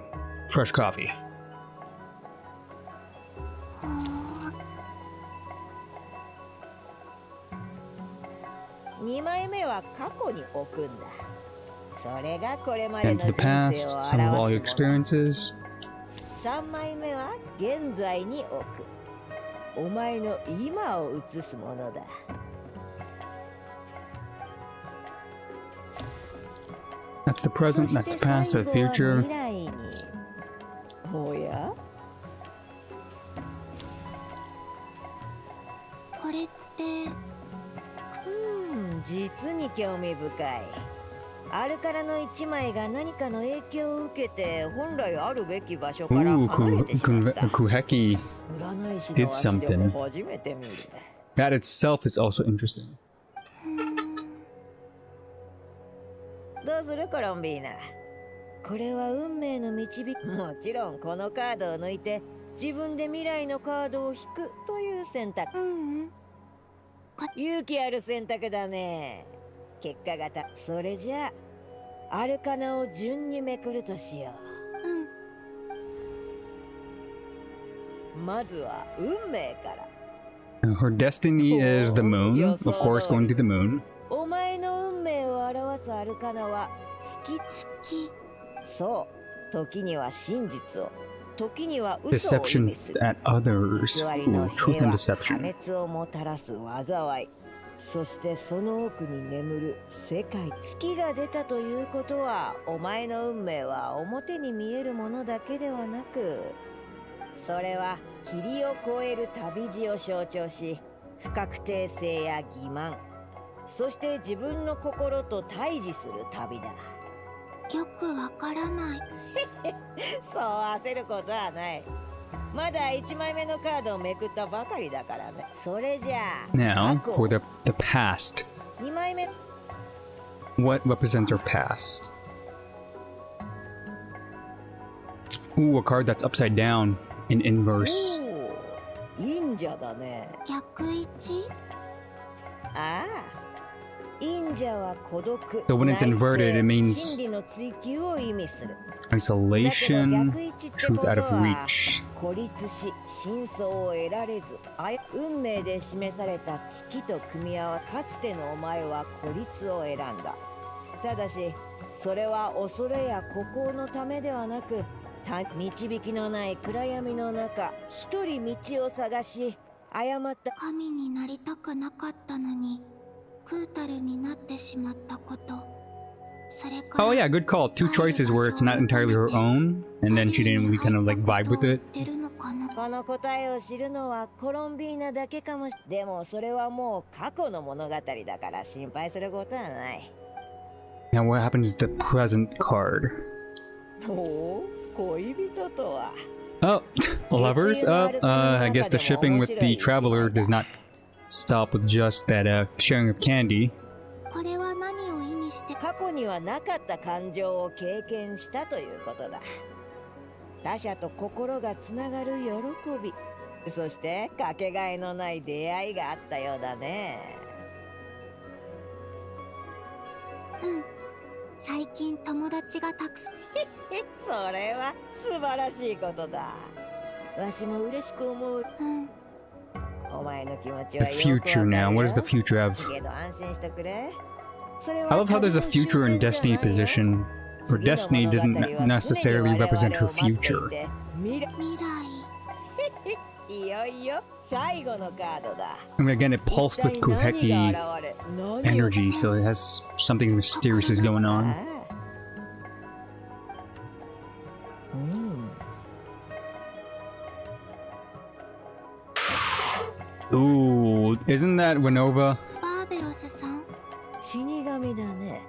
fresh coffee. 2枚目は過去に置くんだ。それがこれまで And の to the 人生 past, を some of all your 表すもの。 experiences. 3枚目は現在に置く。お前の今を映すものだ。That's the present, that's the past, the future. 未来に。おや？これって実に興味深い。アルカラの1枚が何かの影響を受けて本来あるべき場所から Ooh, 離れてしまった。 Kuheki 占い師 did の足で something. も初めて見る。 That itself is also interesting. どうするコロンビーナ。これは運命の導き。もちろんこのカードを抜いて自分で未来のカードを引くという選択。勇気ある選択だね。結果型。それじゃあアルカナを順にめくるとしよう。まずは運命から。 Her destiny is the moon, of course, going to the moon. お前の運命を表すアルカナは月。そう、時には真実を、時には嘘を意味す Deceptions る。 at others. 偽りの Ooh, truth 平 and 和、 deception. 破滅をもたらす災い。そしてその奥に眠る世界。月が出たということは、お前の運命は表に見えるものだけではなく、それは霧を越える旅路を象徴し、不確定性や欺瞞、そして自分の心と対峙する旅だ。よくわからない。そう焦ることはない。まだ1枚目のカードをめくったばかりだからね。それじゃあ Now, 過去。 for the past. 2枚目。 What represents her past? Ooh, a card that's upside down in inverse. おー、忍者だね。逆位置？ああ、忍者は孤独。 So when it's inverted, it 内 means 省真理の追求を意味する。 isolation, だけど逆位置って truth こと out of は reach. 孤立し真相を得られず、運命で示された月と組み合わせ。かつてのお前は孤立を選んだ。ただしそれは恐れや孤高のためではなく、導きのない暗闇の中、一人道を探し誤った。神になりたくなかったのにクータルになってしまったこと。それから Oh yeah, good call. Two choices where it's not entirely her own, and then she didn't really kind of like vibe with it. 出るのかな。この答えを知るのはコロンビーナだけかもしれない。でもそれはもう過去の物語だから心配することはない。 Now what happens is the present card. おお、恋人とは。 Oh, lovers? I guess the shipping with the traveler does not stop with just that sharing of candy. これは何を意味して？過去にはなかった感情を経験したということだ。他者と心がつながる喜び、そしてかけがえのない出会いがあったようだね。最近友達がたくさん。それは素晴らしいことだ。わしも嬉しく思う。お前の気持ち The はよくわかるよ。 future now. What does the future have? けど安心してくれ。 I love how there's a future in Destiny position. Her destiny doesn't necessarily represent her future. 未来。いよいよ最後のカードだ。 I mean, again, it pulsed with Kuheki energy, so it has something mysterious is going on. Ooh, isn't that Renova? バーベロスさん。死神だね。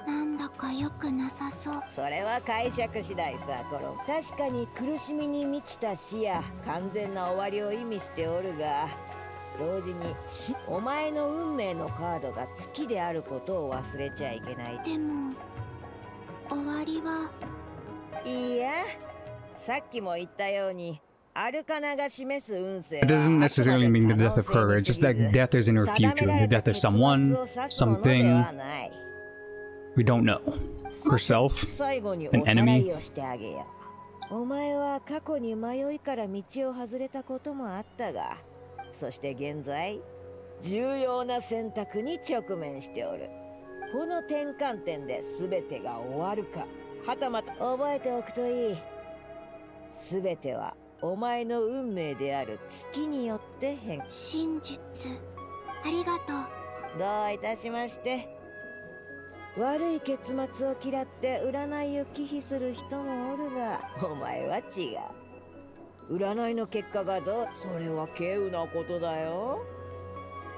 なんだか良くなさそう。それは解釈次第さ、コロン。確かに苦しみに満ちた死や完全な終わりを意味しておるが、同時にお前の運命のカードが月であることを忘れちゃいけない。でも終わりは。いや、さっきも言ったようにアルカナが示す運勢は It doesn't necessarily mean the death of her, it's just that death is in her future. The death of someone, something, we don't know. Herself, 最後に an おさらい enemy. をしてあげよう。お前は過去に迷いから道を外れたこともあったが、そして現在重要な選択に直面しておる。この転換点で全てが終わるか、はたまた覚えておくといい。全てはお前の運命である月によって変化。真実、ありがとう。どういたしまして。悪い結末を嫌って占いを忌避する人もおるが、お前は違う。占いの結果がどう、それは稀有なことだよ。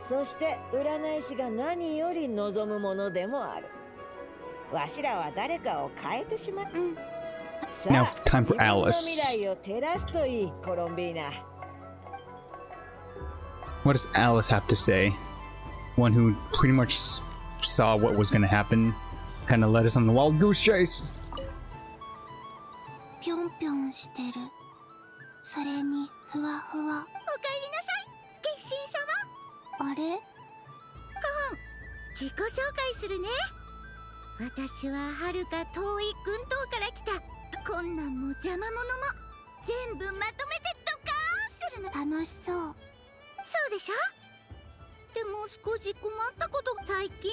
そして占い師が何より望むものでもある。わしらは誰かを変えてしまう。さ Now あ、 time for 自分の Alice. 未来を照らすといい、コロンビーナ。 What does Alice have to say? One who pretty much saw what was gonna happen, kind of led us on the wild goose chase. ぴょんぴょんしてる。それにふわふわ。おかえりなさい、月神様。あれ？コン、自己紹介するね。私ははるか遠い群島から来た。困難も邪魔者も全部まとめてドカーンするの。楽しそう。そうでしょ。でも少し困ったこと。最近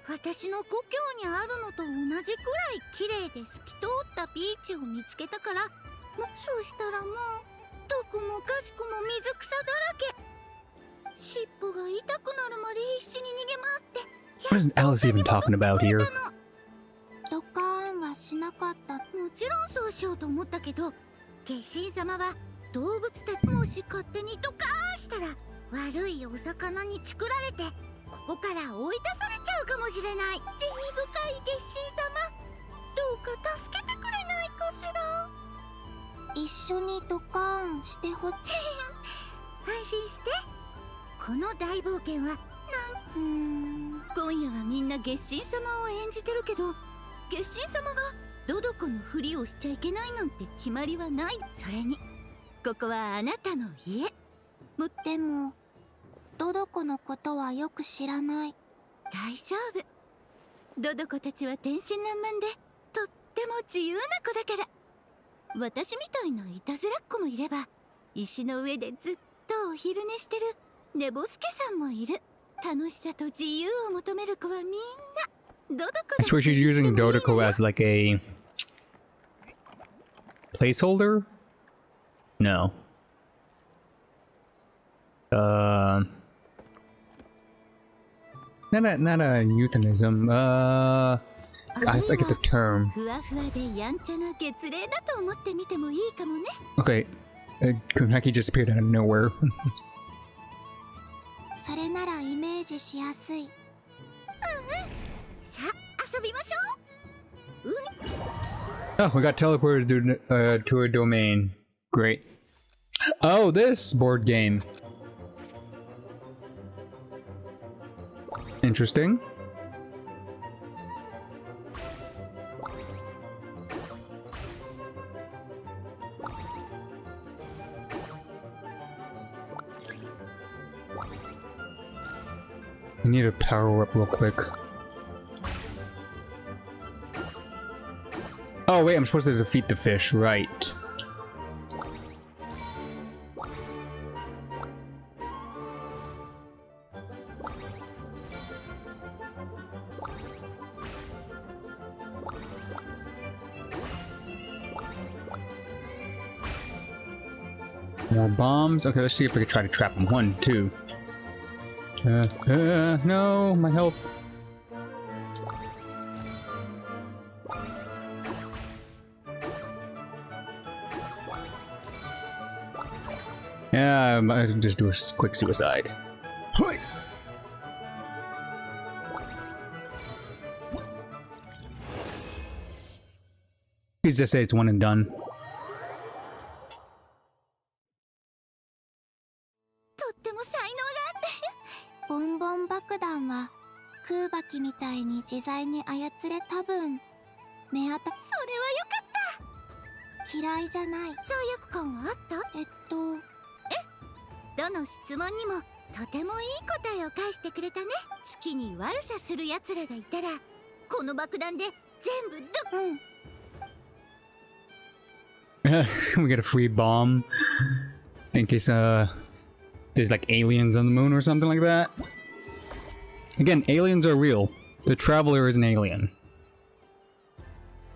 私の故郷にあるのと同じくらい綺麗で透き通ったビーチを見つけたから、そしたらもうどこもかしこも水草だらけ。尻尾が痛くなるまで必死に逃げ回って。 What is Alice even talking about here? ドカーンはしなかった。もちろんそうしようと思ったけど、月神様は動物たちもし勝手にドカーンしたら悪いお魚にチクられてここから追い出されちゃうかもしれない。慈悲深い月神様、どうか助けてくれないかしら。一緒にドカーンしてほ安心して。この大冒険は今夜はみんな月神様を演じてるけど、月神様がドドコのふりをしちゃいけないなんて決まりはない。それにここはあなたの家。でもドドコのことはよく知らない。大丈夫。ドドコたちは天真爛漫でとっても自由な子だから。私みたいないたずらっ子もいれば、石の上でずっとお昼寝してる寝ぼすけさんもいる。楽しさと自由を求める子はみんなドドコ。 I swear she's using Dodoko as like a placeholder? No. Not a euphemism. I get the term. ふわふわでやんちゃな月齢だと思ってみてもいいかもね。 Okay. Kunaki just appeared out of nowhere. それならイメージしやすい。さあ遊びましょう。 Oh, we got teleported to a domain. Great. Oh, this board game. Interesting. I need to power up real quick. Oh wait, I'm supposed to defeat the fish, right. More bombs. Okay, let's see if we can try to trap them. 1, 2. No, my health. Yeah, I'll just do a quick suicide. Please just say it's one and done. ボンボン爆弾は空爆みたいに自在に操れた分目当た。それはよかった。嫌いじゃない。罪悪感はあった？どの質問にもとてもいい答えを返してくれたね。月に悪さする奴らがいたらこの爆弾で全部We get a free bomb in case there's like aliens on the moon or something like that. Again, aliens are real. The Traveler is an alien.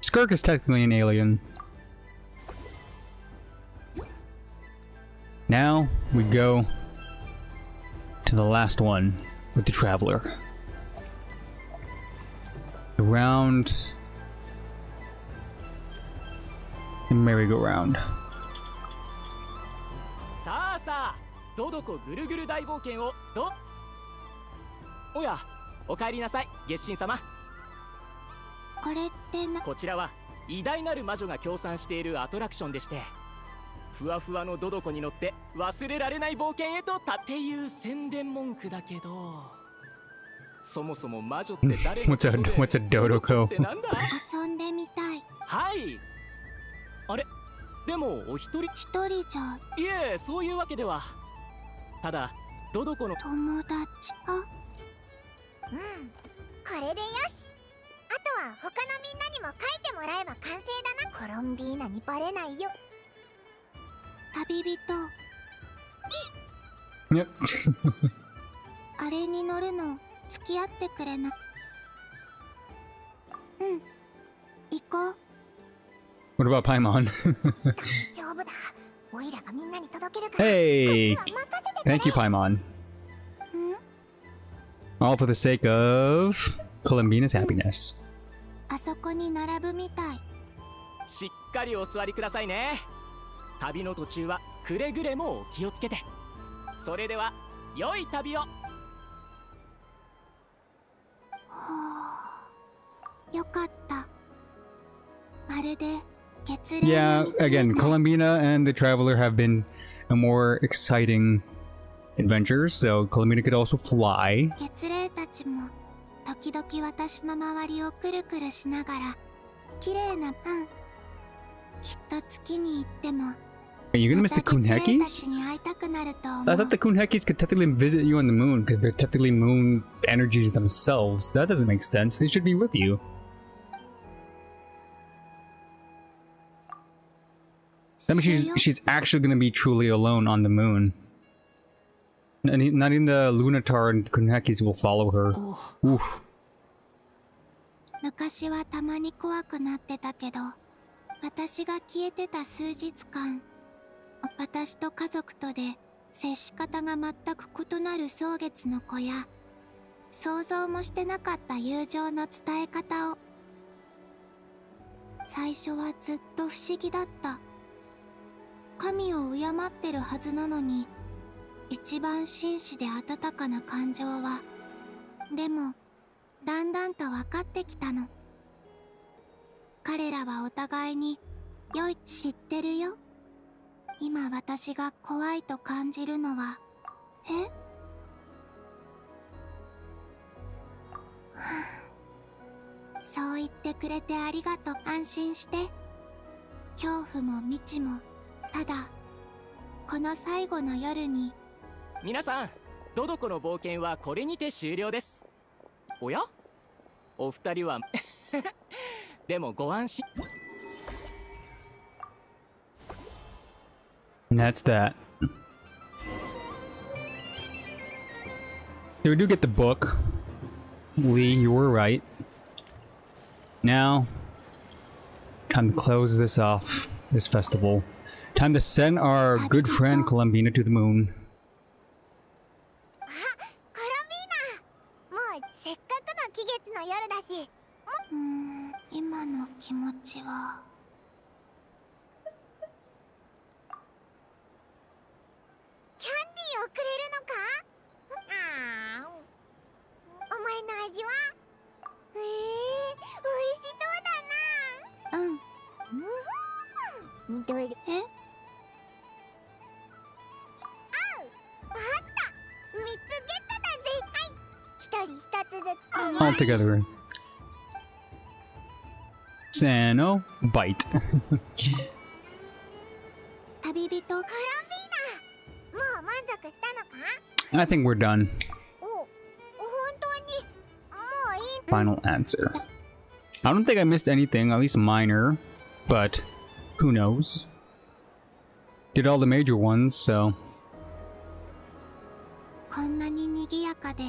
Skirk is technically an alien. Now we go to the last one with the Traveler. Around the merry-go-round. さあさあ、どどこぐるぐる大冒険をおや、お帰りなさい、月神様。これってこちらは偉大なる魔女が協賛しているアトラクションでして、ふわふわのどどこに乗って忘れられない冒険へとっていう宣伝文句だけど、そもそも魔女って誰のことでWhat's a Dodoko? ってなんだ？遊んでみたい。はい。あれ、でもお一人？一人じゃ。いえ、そういうわけでは。ただどどこの友達。あ、うん、これでよし。あとは他のみんなにも書いてもらえば完成だな。コロンビーナにバレないよ。旅人。Yep. あれに乗るの付き合ってくれな。うん、行こう。What about Paimon? 大丈夫だ。オイラがみんなに届けるから。 Hey! こっちは任せてくれ。 Thank you, Paimon. All for the sake of Columbina's happiness. あそこに並ぶみたい。しっかりお座りくださいね。旅の途中はくれぐれもお気をつけて。それでは良い旅を。はあ、よかった。まるで月齢 Yeah, again, Columbina and the Traveler have been a more exciting adventures, so Columbina could also fly. 月齢たちも時々私の周りをくるくるしながら綺麗なパン。きっと月に行っても Are you gonna miss the Kunhekis? I thought the Kunhekis could technically visit you on the moon because they're technically moon energies themselves. That doesn't make sense. They should be with you. That means she's actually gonna be truly alone on the moon. Not even the Lunatar and Kunhekis will follow her. Oof. 昔はたまに怖くなってたけど、私が消えてた数日間、私と家族とで接し方が全く異なる蒼月の子や、想像もしてなかった友情の伝え方を。最初はずっと不思議だった。神を敬ってるはずなのに、一番紳士で温かな感情は、でもだんだんと分かってきたの。彼らはお互いに良い。知ってるよ。今私が怖いと感じるのは、え？そう言ってくれてありがとう。安心して。恐怖も未知も、ただこの最後の夜に。皆さん、どどこの冒険はこれにて終了です。おや？お二人はでもご安心。 And that's that. So we do get the book. Lee, you were right. Now, time to close this off, this festival. Time to send our good friend Columbina to the moon. コロンビーナ、もうせっかくの期月の夜だし。今の気持ちは。キャンディーをくれるのか？お前の味は？美味しそうだな。どれ？え？あった。3つゲットだぜ。はい。1人1つずつ。All together. Sano, bite. 旅人コロンビーナ、もう満足したのか？ I think we're done. お、本当にもういい？ Final answer. I don't think I missed anything, at least minor, but who knows? Did all the major ones, so こんなに賑やかで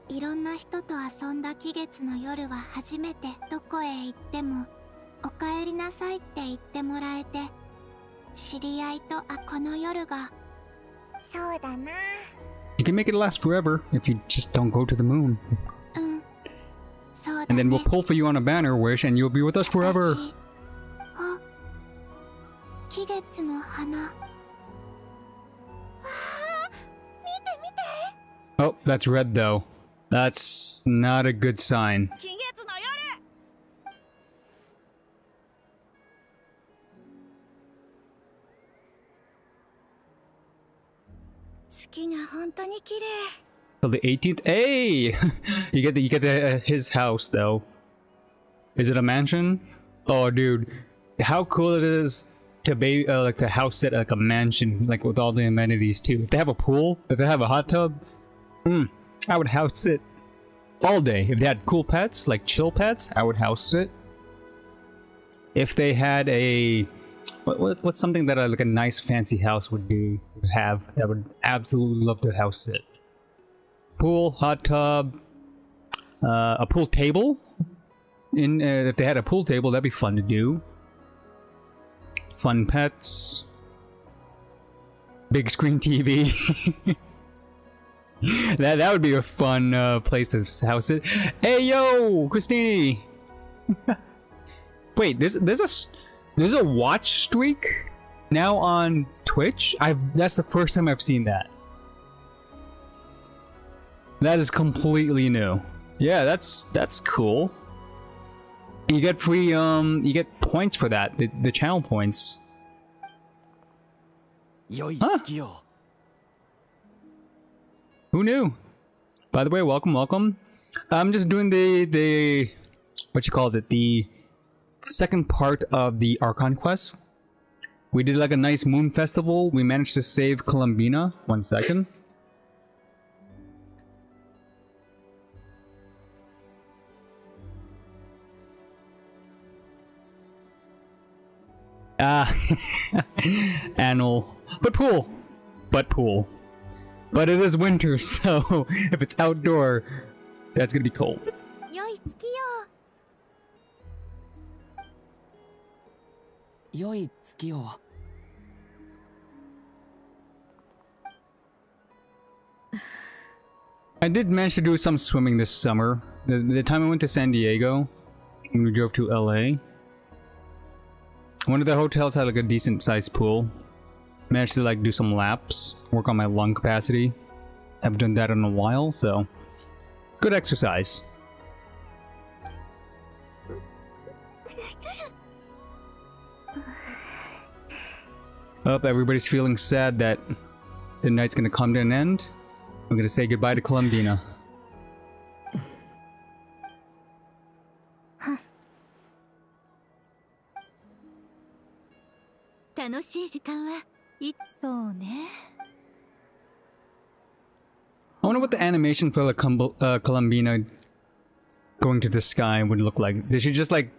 いろんな人と遊んだ期月の夜は初めて。どこへ行ってもおかえりなさいって言ってもらえて、知り合いとこの夜が。そうだな。 You can make it last forever if you just don't go to the moon. そうだね。 And then we'll pull for you on a banner wish and you'll be with us forever. あ、期月の花。わあ、見て見て。 Oh, that's red though. That's not a good sign. 期月の夜。月が本当に綺麗。 Till the 18th. Hey, you get his house though. Is it a mansion? Oh, dude, how cool it is to be like to house it like a mansion, like with all the amenities too. If they have a pool, if they have a hot tub, I would house it all day. If they had cool pets, like chill pets, I would house it. If they had a what's something that like a nice fancy house would have, that would absolutely love to house it. Pool, hot tub, a pool table. If they had a pool table, that'd be fun to do. Fun pets. Big screen TV. that would be a fun place to house it. Hey yo, Christine. Wait, there's a watch streak now on Twitch. That's the first time I've seen that. That is completely new. Yeah, that's cool. You get free you get points for that, the channel points. Huh? Who knew? By the way, welcome. I'm just doing the what you call it, the second part of the Archon quest. We did like a nice moon festival. We managed to save Columbina. 1 second. Annual. But pool. But it is winter, so if it's outdoor, that's gonna be cold. 良い月よ。良い月を。I did manage to do some swimming this summer. The time I went to San Diego, when we drove to LA, one of the hotels had like a decent sized pool. Managed to like do some laps, work on my lung capacity. Haven't done that in a while, so good exercise. Oh, everybody's feeling sad that the night's gonna come to an end. I'm gonna say goodbye to Columbina. 楽しい時間はいそうね。 I wonder what the animation for like Columbina going to the sky would look like. Did she just like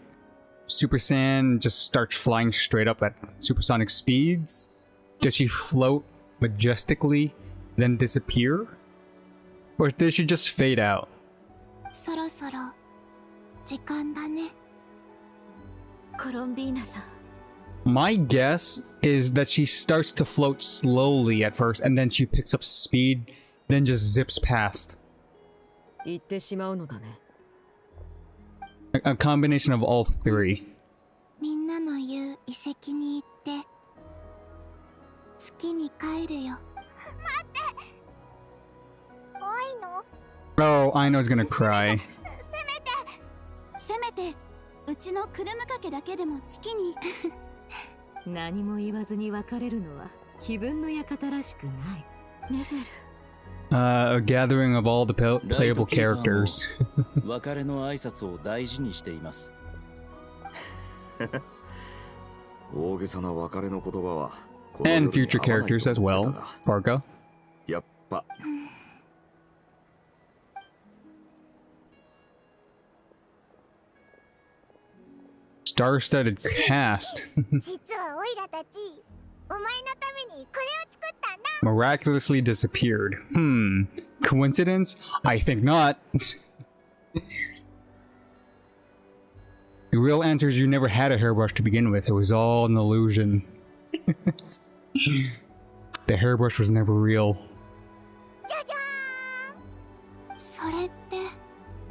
Super Saiyan just start flying straight up at supersonic speeds? Does she float majestically, then disappear? Or did she just fade out? そろそろ時間だね。コロンビーナさん。 My guess is that she starts to float slowly at first, and then she picks up speed, then just zips past. 行ってしまうのだね。A combination of all three. みんなの言う遺跡に行って月に帰るよ。待って。愛の。 Oh, Aino's gonna cry. せめてうちのクルムかけだけでも月に。何も言わずに別れるのは非分の館らしくない。ネフェル。A gathering of all the playable characters. 別れの挨拶を大事にしています。大げさな別れの言葉は And future characters as well. Fargo. やっぱ。Star-studded cast. 実はオイラたちお前のためにこれを作ったんだ。 Miraculously disappeared. Coincidence? I think not. The real answer is you never had a hairbrush to begin with. It was all an illusion. The hairbrush was never real. じゃじゃーん。それって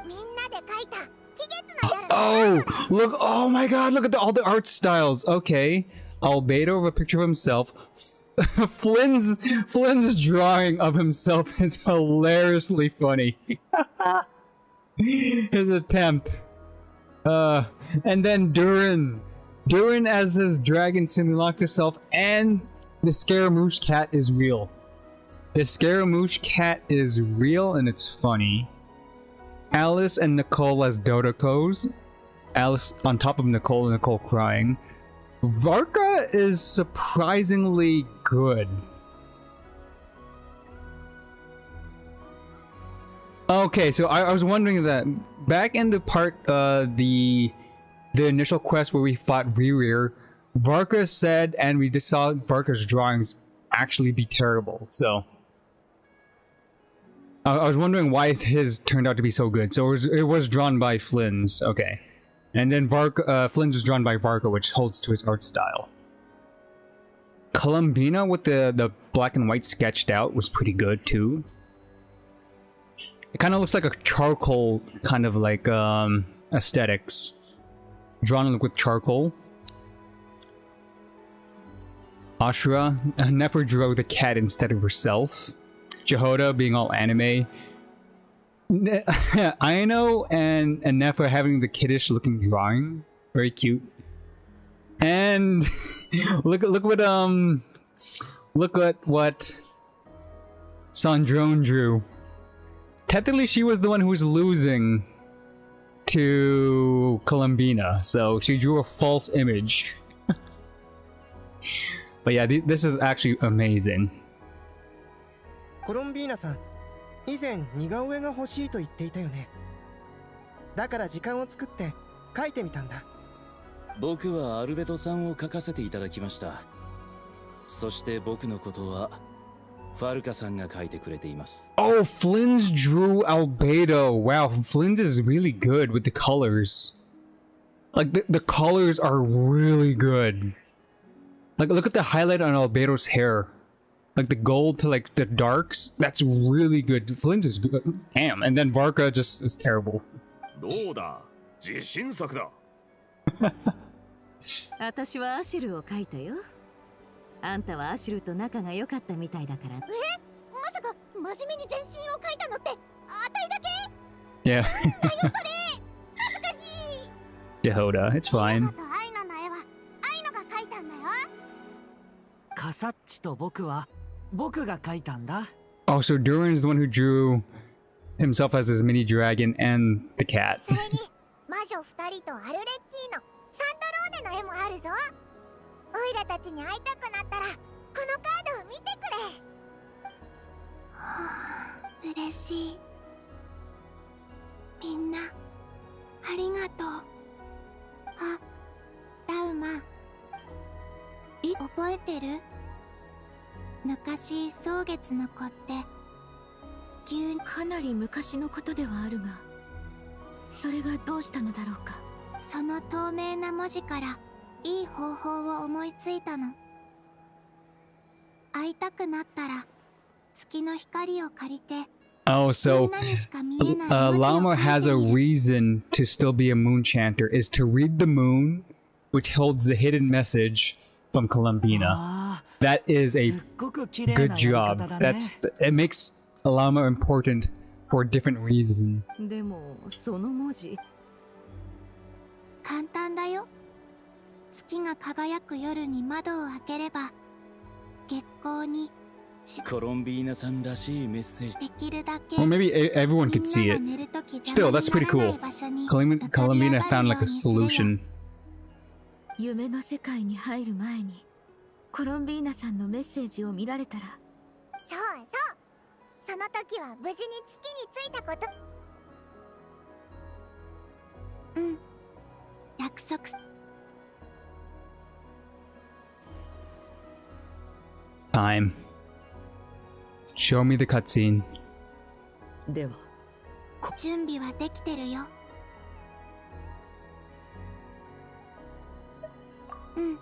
みんなで描いた奇月の夜。 Oh, look! Oh my God! Look at all the art styles. Okay, Albedo with a picture of himself. Flynn's drawing of himself is hilariously funny. His attempt. And then Durin as his dragon simulacra self, and the Scaramouche cat is real. The Scaramouche cat is real and it's funny. Alice and Nicole as Dodocos. Alice on top of Nicole and Nicole crying. Varka is surprisingly good. Okay, so I was wondering that back in the part, the initial quest where we fought Rerear, Varka said, and we just saw Varka's drawings actually be terrible. So I was wondering why his turned out to be so good. So it was drawn by Flynn's, okay, and then Flynn's was drawn by Varka, which holds to his art style. Columbina with the black and white sketched out was pretty good too. It kind of looks like a charcoal kind of like aesthetics, drawn with charcoal. Ashura never drew the cat instead of herself. Jehoda being all anime. Aino and Nefa having the kiddish looking drawing, very cute. And look at what Sandrone drew. Technically, she was the one who was losing to Columbina, so she drew a false image. But yeah, this is actually amazing. コロンビーナさん、以前似顔絵が欲しいと言っていたよね。だから時間を作って描いてみたんだ。僕はアルベドさんを描かせていただきました。そして僕のことはファルカさんが描いてくれています。Oh, Flynn's drew Albedo. Wow, Flynn's is really good with the colors. Like the colors are really good. Like look at the highlight on Albedo's hair. Like the gold to like the darks. That's really good. Flynn's is good. Damn. And then Varka just is terrible. どうだ、自信作だ。私はアシュルを描いたよ。あんたはアシュルと仲が良かったみたいだから。まさか真面目に全身を描いたのってあたいだけ？ Yeah. だよそれ。恥ずかしい。 Jehoda, it's fine. とアイナの絵はアイナが描いたんだよ。カサッチと僕が描いたんだ。 Oh, so Durin is the one who drew himself as his mini dragon and the cat. それに魔女2人とアルレッキーのサンドローネの絵もあるぞ。オイラたちに会いたくなったらこのカードを見てくれ。はあ、嬉しい。みんなありがとう。あ、ラウマ。覚えてる？昔蒼月の子ってかなり昔のことではあるが、それがどうしたのだろうか。その透明な文字からいい方法を思いついたの。会いたくなったら月の光を借りて。 Oh, so Llama has a reason to still be a moon chanter, is to read the moon, which holds the hidden message from Columbina. That is a good job. It makes Llama important for a different reason. でもその文字。簡単だよ。月が輝く夜に窓を開ければ月光にコロンビーナさんらしいメッセージ。できるだけ。 Or maybe everyone could see it. Still, that's pretty cool. Columbina found like a solution. 夢の世界に入る前にコロンビーナさんのメッセージを見られたら。そうそう。その時は無事に月に着いたこと。うん。約束。Time. Show me the cutscene. では準備はできてるよ。うん。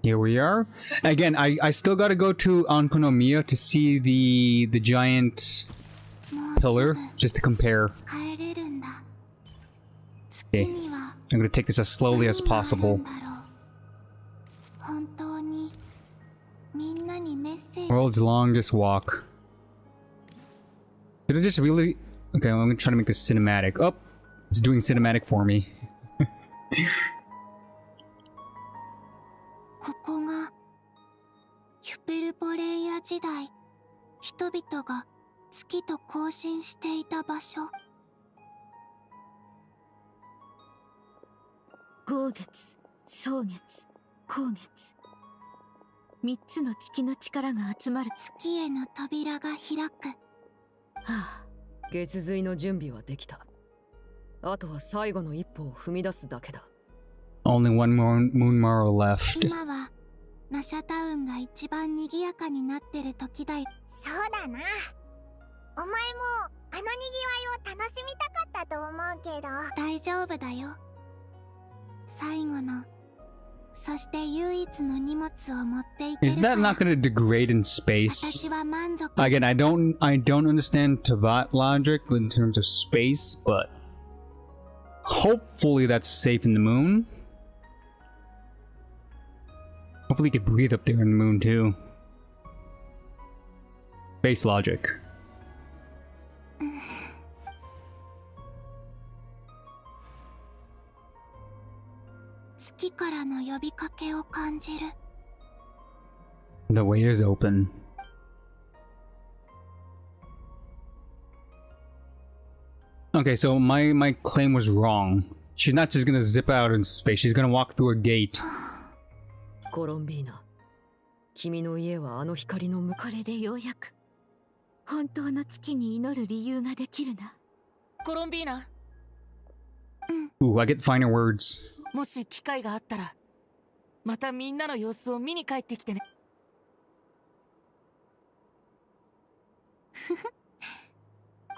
Here we are. Again, I still gotta go to Ankonomiya to see the giant pillar, just to compare. Okay, I'm gonna take this as slowly as possible. World's longest walk. Did it just really... Okay, I'm gonna try to make this cinematic. Oh! It's doing cinematic for me. ここがヒュペルボレイヤ時代、人々が月と交信していた場所。豪月、蒼月、光月。3つの月の力が集まる。月への扉が開く。はあ、月髄の準備はできた。あとは最後の一歩を踏み出すだけだ。Only one more moon morrow left. 今はナシャタウンが一番賑やかになってる時だよ。そうだな。お前もあの賑わいを楽しみたかったと思うけど。大丈夫だよ。最後の、そして唯一の荷物を持っていける。Is that not going to degrade in space? Again, I don't understand Tavat logic in terms of space, but hopefully that's safe in the moon. Hopefully you could breathe up there in the moon too. Space logic. 月からの呼びかけを感じる。The way is open. Okay, so my claim was wrong. She's not just gonna zip out in space, she's gonna walk through a gate. コロンビーナ、君の家はあの光の向これでようやく本当の月に祈る理由ができるな。コロンビーナ。Ooh, I get finer words. もし機会があったら、またみんなの様子を見に帰ってきてね。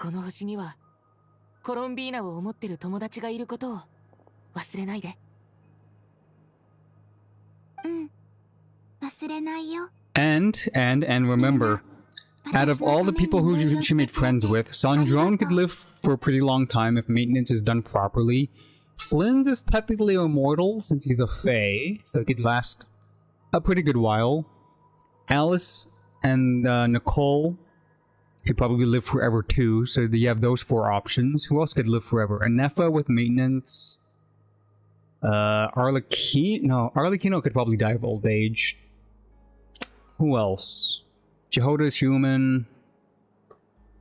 この星にはコロンビーナを思ってる友達がいることを忘れないで。忘れないよ。And remember, out of all the people who she made friends with, Sandrone could live for a pretty long time if maintenance is done properly. Flynn's is technically immortal since he's a fae, so he could last a pretty good while. Alice and Nicole could probably live forever too, so you have those 4 options. Who else could live forever? Anefa with maintenance. Arlecchino could probably die of old age. Who else? Jehoda's human.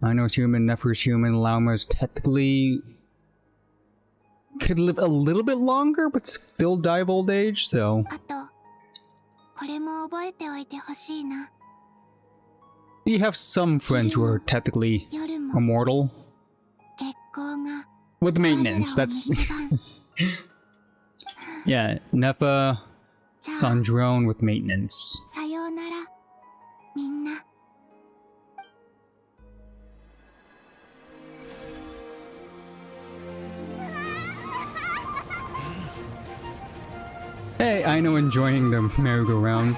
Aino's human, Nefer's human, Lauma's technically could live a little bit longer, but still die of old age, so... あと、これも覚えておいてほしいな。 You have some friends who are technically immortal. 月光が With maintenance, that's... Yeah, Nefa, Sandrone with maintenance. さようなら、みんな。Hey, I know enjoying the merry-go-round.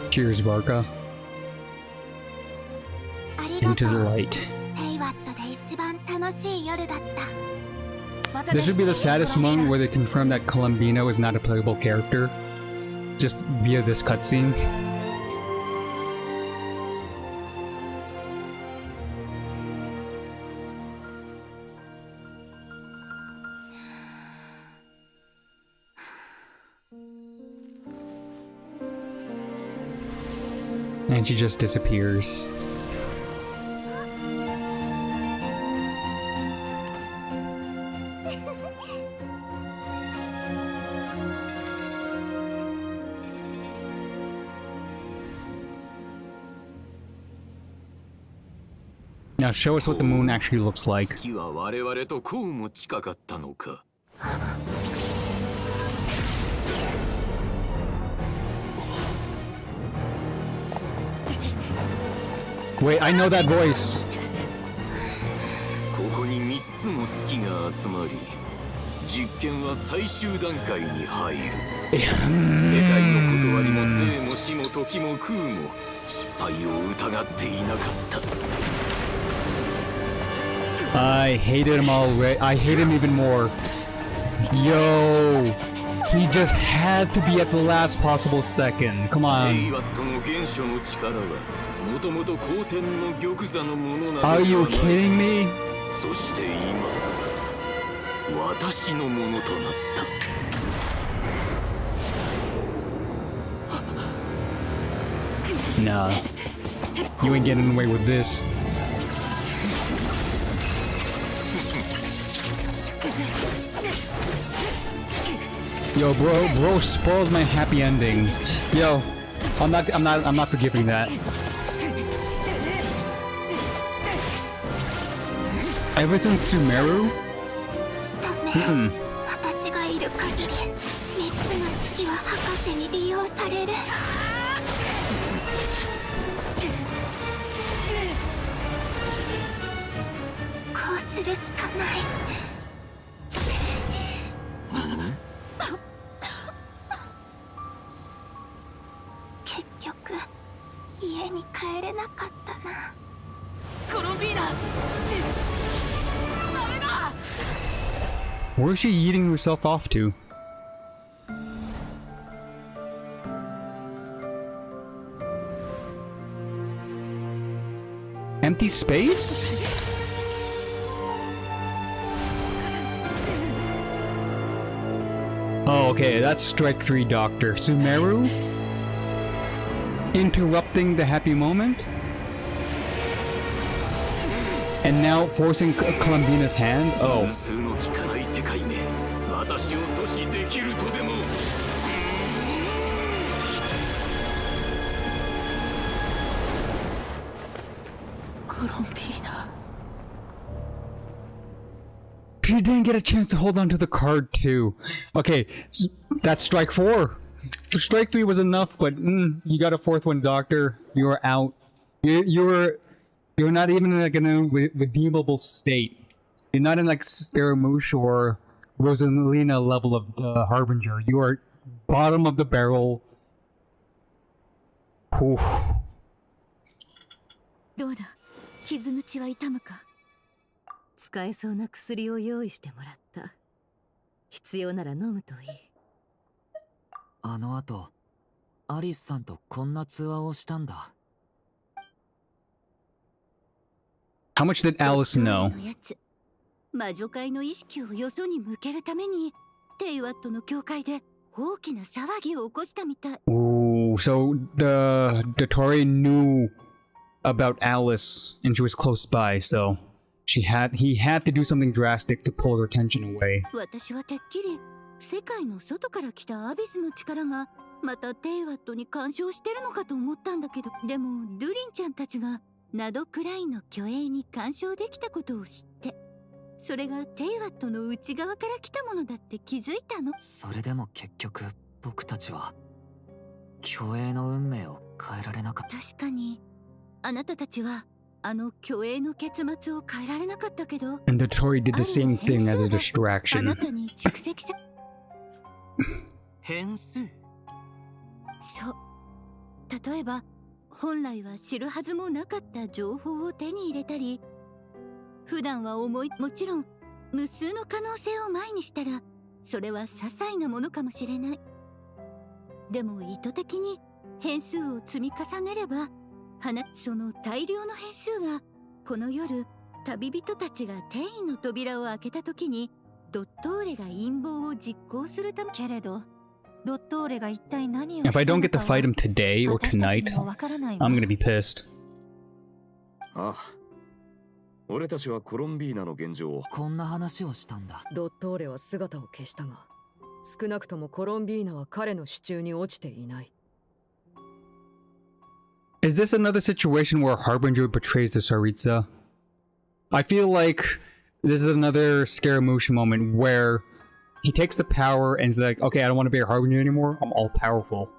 Cheers, Varka. Into the light. This would be the saddest moment where they confirm that Colombino is not a playable character. Just via this cutscene. And she just disappears. Now show us what the moon actually looks like. 月は我々とこうも近かったのか。Wait, I know that voice. ここに3つの月が集まり、実験は最終段階に入る。世界の断りも生も死も時も空も失敗を疑っていなかった。I hated him already. I hate him even more. Yo, he just had to be at the last possible second. Come on. Are you kidding me? そして今、私のものとなった。Nah, you ain't getting away with this. Yo, bro spoils my happy endings. Yo, I'm not forgiving that. Ever since Sumeru? 私がいる限り、3つの月は博士に利用される。こうするしかない。結局、家に帰れなかったな。コロンビーナ。Where's she eating herself off to? Empty space? Oh, okay, that's Strike 3 Doctor. Sumeru? Interrupting the happy moment? And now forcing Columbina's hand? Oh. She didn't get a chance to hold on to the card too. Okay, that's strike 4. Strike 3 was enough, but you got a 4th one, Doctor. You're out. You're not even in like a redeemable state. You're not in like Scaramouche or Rosalina level of Harbinger. You are bottom of the barrel. Whew. どうだ、傷口は痛むか？使えそうな薬を用意してもらった。必要なら飲むといい。あの後、アリスさんとこんな通話をしたんだ。How much did Alice know? 魔女界の意識をよそに向けるために、テイワットの教会で大きな騒ぎを起こしたみたい。Ooh, so the Tori knew about Alice and she was close by, so he had to do something drastic to pull her attention away. 私はてっきり世界の外から来たアビスの力がまたテイワットに干渉してるのかと思ったんだけど、でもドゥリンちゃんたちがナドクライの虚栄に干渉できたことを知って、それがテイワットの内側から来たものだって気づいたの。それでも結局僕たちは虚栄の運命を変えられなかった。確かにあなたたちはあの虚栄の結末を変えられなかったけど、 And the Tori did the same thing as a distraction. あなたに蓄積さ変数。そう、例えば本来は知るはずもなかった情報を手に入れたり、普段はもちろん無数の可能性を前にしたらそれは些細なものかもしれない。でも意図的に変数を積み重ねれば、その大量の変数がこの夜旅人たちが転移の扉を開けた時にドットーレが陰謀を実行するため。けれどドットーレが一体何を If I don't get to fight him today or tonight, I'm gonna be pissed. ああ、俺たちはコロンビーナの現状を。こんな話をしたんだ。ドットーレは姿を消したが、少なくともコロンビーナは彼の手中に落ちていない。Is this another situation where Harbinger betrays the Tsaritsa? I feel like this is another Scaramouche moment where he takes the power and is like, okay, I don't want to be a Harbinger anymore. I'm all powerful.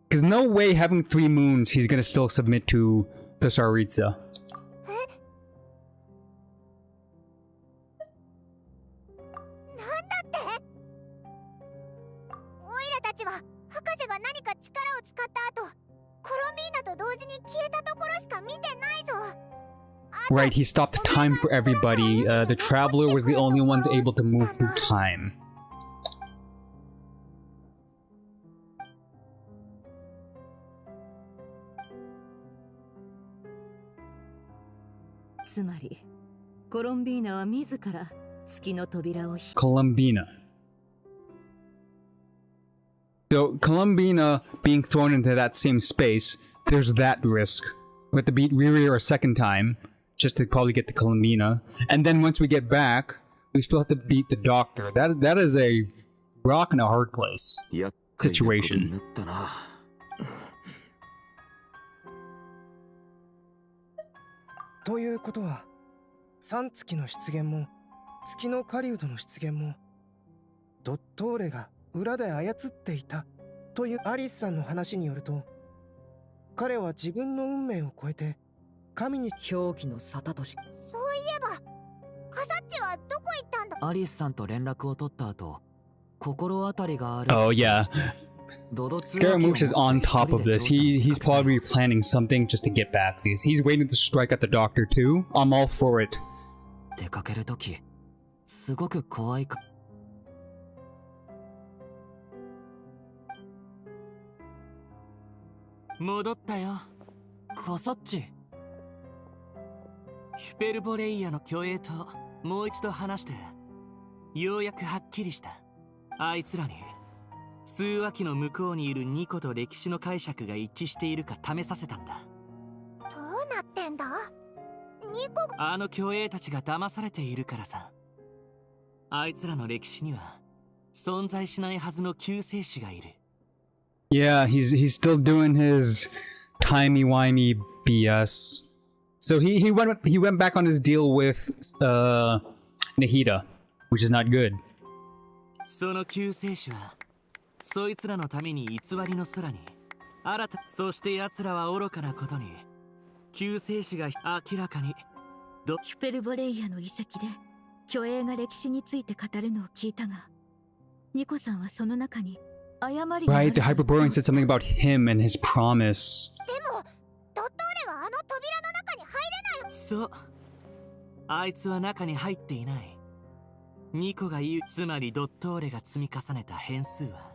Because no way having 3 moons he's gonna still submit to the Tsaritsa. 使った後、コロンビーナと同時に消えたところしか見てないぞ。Right, he stopped time for everybody. The Traveler was the only one able to move through time. Columbina. So, Columbina being thrown into that same space, there's that risk. We have to beat Riri a second time, just to probably get to Columbina. And then once we get back, we still have to beat the Doctor. That is a rock and a hard place situation. ということは、3月の出現も、月の狩人の出現も、ドットーレが裏で操っていたというアリスさんの話によると、彼は自分の運命を超えて神に狂気の沙汰とし。そういえば、カサッチはどこ行ったんだ？アリスさんと連絡を取った後、心当たりがある。Oh yeah. Scaramouche is on top of this. He's probably planning something just to get back. He's waiting to strike at the Doctor too. I'm all for it. 出かけるとき、すごく怖いか。戻ったよ。カサッチ。ヒュペルボレイヤの巨栄ともう一度話して、ようやくはっきりした。あいつらに数話期の向こうにいるニコと歴史の解釈が一致しているか試させたんだ。どうなってんだ？ニコが…あの巨栄たちが騙されているからさ。あいつらの歴史には存在しないはずの救世主がいる。Yeah, he's still doing his timey-wimey BS. So he went back on his deal with Nahida, which is not good. その救世主はそいつらのために偽りの空に新た、そして奴らは愚かなことに救世主が明らかにヒュペルボレイヤの遺跡で巨栄が歴史について語るのを聞いたが、ニコさんはその中に誤りがある。 Right, the Hyperborean said something about him and his promise. でもドットーレはあの扉の中に入れないよ。そう、あいつは中に入っていない。ニコが言う、つまりドットーレが積み重ねた変数は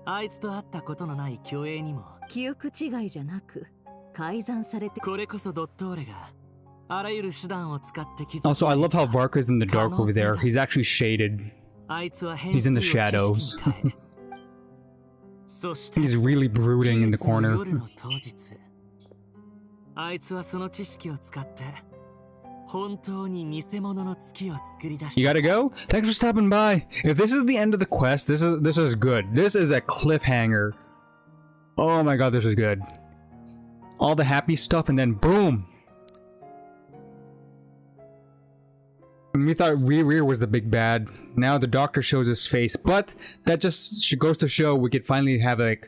あいつと会ったことのない巨栄にも記憶違いじゃなく改ざんされて、これこそドットーレがあらゆる手段を使って気づく。 Also, I love how Varka's in the dark over there. He's actually shaded. あいつは He's in the shadows. そして He's really brooding in the corner. 夜の当日、あいつはその知識を使って本当に偽物の月を作り出した。 You gotta go? Thanks for stopping by. If this is the end of the quest, this is good. This is a cliffhanger. Oh my god, this is good. All the happy stuff and then boom. We thought Riri was the big bad. Now the Doctor shows his face, but that just goes to show we could finally have a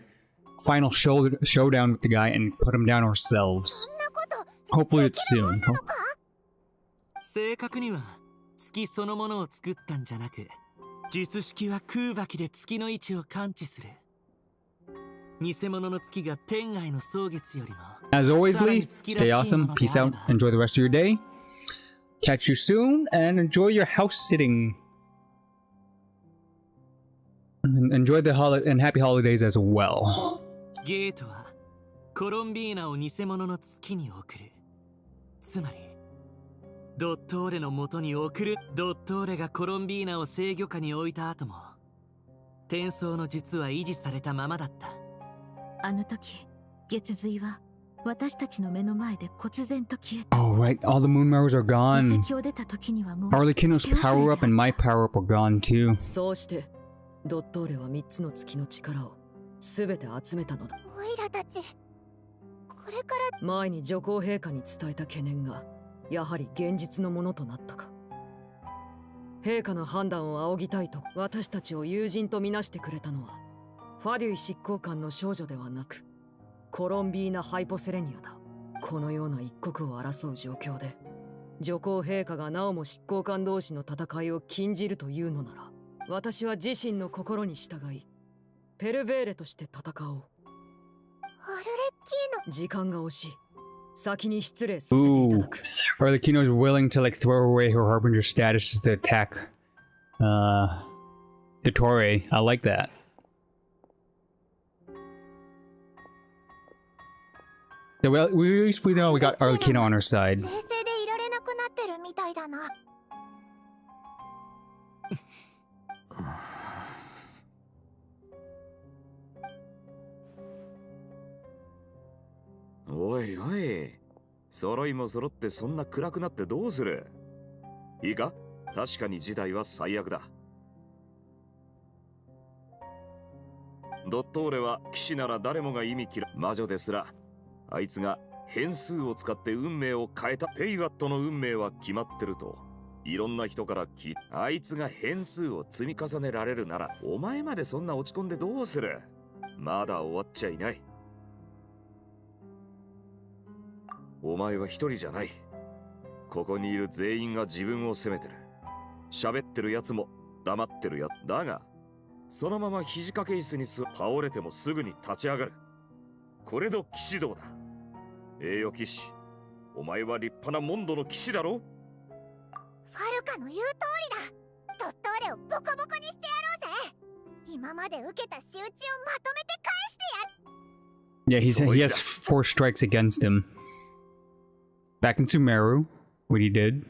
final showdown with the guy and put him down ourselves. Hopefully it's soon. 正確には月そのものを作ったんじゃなく、術式は空爆で月の位置を感知する。偽物の月が天外の蒼月よりも。 As always, Lee, stay awesome, peace out, enjoy the rest of your day. Catch you soon, and enjoy your house sitting. And enjoy the and happy holidays as well. ゲートはコロンビーナを偽物の月に送る。つまりドットーレの元に送る。ドットーレがコロンビーナを制御下に置いた後も転送の術は維持されたままだった。あの時月髄は私たちの目の前で忽然と消えた。 Oh right, all the moon mirrors are gone. 遺跡を出た時にはもう Arlecchino's power up and my power up were gone too. そうしてドットーレは3つの月の力を全て集めたのだ。オイラたち、これれから前に女皇陛下に伝えた懸念がやはり現実のものとなったか。陛下の判断を仰ぎたいと私たちを友人とみなしてくれたのはファデュイ執行官の少女ではなくコロンビーナ・ハイポセレニアだ。このような一国を争う状況で女皇陛下がなおも執行官同士の戦いを禁じるというのなら、私は自身の心に従いペルベーレとして戦おう。アルレッキーノ、時間が惜しい。先に失礼させていただく。Arlecchino is willing to like throw away her harbinger status to attack the Torre. I like that. So we know we got Arlecchino on our side. 冷静でいられなくなってるみたいだな。おいおい、揃いも揃ってそんな暗くなってどうする？いいか？確かに事態は最悪だ。ドットーレは騎士なら誰もが意味嫌う。魔女ですらあいつが変数を使って運命を変えた。テイワットの運命は決まってるといろんな人から聞いた。あいつが変数を積み重ねられるならお前までそんな落ち込んでどうする？まだ終わっちゃいない。お前は一人じゃない。ここにいる全員が自分を責めてる。喋ってるやつも黙ってるやつだが、そのまま肘掛け椅子に倒れてもすぐに立ち上がる。これぞ騎士道だ。栄誉騎士、お前は立派なモンドの騎士だろ。ファルカの言う通りだ。ドットーレをボコボコにしてやろうぜ。今まで受けた仕打ちをまとめて返してやる。Yeah, he has 4 strikes against him. Back in Sumeru, what he did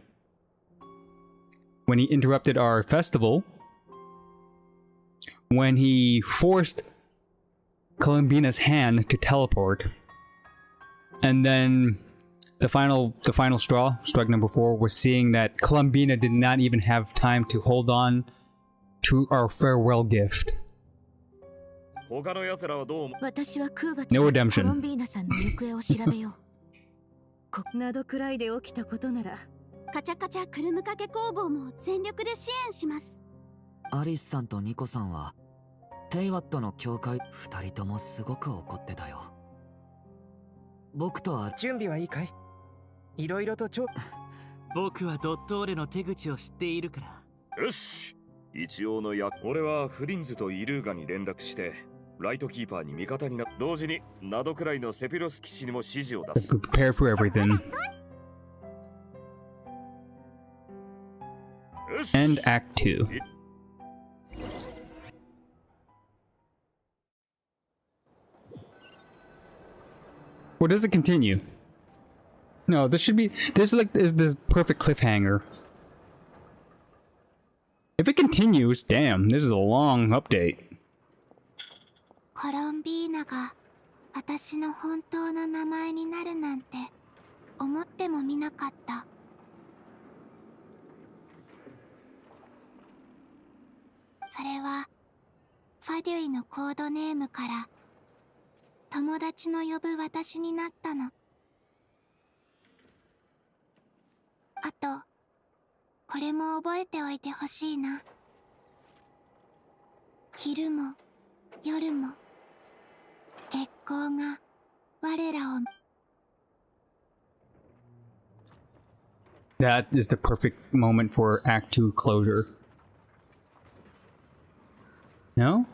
when he interrupted our festival, when he forced Columbina's hand to teleport, and then the final straw, strike number 4, was seeing that Columbina did not even have time to hold on to our farewell gift. 他の奴らはどう思う？私は空爆 No で redemption. コロンビーナさんの行方を調べよう。などくらいで起きたことならカチャカチャクルムかけ工房も全力で支援します。アリスさんとニコさんはテイワットの教会2人ともすごく怒ってたよ。僕とは準備はいいかい？いろいろと僕はドットーレの手口を知っているから。よし、一応の俺はフリンズとイルーガに連絡してライトキーパーに味方にな。同時にナドくらいのセピロス騎士にも指示を出す。Prepare for everything. And Act 2. Or does it continue? No, this should be. This is the perfect cliffhanger. If it continues, damn, this is a long update. コロンビーナが私の本当の名前になるなんて思ってもみなかった。それはファデュイのコードネームから友達の呼ぶ私になったの。あとこれも覚えておいてほしいな。昼も夜も月光が我らを。 That is the perfect moment for Act 2 closure. No?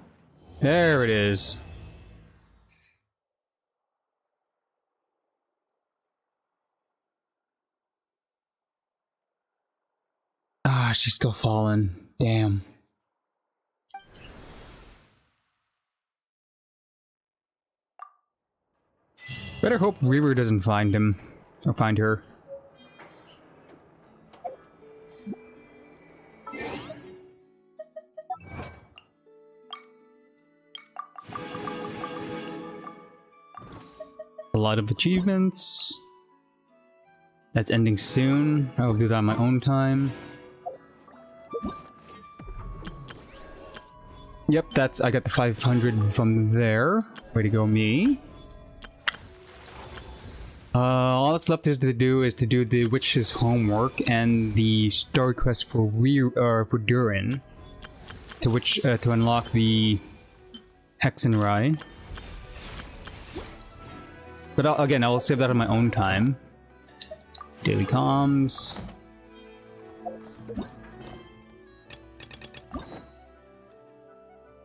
There it is. Ah, she's still falling. Damn. Better hope Reaver doesn't find him. Or find her. A lot of achievements. That's ending soon. I'll do that on my own time. Yep, I got the 500 from there. Way to go, me. All that's left is to do the witch's homework and the story quest for for Durin, to unlock the Hexenrai. But again, I'll save that on my own time. Daily comms.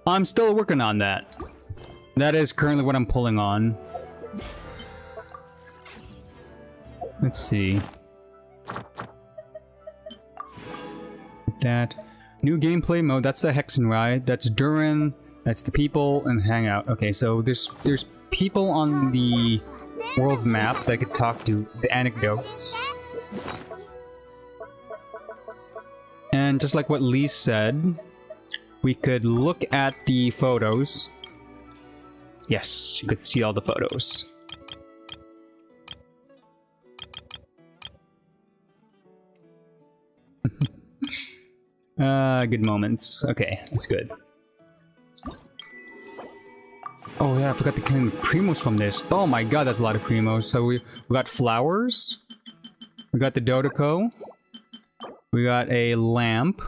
I'm still working on that. That is currently what I'm pulling on. Let's see. That new gameplay mode. That's the Hexenrai. That's Durin. That's the people and Hangout. Okay, so there's people on the world map that I could talk to. The anecdotes. And just like what Lee said, we could look at the photos. Yes, you could see all the photos. Good moments. Okay, that's good. Oh yeah, I forgot to claim the primos from this. Oh my god, that's a lot of primos. So we got flowers. We got the Dodoko. We got a lamp.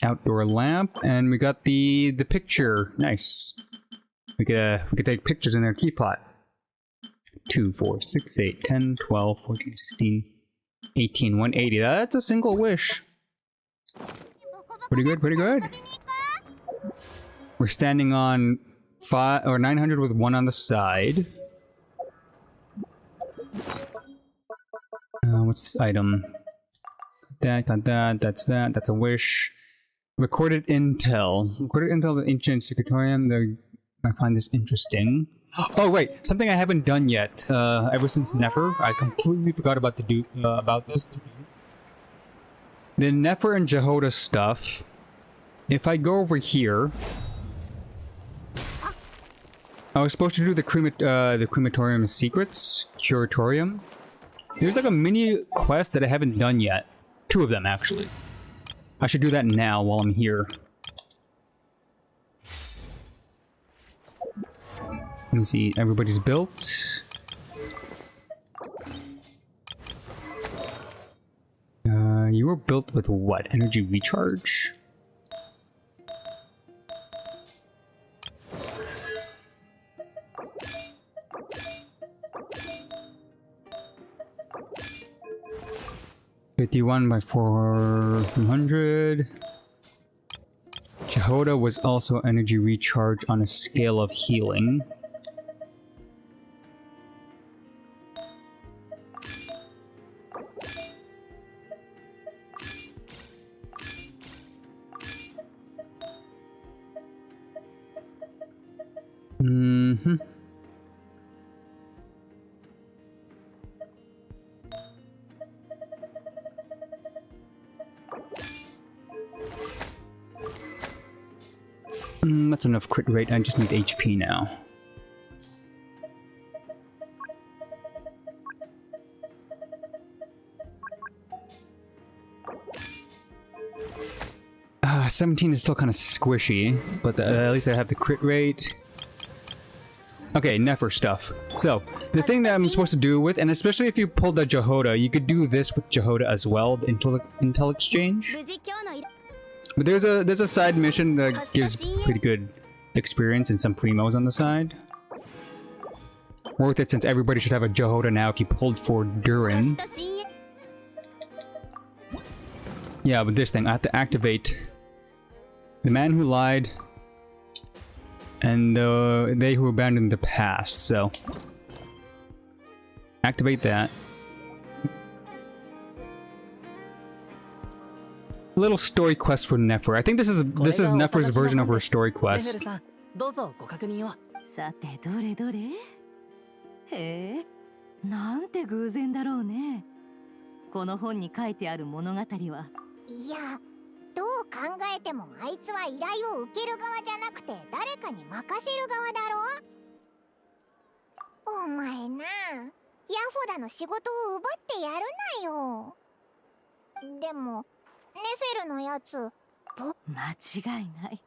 Outdoor lamp. And we got the picture. Nice. We could take pictures in their teapot. 2, 4, 6, 8, 10, 12, 14, 16, 18, 180. That's a single wish. Pretty good, pretty good. We're standing on 900 with 1 on the side. What's this item? Got that, that's that, that's a wish. Recorded intel. Recorded intel of the ancient secretorium. I find this interesting. Oh wait, something I haven't done yet. Ever since Nefer, I completely forgot about about this. The Nefer and Jehoda stuff. If I go over here, I was supposed to do the crematorium secrets, curatorium. There's like a mini quest that I haven't done yet. 2 of them actually. I should do that now while I'm here. Let me see, everybody's built. You were built with what? Energy recharge? $51 by 400. Jehoda was also energy recharge on a scale of healing. That's enough crit rate, I just need HP now. Ah, 17 is still kind of squishy, but at least I have the crit rate. Okay, Nefer stuff. So, the thing that I'm supposed to do with, and especially if you pull the Jehoda, you could do this with Jehoda as well, the intel exchange. But there's a side mission that gives pretty good experience and some primos on the side. Worth it since everybody should have a Jehoda now if you pulled for Durin. Yeah, but this thing, I have to activate the man who lied and they who abandoned the past, so activate that. A little story quest for Nefer. I think this is Nefer's version of her story quest. さてどれどれへえ、なんて偶然だろうね。この本に書いてある物語は。いや、どう考えてもあいつは依頼を受ける側じゃなくて誰かに任せる側だろ。お前な、ヤホダの仕事を奪ってやるなよ。でもネフェルのやつ、間違いない。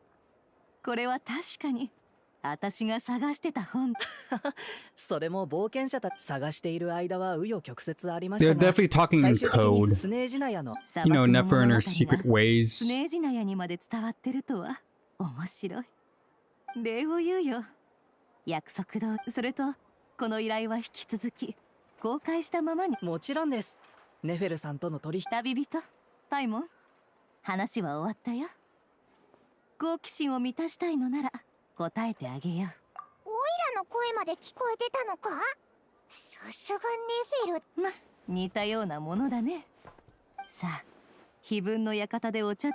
これは確かに私が探してた本。それも冒険者たち探している間は紆余曲折ありまし They're たが、 definitely talking in 最終的に code. スネージナヤの You know, Nefer and her secret ス ways. ネージナヤにまで伝わってるとは面白い。礼を言うよ。約束通り。それとこの依頼は引き続き公開したままに。もちろんです。ネフェルさんとの取引。旅人パイモン、話は終わったよ。好奇心を満たしたいのなら答えてあげよう。オイラの声まで聞こえてたのか？さすがネフェル。ま、似たようなものだね。さあ、碑文の館でお茶。I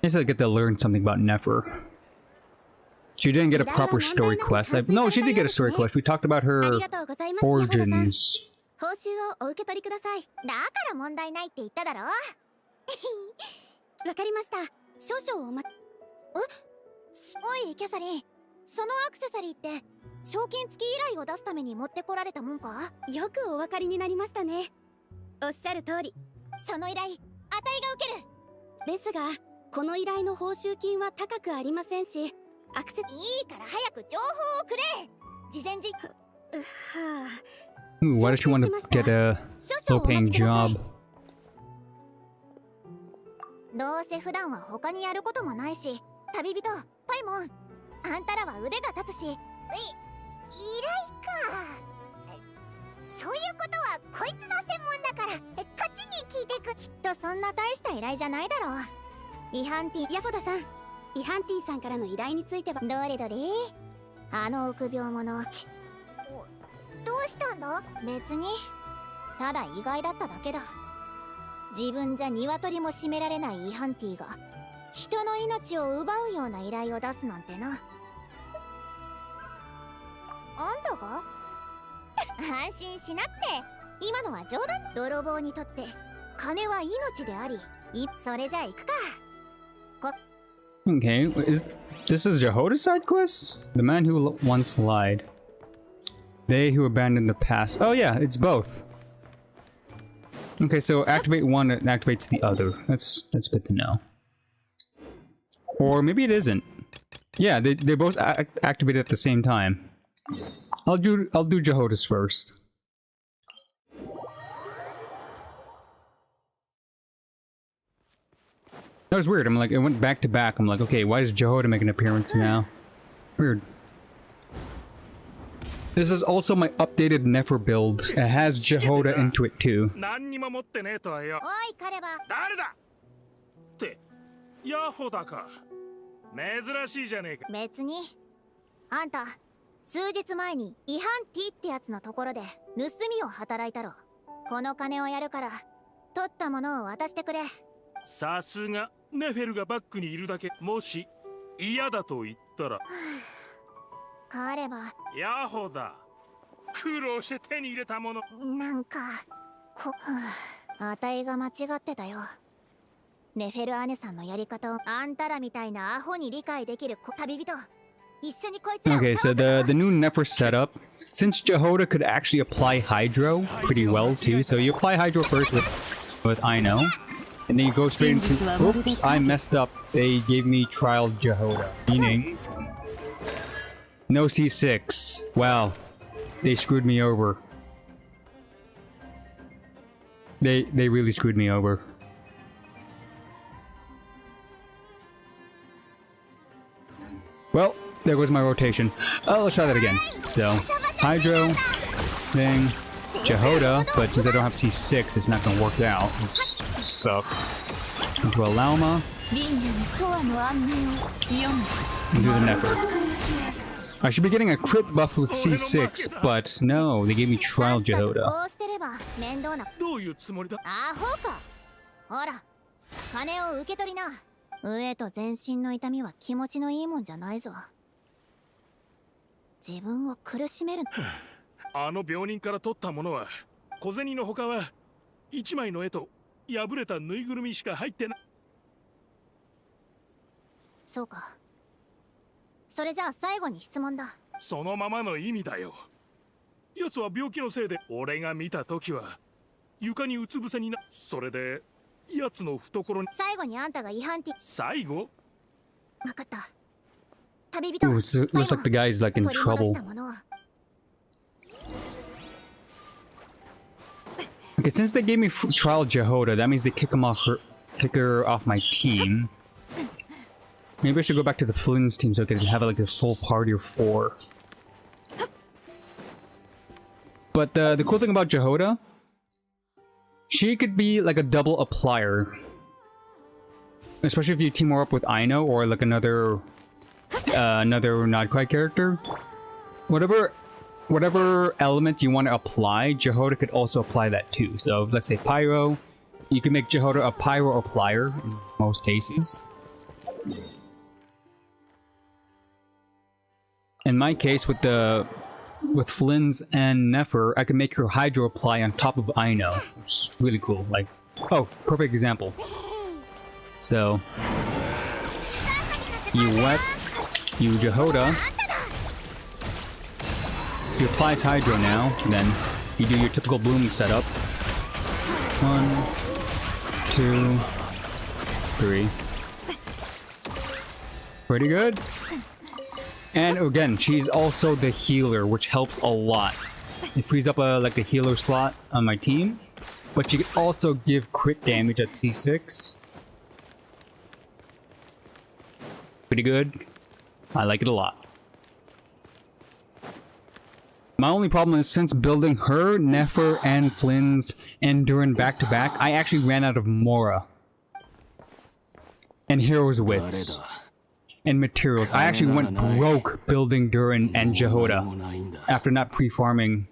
guess I get to learn something about Nefer. She didn't get a proper story quest. No, she did get a story quest. We talked about her origins. 報酬をお受け取りください。だから問題ないって言っただろ。わかりました。少々おま。おいキャサリン、そのアクセサリーって賞金付き依頼を出すために持ってこられたもんか？よくお分かりになりましたね。おっしゃる通り、その依頼、あたいが受ける。ですが、この依頼の報酬金は高くありませんし、アクセス。いいから早く情報をくれ。事前実。はあ。Ooh, why does she want to get a low-paying job? どうせ普段は他にやることもないし、旅人パイモン、あんたらは腕が立つし、依頼か。そういうことはこいつの専門だから、こっちに聞いてく。きっとそんな大した依頼じゃないだろう。イハンティ、ヤフォダさん、イハンティさんからの依頼については。どれどれ、あの臆病者。どうしたんだ？別に、ただ意外だっただけだ。自分じゃ鶏も締められないイハンティが人の命を奪うような依頼を出すなんてな。あんたが？安心しなって。今のは冗談。泥棒にとって金は命であり、それじゃ行くか。Okay, this is Jehoda's side quest? The man who once lied. They who abandoned the past. Oh yeah, it's both. Okay, so activate one, it activates the other. That's good to know. Or maybe it isn't. Yeah, they both activate at the same time. I'll do Jehoda's first. That was weird. I'm like, it went back to back. I'm like, okay, why does Jehoda make an appearance now? Weird. This is also my updated Nefer build. It has Jehoda into it too. 何にも持ってねえとはよ。おい彼は誰だってヤホだか。珍しいじゃねえか。別に。あんた数日前にイハンティってやつのところで盗みを働いたろ。この金をやるから取ったものを渡してくれ。さすがネフェルがバックにいるだけ。もし嫌だと言ったら彼はヤホだ。苦労して手に入れたもの。なんかあたいが間違ってたよ。ネフェル姉さんのやり方をあんたらみたいなアホに理解できる旅人。一緒にこいつらを。 Okay, so the new Nefer setup, since Jehoda could actually apply Hydro pretty well too, so you apply Hydro first with Aino, and then you go straight into. Oops, I messed up. They gave me Trial Jehoda, meaning no C6. Wow, they screwed me over. They really screwed me over. Well, there goes my rotation. Oh, let's try that again. So, Hydro, thing, Jehoda, but since I don't have C6, it's not gonna work out, which sucks. Into a Lauma. Into the Nefer. I should be getting a crit buff with C6, but no, they gave me Trial Jehoda. どういうつもりだ？アホか。ほら、金を受け取りな。上と全身の痛みは気持ちのいいもんじゃないぞ。自分を苦しめる。あの病人から取ったものは小銭の他は一枚の絵と破れたぬいぐるみしか入ってない。そうか。それじゃあ最後に質問だ。そのままの意味だよ。奴は病気のせいで俺が見た時は床にうつ伏せにな。それで奴の懐に。最後にあんたが違反って。最後？わかった。Ooh, looks like the guy's like in trouble. Okay, since they gave me trial Jehoda, that means they kick her off my team. Maybe I should go back to the Flynn's team so I can have like a full party of 4. But the cool thing about Jehoda, she could be like a double applier. Especially if you team her up with Aino or like another Nodquai character. Whatever element you want to apply, Jehoda could also apply that too. So let's say Pyro, you can make Jehoda a Pyro applier in most cases. In my case, with Flynn's and Nefer, I can make her Hydro apply on top of Aino, which is really cool. Like, oh, perfect example. So, you wet, you Jehoda, he applies Hydro now, and then you do your typical bloom setup. 1, 2, 3. Pretty good. And again, she's also the healer, which helps a lot. It frees up like a healer slot on my team, but she can also give crit damage at C6. Pretty good. I like it a lot. My only problem is since building her, Nefer, and Flynn's and Durin back to back, I actually ran out of Mora. And Hero's Wits. And materials. I actually went broke building Durin and Jehoda after not pre-farming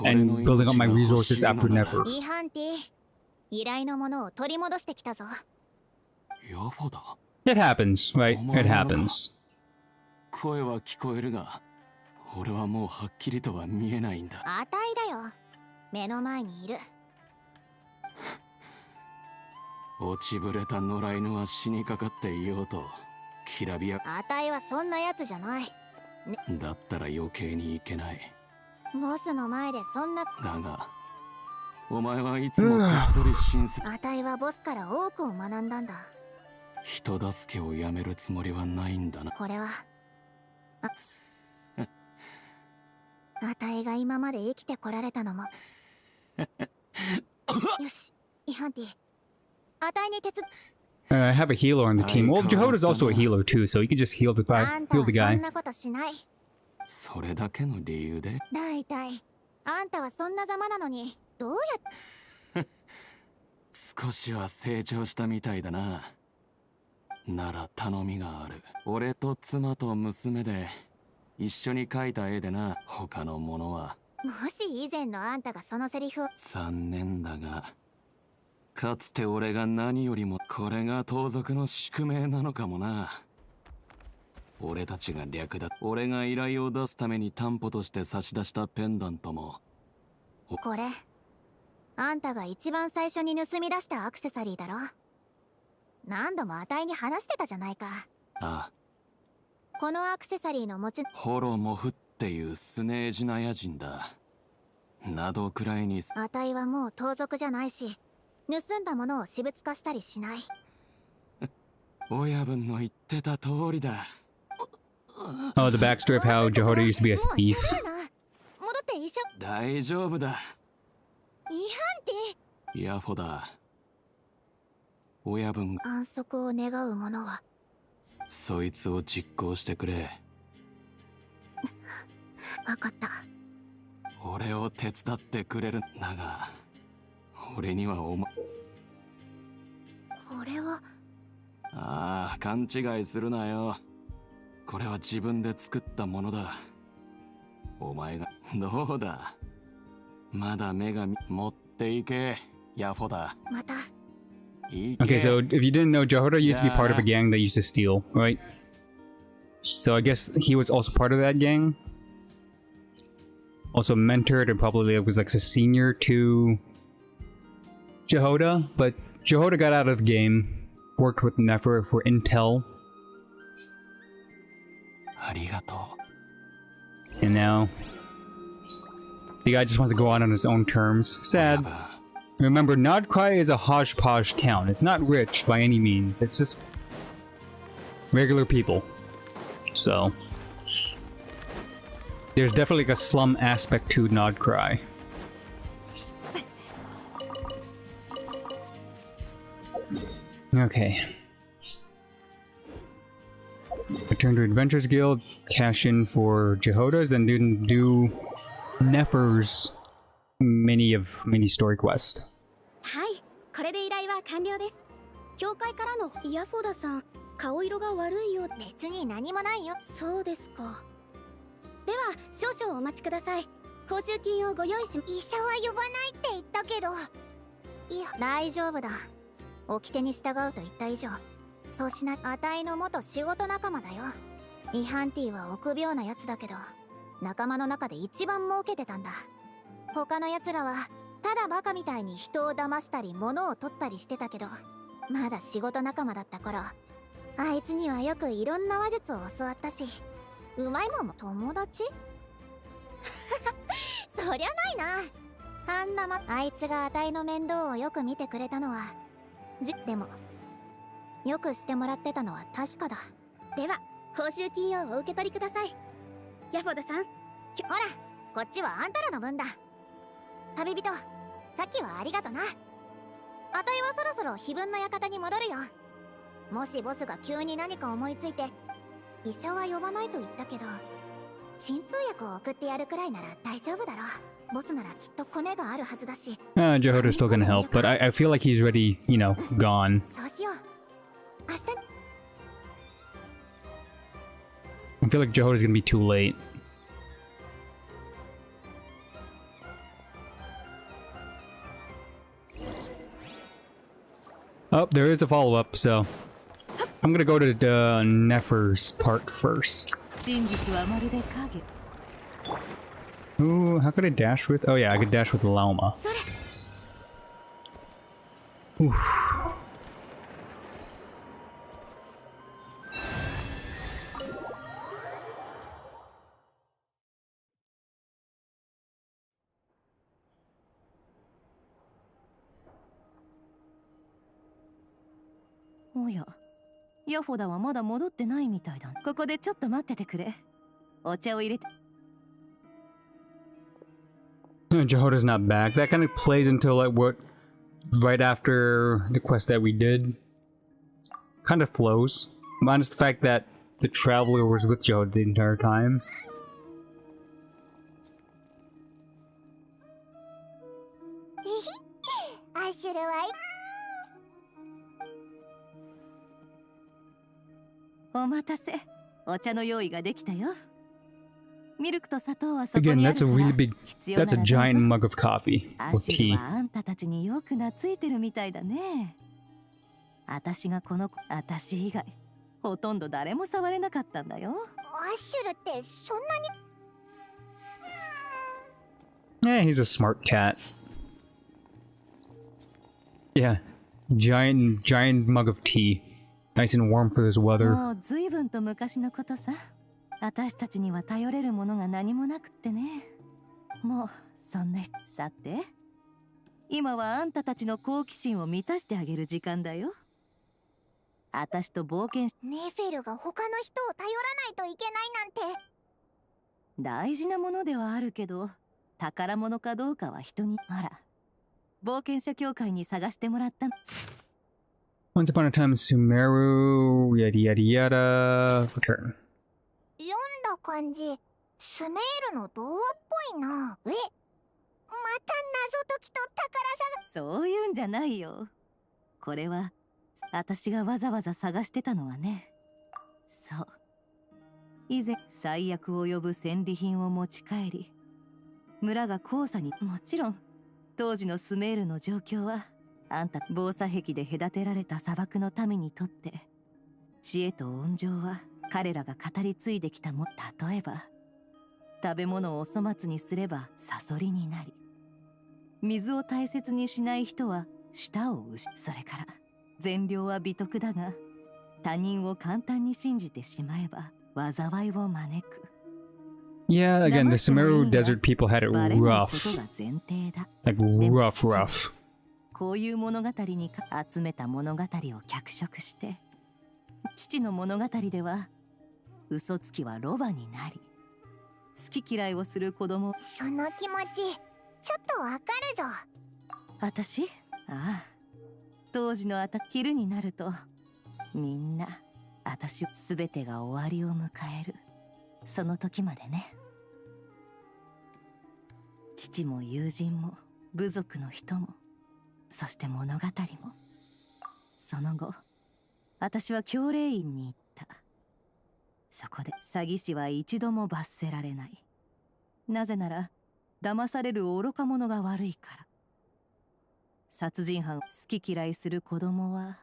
and building up my resources after Nefer. It happens, right? It happens. 声は聞こえるが、俺はもうはっきりとは見えないんだ。あたいだよ。目の前にいる。落ちぶれた野良犬は死にかかっていようと、きらびや。あたいはそんなやつじゃない。ね、だったら余計にいけない。ボスの前でそんな。だが、お前はいつもこっそり親切。あたいはボスから多くを学んだんだ。人助けをやめるつもりはないんだな。これは。あたいが今まで生きてこられたのも。よし、イハンティ。あたいに手伝。I have a healer on the team. Well, Jehoda's also a healer too, so you can just heal the guy. そんなことしない。それだけの理由で。だいたい、あんたはそんなざまなのに、どうやって。少しは成長したみたいだな。なら頼みがある。俺と妻と娘で一緒に描いた絵でな。他のものは。もし以前のあんたがそのセリフを。残念だが、かつて俺が何よりもこれが盗賊の宿命なのかもな。俺たちが略だ。俺が依頼を出すために担保として差し出したペンダントも。これ、あんたが一番最初に盗み出したアクセサリーだろ。何度もあたいに話してたじゃないか。ああ。このアクセサリーの持ち。ホロモフっていうスネージナヤ人だ。などくらいに。あたいはもう盗賊じゃないし、盗んだものを私物化したりしない。親分の言ってた通りだ。Oh, the backstory of how Jehoda used to be a thief. 戻って一緒。大丈夫だ。イハンティ。ヤフォだ。親分。安息を願う者は。そいつを実行してくれ。わかった。俺を手伝ってくれる。だが、俺にはお前。これは。ああ、勘違いするなよ。これは自分で作ったものだ。お前が。どうだ。まだ目が持っていけ。ヤフォだ。また。Okay, so if you didn't know, Jehoda used to be part of a gang that used to steal, right? So I guess he was also part of that gang. Also mentored and probably was like a senior to Jehoda, but Jehoda got out of the game, worked with Nefer for intel. And now the guy just wants to go out on his own terms. Sad. Remember, Nodquai is a hodgepodge town. It's not rich by any means. It's just regular people. So there's definitely like a slum aspect to Nod Cry. Okay. Return to Adventures Guild, cash in for Jehodas, and then do Nefer's mini story quest. はい、これで依頼は完了です。教会からのイヤフォダさん、顔色が悪いよ。別に何もないよ。そうですか。では少々お待ちください。報酬金をご用意し。医者は呼ばないって言ったけど。いや、大丈夫だ。掟に従うと言った以上、そうしな。あたいの元仕事仲間だよ。イハンティは臆病なやつだけど、仲間の中で一番儲けてたんだ。他の奴らはただバカみたいに人を騙したり物を取ったりしてたけど、まだ仕事仲間だった頃、あいつにはよくいろんな話術を教わったし、うまいもんも。友達そりゃないな。あんなあいつがあたいの面倒をよく見てくれたのはでもよくしてもらってたのは確かだ。では報酬金をお受け取りください。ヤフォダさん。ほら、こっちはあんたらの分だ。旅人、さっきはありがとな。あたいはそろそろ非分の館に戻るよ。もしボスが急に何か思いついて、医者は呼ばないと言ったけど、鎮痛薬を送ってやるくらいなら大丈夫だろう。ボスならきっとコネがあるはずだし。Jehoda's still gonna help, but I feel like he's already, you know, gone. そうしよう。明日。I feel like Jehoda's gonna be too late. Oh, there is a follow-up, so I'm gonna go to the Nefer's part first. Ooh, how could I dash with? Oh yeah, I could dash with Lauma. Oof. Oh yeah. ヤフォダはまだ戻ってないみたいだ。ここでちょっと待っててくれ。お茶を入れて。Jehoda's not back. That kind of plays into like what right after the quest that we did. Kind of flows. Minus the fact that the traveler was with Jehoda the entire time. Again, that's a really big, that's a giant mug of coffee with tea. 私がこの子、私以外ほとんど誰も触れなかったんだよ。アッシュルってそんなに。Yeah, he's a smart cat. Yeah, giant mug of tea. Nice and warm for this weather. もう随分と昔のことさ。私たちには頼れるものが何もなくってね。もうそんな。さて、今はあんたたちの好奇心を満たしてあげる時間だよ。私と冒険。ネフェルが他の人を頼らないといけないなんて。大事なものではあるけど、宝物かどうかは人に。あら、冒険者協会に探してもらった。Once upon a time, Sumeru, yada yada yada. Return. 読んだ感じ、スメールの童話っぽいな。また謎解きと宝探。そういうんじゃないよ。これは私がわざわざ探してたのはね。そう。以前最悪を呼ぶ戦利品を持ち帰り、村が黄砂に。もちろん当時のスメールの状況はあんた防砂壁で隔てられた砂漠の民にとって知恵と温情は彼らが語り継いできたも。例えば食べ物をお粗末にすればサソリになり、水を大切にしない人は舌を失。それから善良は美徳だが、他人を簡単に信じてしまえば災いを招く。Yeah, again, the Sumeru desert people had it rough. Like rough. こういう物語に集めた物語を脚色して、父の物語では嘘つきはロバになり、好き嫌いをする子供。その気持ちちょっとわかるぞ。私？ああ、当時の昼になるとみんな私全てが終わりを迎える、その時までね。父も友人も部族の人も、そして物語も。その後私は教令院に行った。そこで詐欺師は一度も罰せられない。なぜなら騙される愚か者が悪いから。殺人犯、好き嫌いする子供は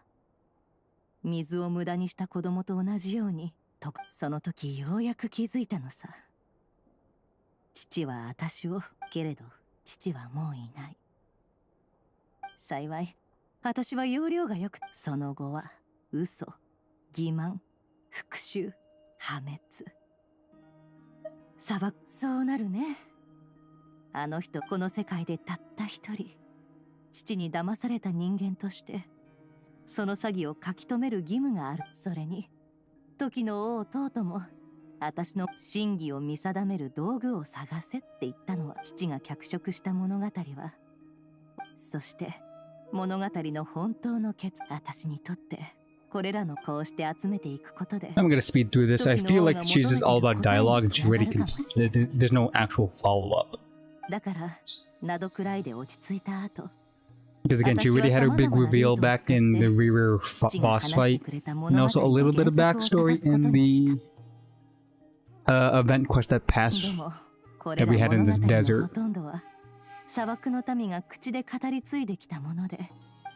水を無駄にした子供と同じようにと。その時ようやく気づいたのさ。父は私を、けれど父はもういない。幸い私は要領がよく、その後は嘘、欺瞞、復讐、破滅、裁く。そうなるね。あの人、この世界でたった一人父に騙された人間としてその詐欺を書き留める義務がある。それに時の王トートも私の真偽を見定める道具を探せって言ったのは父が脚色した物語は。そして物語の本当の私にとってこれらのこうして集めていくことで。 I'm gonna speed through this. I feel like she's just all about dialogue and she's ready to. There's no actual follow-up. だからなどくらいで落ち着いた後、 Because again, she already had her big reveal back in the Reaver boss fight, and also a little bit of backstory in the event quest that passed that we had in this desert. 砂漠の民が口で語り継いできたもので、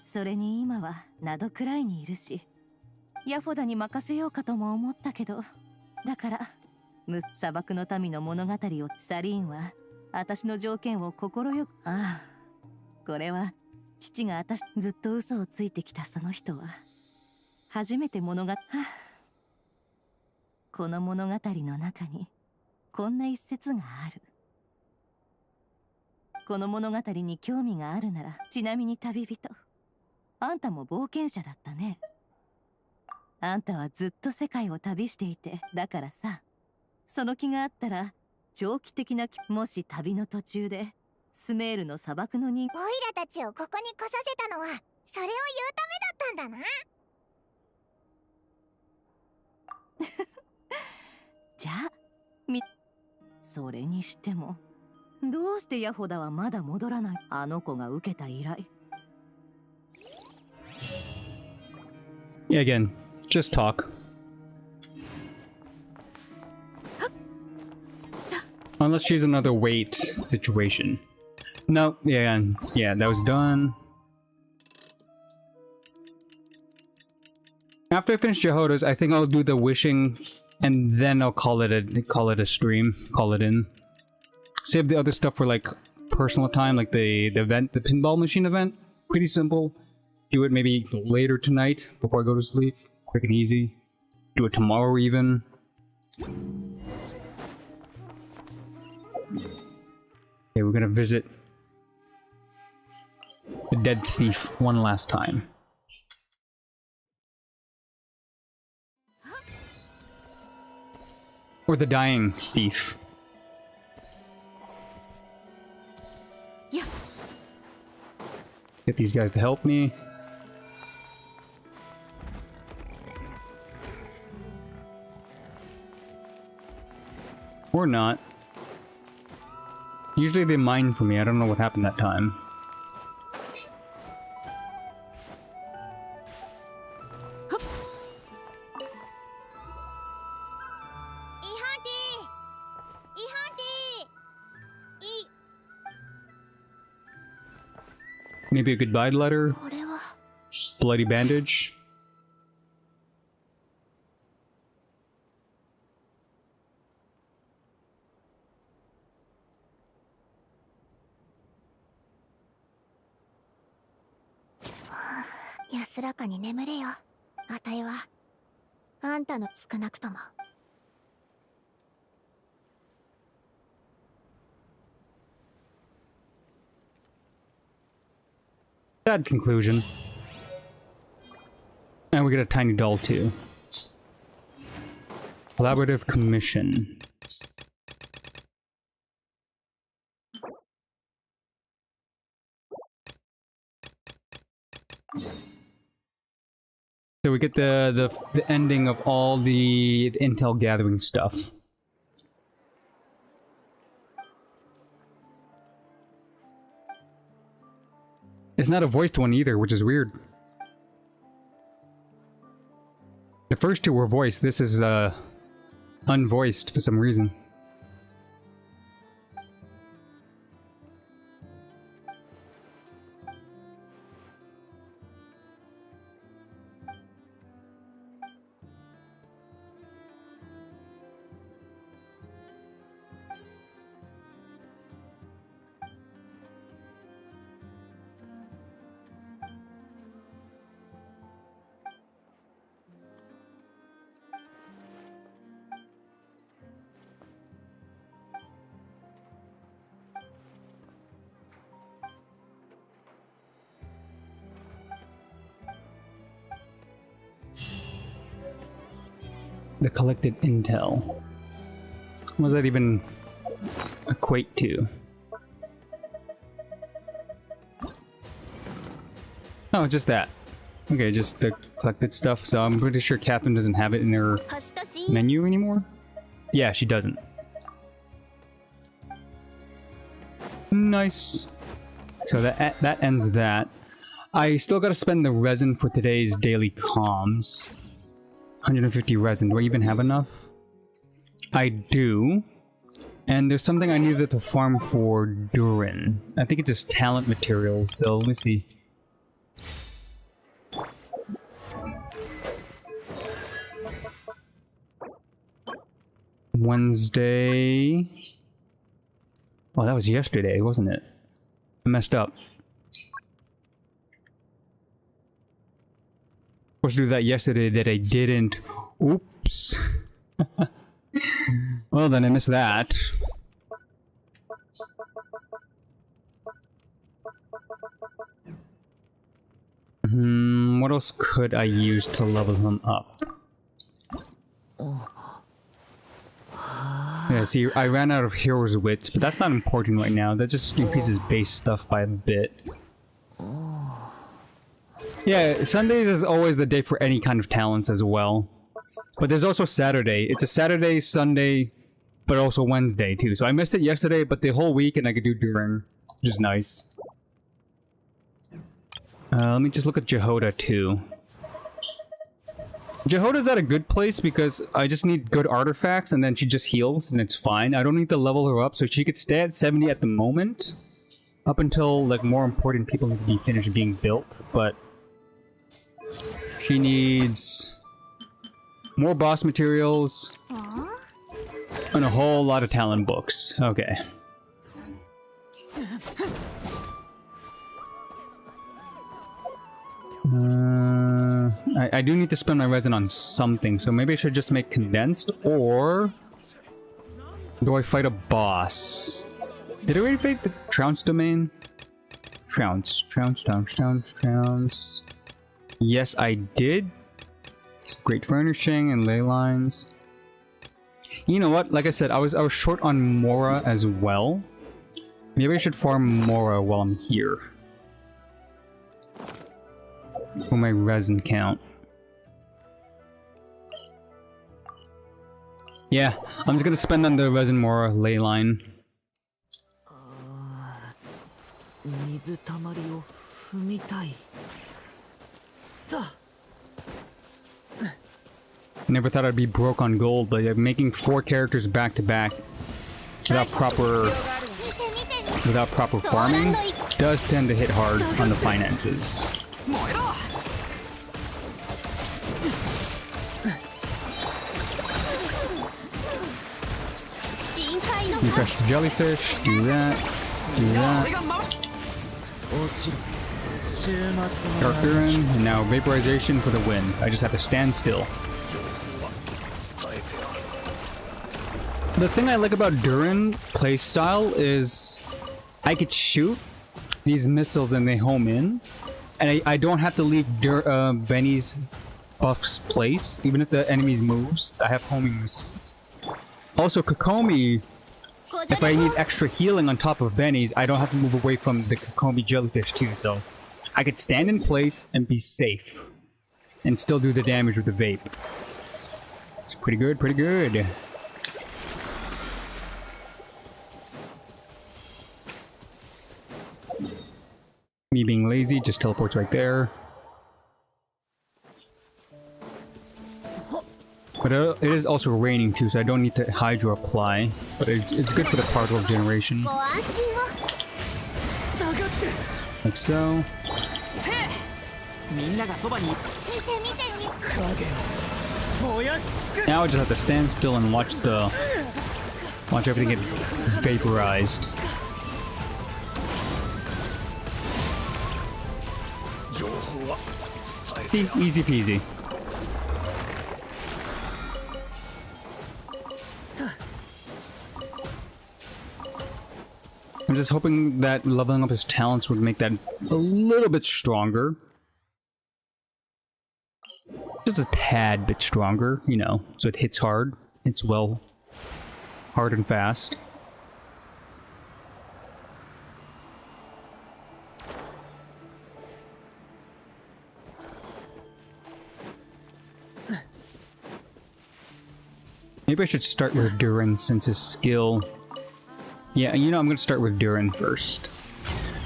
それに今はナドくらいにいるし、ヤフォダに任せようかとも思ったけど、だから砂漠の民の物語を。サリーンは私の条件を快く。ああ、これは父がずっと嘘をついてきたその人は初めてこの物語の中にこんな一節がある。この物語に興味があるなら、ちなみに旅人、あんたも冒険者だったね。あんたはずっと世界を旅していて、だからさ、その気があったら長期的な、もし旅の途中でスメールの砂漠の人、オイラたちをここに来させたのはそれを言うためだったんだな。じゃあそれにしてもどうしてヤフォダはまだ戻らない。あの子が受けた依頼。 Yeah, again, just talk. Unless she's another wait situation. No, yeah, that was done. After I finish Jehodas, I think I'll do the wishing, and then I'll call it a stream. Call it in. Save the other stuff for like personal time, like the event, the pinball machine event. Pretty simple. Do it maybe later tonight before I go to sleep. Quick and easy. Do it tomorrow even. Okay, we're gonna visit the dead thief one last time. Or the dying thief. Yeah. Get these guys to help me. Or not. Usually they mine for me. I don't know what happened that time. Maybe a goodbye letter? Bloody bandage? (sighs) 安らかに眠れよ。あたいはあんたの少なくとも。Sad conclusion. And we get a tiny doll too. Collaborative commission. So we get the ending of all the intel gathering stuff. It's not a voiced one either, which is weird. The first two were voiced. This is unvoiced for some reason. The collected intel. What does that even equate to? Oh, just that. Okay, just the collected stuff. So I'm pretty sure Catherine doesn't have it in her menu anymore. Yeah, she doesn't. Nice. So that ends that. I still gotta spend the resin for today's daily comms. 150 resin. Do I even have enough? I do. And there's something I needed to farm for Durin. I think it's just talent materials, so let me see. Wednesday. Oh, that was yesterday, wasn't it? I messed up. Supposed to do that yesterday that I didn't. Oops. Well, then I missed that. What else could I use to level him up? Yeah, see, I ran out of hero's wits, but that's not important right now. That just increases base stuff by a bit. Yeah, Sundays is always the day for any kind of talents as well. But there's also Saturday. It's a Saturday, Sunday, but also Wednesday too. So I missed it yesterday, but the whole week and I could do Durin, which is nice. Let me just look at Jehoda too. Jehoda's at a good place because I just need good artifacts and then she just heals and it's fine. I don't need to level her up, so she could stay at 70 at the moment. Up until like more important people need to be finished being built, but she needs more boss materials and a whole lot of talent books. Okay. I do need to spend my resin on something, so maybe I should just make condensed, or do I fight a boss? Did I already fight the Trounce domain? Trounce. Yes, I did. Some great furnishing and ley lines. You know what? Like I said, I was short on Mora as well. Maybe I should farm Mora while I'm here. For my resin count. Yeah, I'm just gonna spend on the resin Mora ley line. Never thought I'd be broke on gold, but making 4 characters back to back without proper farming does tend to hit hard on the finances. Refresh the jellyfish, do that, do that. Dark Durin, and now vaporization for the win. I just have to stand still. The thing I like about Durin playstyle is I could shoot these missiles and they home in, and I don't have to leave Benny's buffs place, even if the enemies moves. I have homing missiles. Also, Kokomi, if I need extra healing on top of Benny's, I don't have to move away from the Kokomi jellyfish too, so I could stand in place and be safe and still do the damage with the vape. It's pretty good, pretty good. Me being lazy just teleports right there. But it is also raining too, so I don't need to hydro apply. But it's good for the particle generation. Like so. Now I just have to stand still and watch everything get vaporized. See, easy peasy. I'm just hoping that leveling up his talents would make that a little bit stronger. Just a tad bit stronger, you know, so it hits hard. Hits well. Hard and fast. Maybe I should start with Durin since his skill... Yeah, you know, I'm gonna start with Durin first.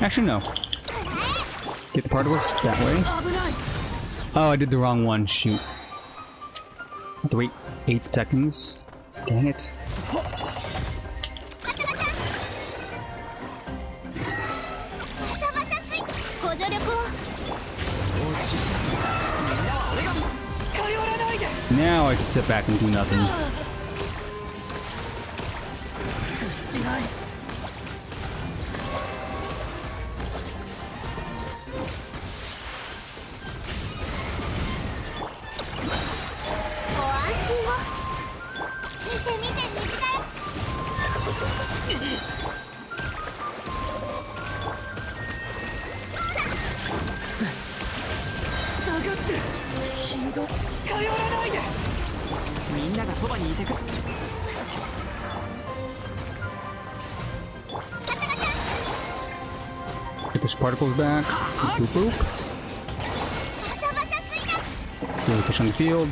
Actually, no. Get the particles that way. Oh, I did the wrong one. Shoot. I have to wait 8 seconds. Dang it. Now I can sit back and do nothing. Get those particles back. Boop, boop, boop. Really fish on the field.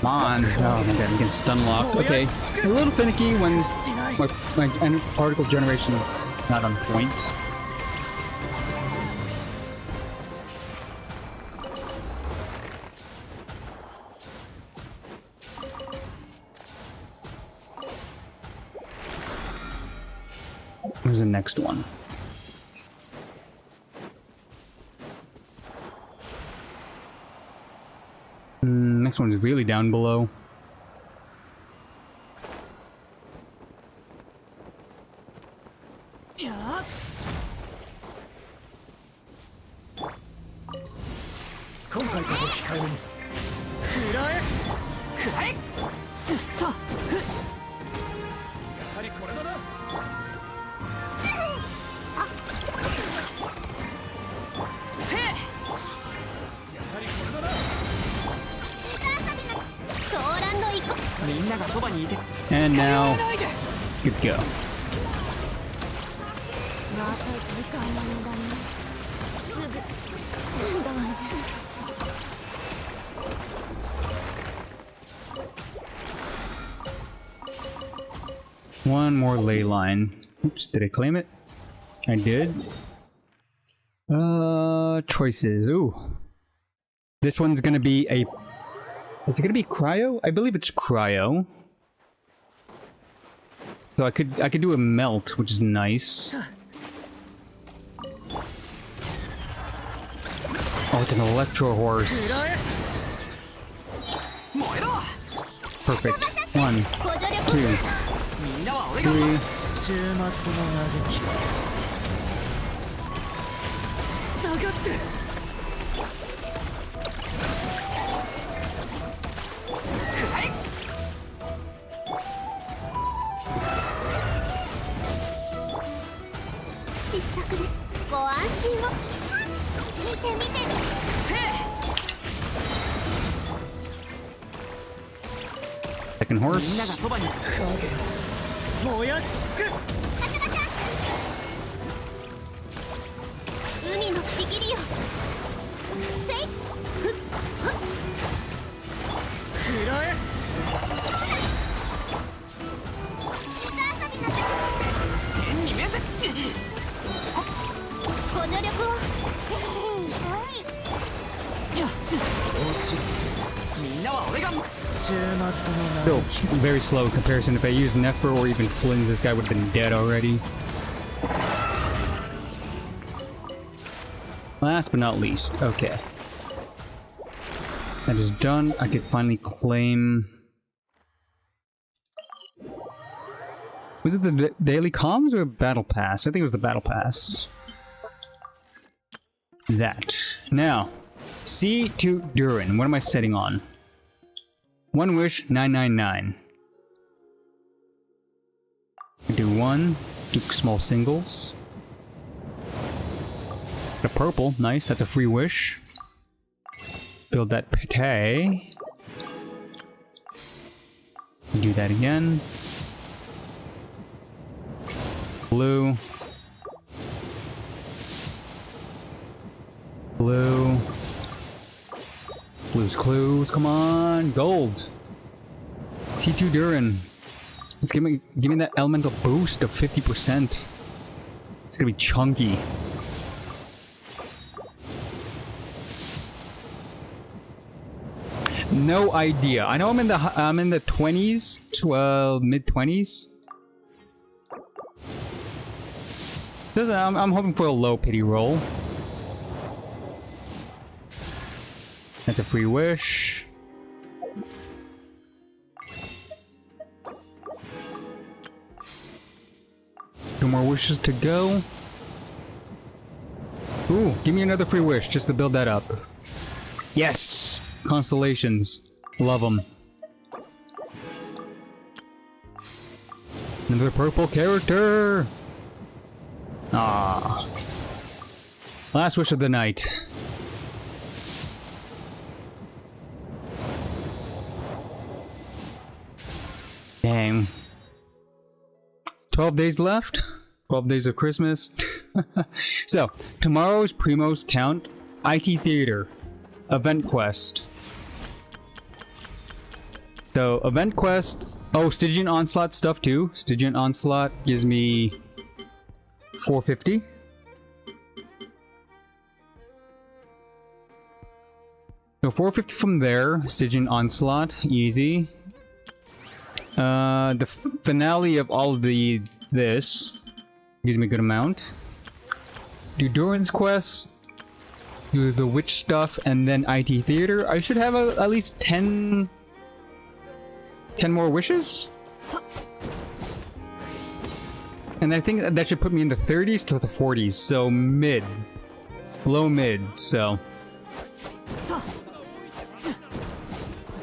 Come on. Oh my god, I'm getting stun locked. Okay. A little finicky when my particle generation is not on point. Where's the next one? Next one's really down below. And now, good go. One more ley line. Oops, did I claim it? I did. Choices. Ooh. This one's gonna be a... Is it gonna be cryo? I believe it's cryo. So I could do a melt, which is nice. Oh, it's an electro horse. Perfect. 1, 2, 3. 失策です。ご安心を。見て見て。Second horse. みんながそばに影を燃やし尽くす。海のちぎりよ。せい。ふっふっ。くらえ。水遊びの時。天に召せ。ご助力を。みんなは俺が。 Still very slow in comparison. If I used Nefer or even Flins, this guy would have been dead already. Last but not least, okay. That is done. I could finally claim... Was it the daily comms or battle pass? I think it was the battle pass. That. Now, C2 Durin. What am I setting on? One wish, 999. Do one, do small singles. The purple, nice, that's a free wish. Build that pate. Do that again. Blue. Blue. Blue's clues, come on, gold. C2 Durin. Let's give me that elemental boost of 50%. It's gonna be chunky. No idea. I know I'm in the 20s, mid 20s. I'm hoping for a low pity roll. That's a free wish. Two more wishes to go. Ooh, give me another free wish just to build that up. Yes! Constellations. Love them. Another purple character! Ah. Last wish of the night. Dang. 12 days left. 12 days of Christmas. So, tomorrow's Primo's count. IT Theater. Event Quest. So, Event Quest. Oh, Stygian Onslaught stuff too. Stygian Onslaught gives me 450. So 450 from there. Stygian Onslaught. Easy. The finale of all of this gives me a good amount. Do Durin's quest, do the witch stuff, and then IT Theater. I should have at least 10 more wishes? And I think that should put me in the 30s to the 40s, so mid. Low mid, so...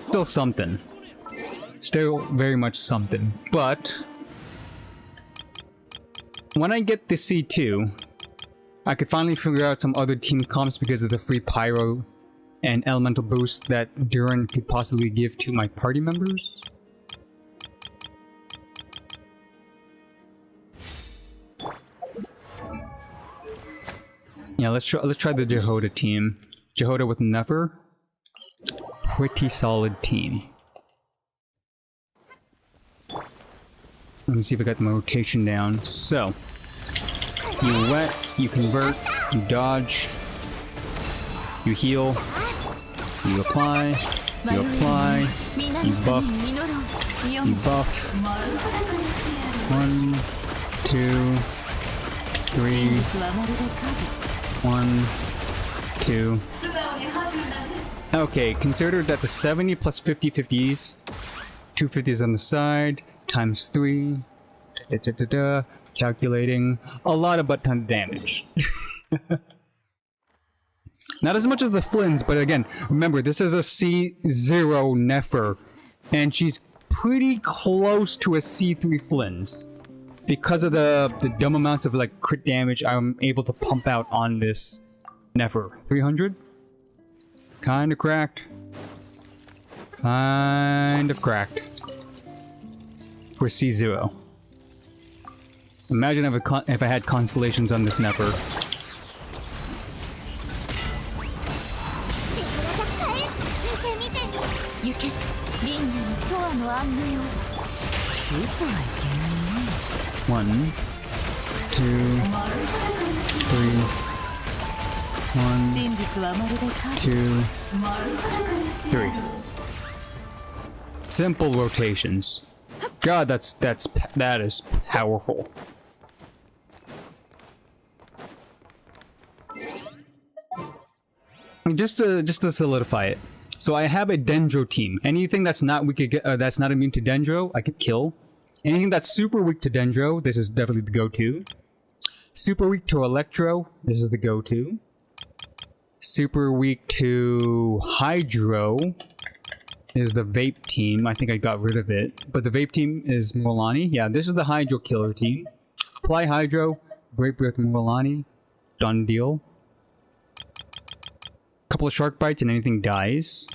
Still something. Still very much something, but... When I get the C2, I could finally figure out some other team comps because of the free pyro and elemental boost that Durin could possibly give to my party members. Yeah, let's try the Jehoda team. Jehoda with Nefer. Pretty solid team. Let me see if I got my rotation down. So, you wet, you convert, you dodge, you heal, you apply, you buff, you buff. 1, 2, 3, 1, 2. Okay, consider that the 70 plus 50 50s, 2 50s on the side, times 3, calculating, a lot of butt ton of damage. Not as much as the Flynns, but again, remember, this is a C0 Nefer, and she's pretty close to a C3 Flynns. Because of the dumb amounts of like crit damage I'm able to pump out on this Nefer. 300? Kinda cracked. Kind of cracked. For C0. Imagine if I had constellations on this Nefer. One, two, three. 1, 2, 3. Simple rotations. God, that is powerful. Just to solidify it. So I have a Dendro team. Anything that's not that's not immune to Dendro, I could kill. Anything that's super weak to Dendro, this is definitely the go-to. Super weak to Electro, this is the go-to. Super weak to Hydro is the Vape team. I think I got rid of it. But the Vape team is Morlani. Yeah, this is the Hydro killer team. Apply Hydro, Vape with Morlani. Done deal. Couple of Shark Bites and anything dies.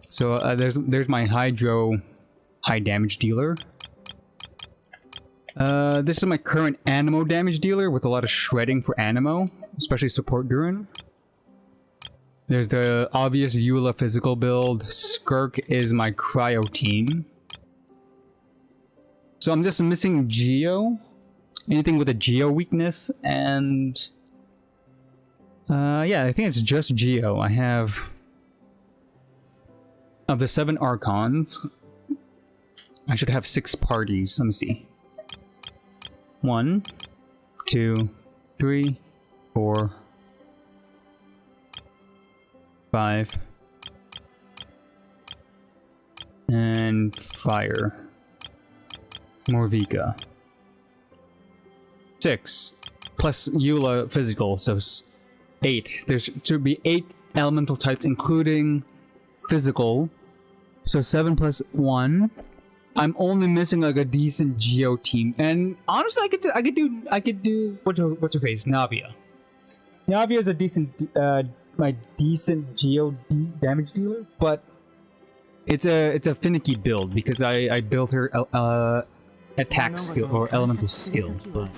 So there's my Hydro high damage dealer. This is my current Animo damage dealer with a lot of shredding for Animo, especially support Durin. There's the obvious Eula physical build. Skirk is my cryo team. So I'm just missing Geo. Anything with a Geo weakness, and yeah, I think it's just Geo. I have of the 7 Archons. I should have 6 parties. Let me see. 1, 2, 3, 4, 5, and Fire. Morvika. 6 plus Eula physical, so 8. There should be 8 elemental types, including physical. So 7 plus 1. I'm only missing like a decent Geo team, and honestly, I could do what's her face, Navia. Navia is a decent, my decent Geo damage dealer, but it's a finicky build because I built her attack skill or elemental skill. But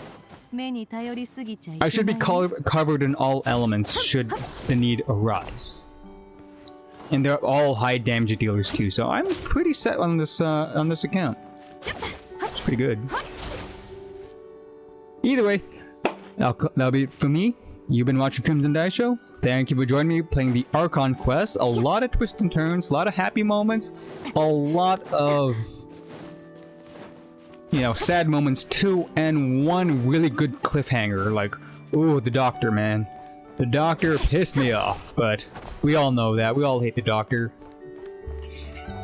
I should be covered in all elements should the need arise. And they're all high damage dealers too, so I'm pretty set on this account. It's pretty good. Either way, that'll be it for me. You've been watching Crimson Dice Show. Thank you for joining me playing the Archon quest. A lot of twists and turns, a lot of happy moments, a lot of, you know, sad moments too, and one really good cliffhanger. Like, ooh, the Doctor, man. The Doctor pissed me off, but we all know that. We all hate the Doctor.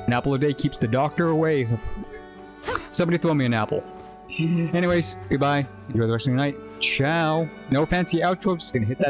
An apple a day keeps the Doctor away. Somebody throw me an apple. Anyways, goodbye. Enjoy the rest of your night. Ciao. No fancy outro, just gonna hit that